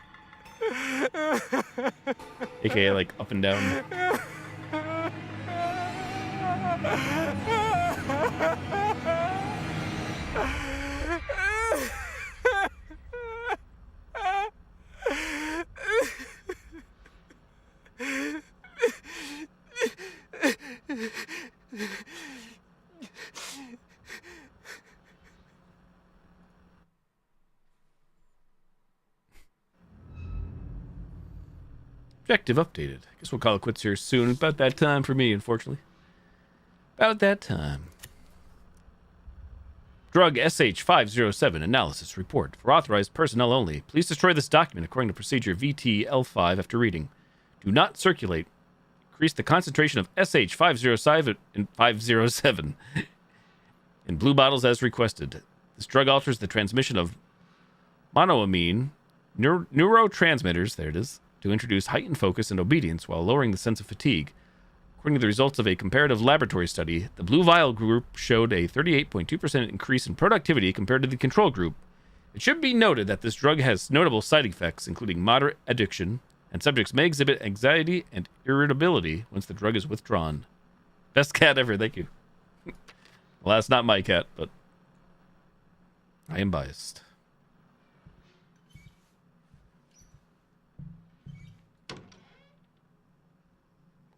AKA like up and down. Objective updated. Guess we'll call it quits here soon. About that time for me, unfortunately. About that time. Drug SH507 analysis report. For authorized personnel only. Please destroy this document according to procedure VTL5 after reading. Do not circulate. Increase the concentration of SH507 and 507 in blue bottles as requested. This drug alters the transmission of monoamine neurotransmitters, there it is, to introduce heightened focus and obedience while lowering the sense of fatigue. According to the results of a comparative laboratory study, the blue vial group showed a 38.2% increase in productivity compared to the control group. It should be noted that this drug has notable side effects, including moderate addiction, and subjects may exhibit anxiety and irritability once the drug is withdrawn. Best cat ever, thank you. Well, that's not my cat, but I am biased.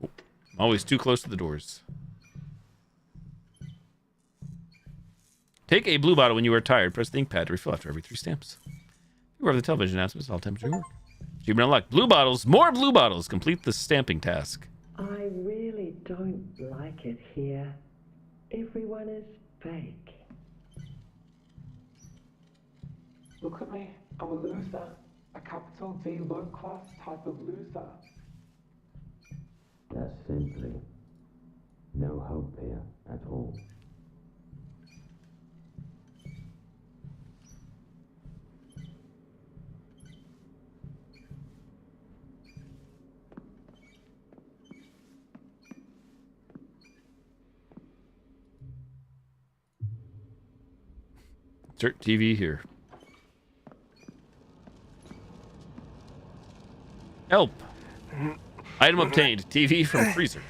Oh, I'm always too close to the doors. Take a blue bottle when you are tired. Press the ink pad to refill after every 3 stamps. You have the television announcements. All times during work. Achievement unlocked. Blue bottles. More blue bottles. Complete the stamping task. I really don't like it here. Everyone is fake. Look at me. I'm a loser. A capital D low-class type of loser. That's simply no hope here at all. Insert TV here. Help. Item obtained. TV from freezer.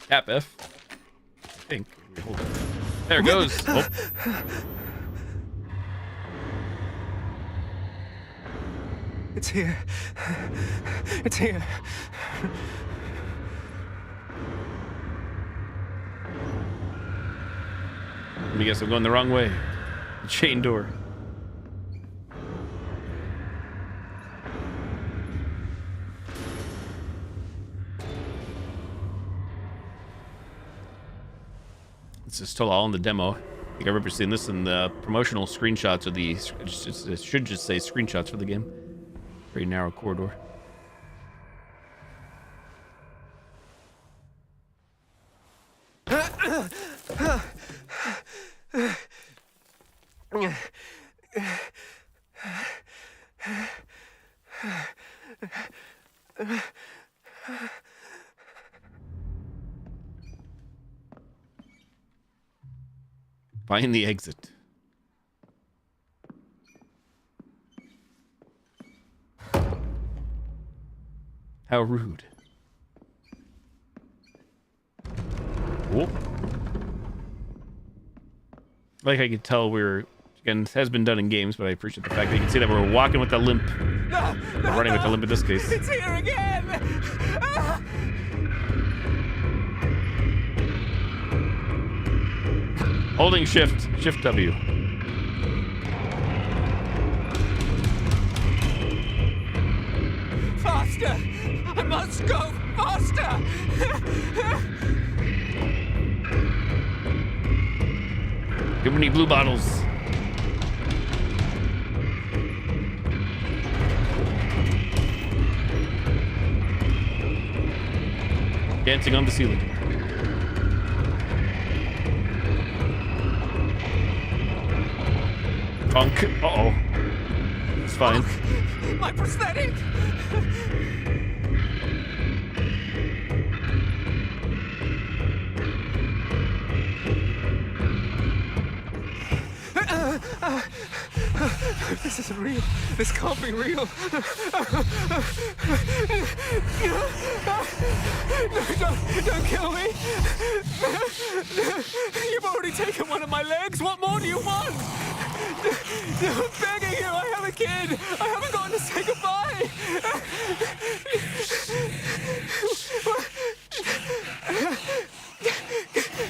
Tap F. I think. Hold on. There it goes. Oh. It's here. It's here. Let me guess, I'm going the wrong way. The chain door. This is still all in the demo. I think I remember seeing this in the promotional screenshots of the... It should just say screenshots for the game. Very narrow corridor. Find the exit. How rude. Cool. Like I could tell we're, again, this has been done in games, but I appreciate the fact that you can see that we're walking with a limp. No, we're running with a limp in this case. It's here again! Holding shift W. Faster! I must go faster! Too many blue bottles. Dancing on the ceiling. Funk. Uh-oh. It's fine. My prosthetic! This isn't real. This can't be real. No, don't kill me. You've already taken one of my legs. What more do you want? I'm begging you. I have a kid. I haven't gotten to say goodbye.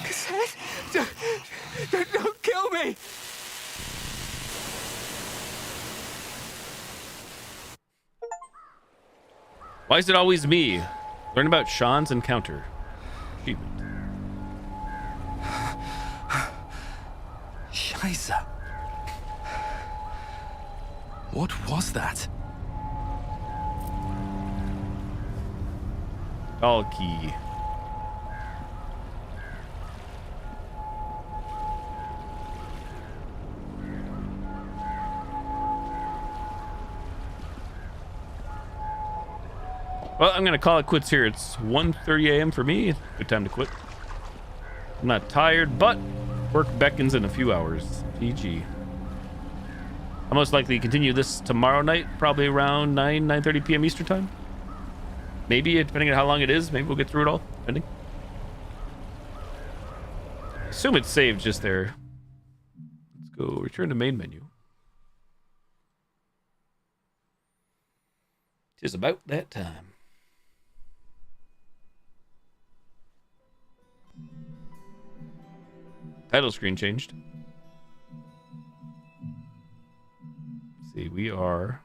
Cassette, don't kill me. Why is it always me? Learn about Sean's encounter. Achievement. Scheiße. What was that? Doll key. Well, I'm going to call it quits here. It's 1:30 a.m. for me. Good time to quit. I'm not tired, but work beckons in a few hours. GG. I'll most likely continue this tomorrow night, probably around 9:30 p.m. Eastern time. Maybe, depending on how long it is. Maybe we'll get through it all, depending. Assume it's saved just there. Let's go return to main menu. Tis about that time. Title screen changed. Let's see, we are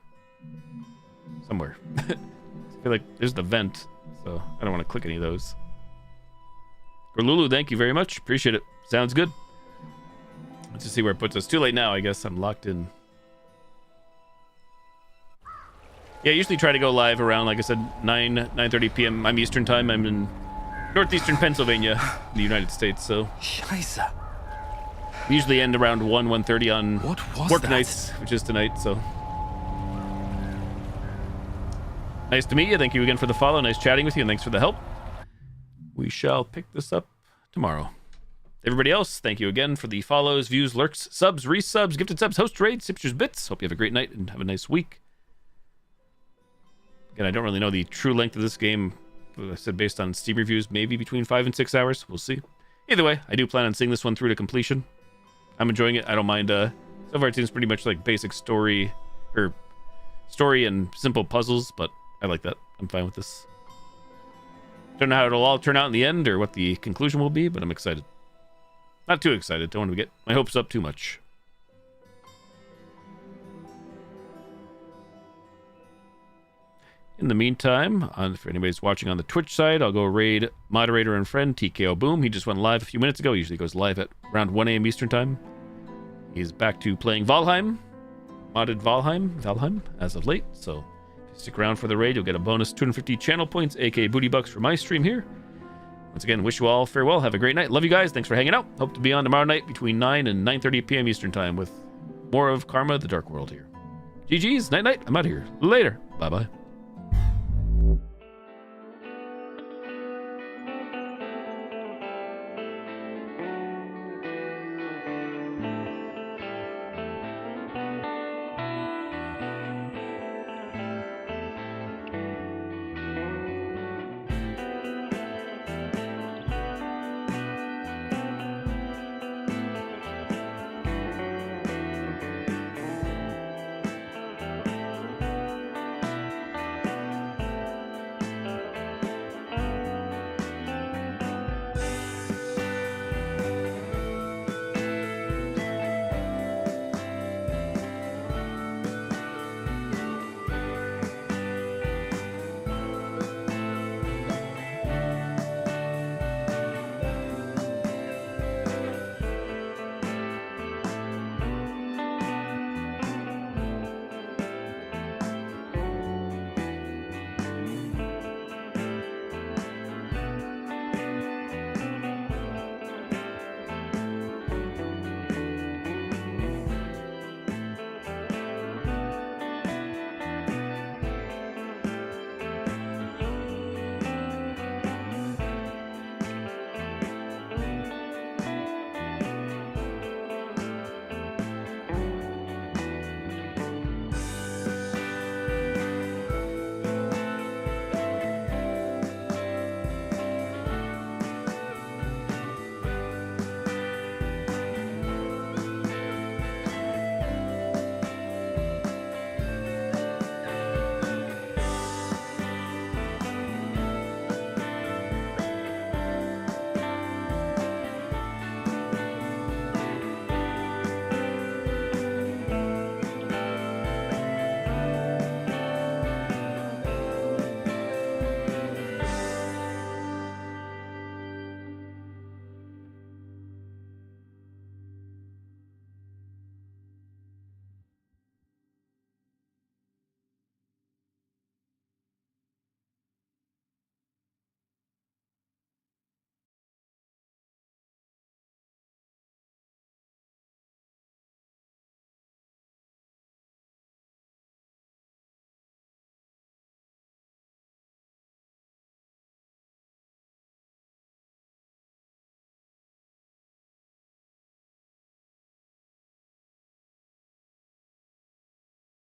somewhere. I feel like there's the vent, so I don't want to click any of those. Lulu, thank you very much. Appreciate it. Sounds good. Let's just see where it puts us. Too late now, I guess. I'm locked in. Yeah, I usually try to go live around, like I said, 9:30 p.m. I'm Eastern time. I'm in northeastern Pennsylvania, in the United States, so. Scheiße. We usually end around 1:30 on work that? nights, which is tonight, so. Nice to meet you. Thank you again for the follow. Nice chatting with you, and thanks for the help. We shall pick this up tomorrow. Everybody else, thank you again for the follows, views, lurks, subs, resubs, gifted subs, host raids, Sipsters bits. Hope you have a great night and have a nice week. Again, I don't really know the true length of this game. I said based on Steam reviews, maybe between 5 and 6 hours. We'll see. Either way, I do plan on seeing this one through to completion. I'm enjoying it. I don't mind. So far, it seems pretty much like basic story and simple puzzles, but I like that. I'm fine with this. Don't know how it'll all turn out in the end or what the conclusion will be, but I'm excited. Not too excited. Don't want to get my hopes up too much. In the meantime, for anybody's watching on the Twitch side, I'll go raid moderator and friend TKO Boom. He just went live a few minutes ago. He usually goes live at around 1 a.m. Eastern time. He's back to playing Valheim, modded Valheim as of late. So if you stick around for the raid, you'll get a bonus 250 channel points, aka booty bucks for my stream here. Once again, wish you all farewell. Have a great night. Love you guys. Thanks for hanging out. Hope to be on tomorrow night between 9 and 9:30 p.m. Eastern time with more of Karma: The Dark World here. GG's. Night night. I'm out of here. Later. Bye bye.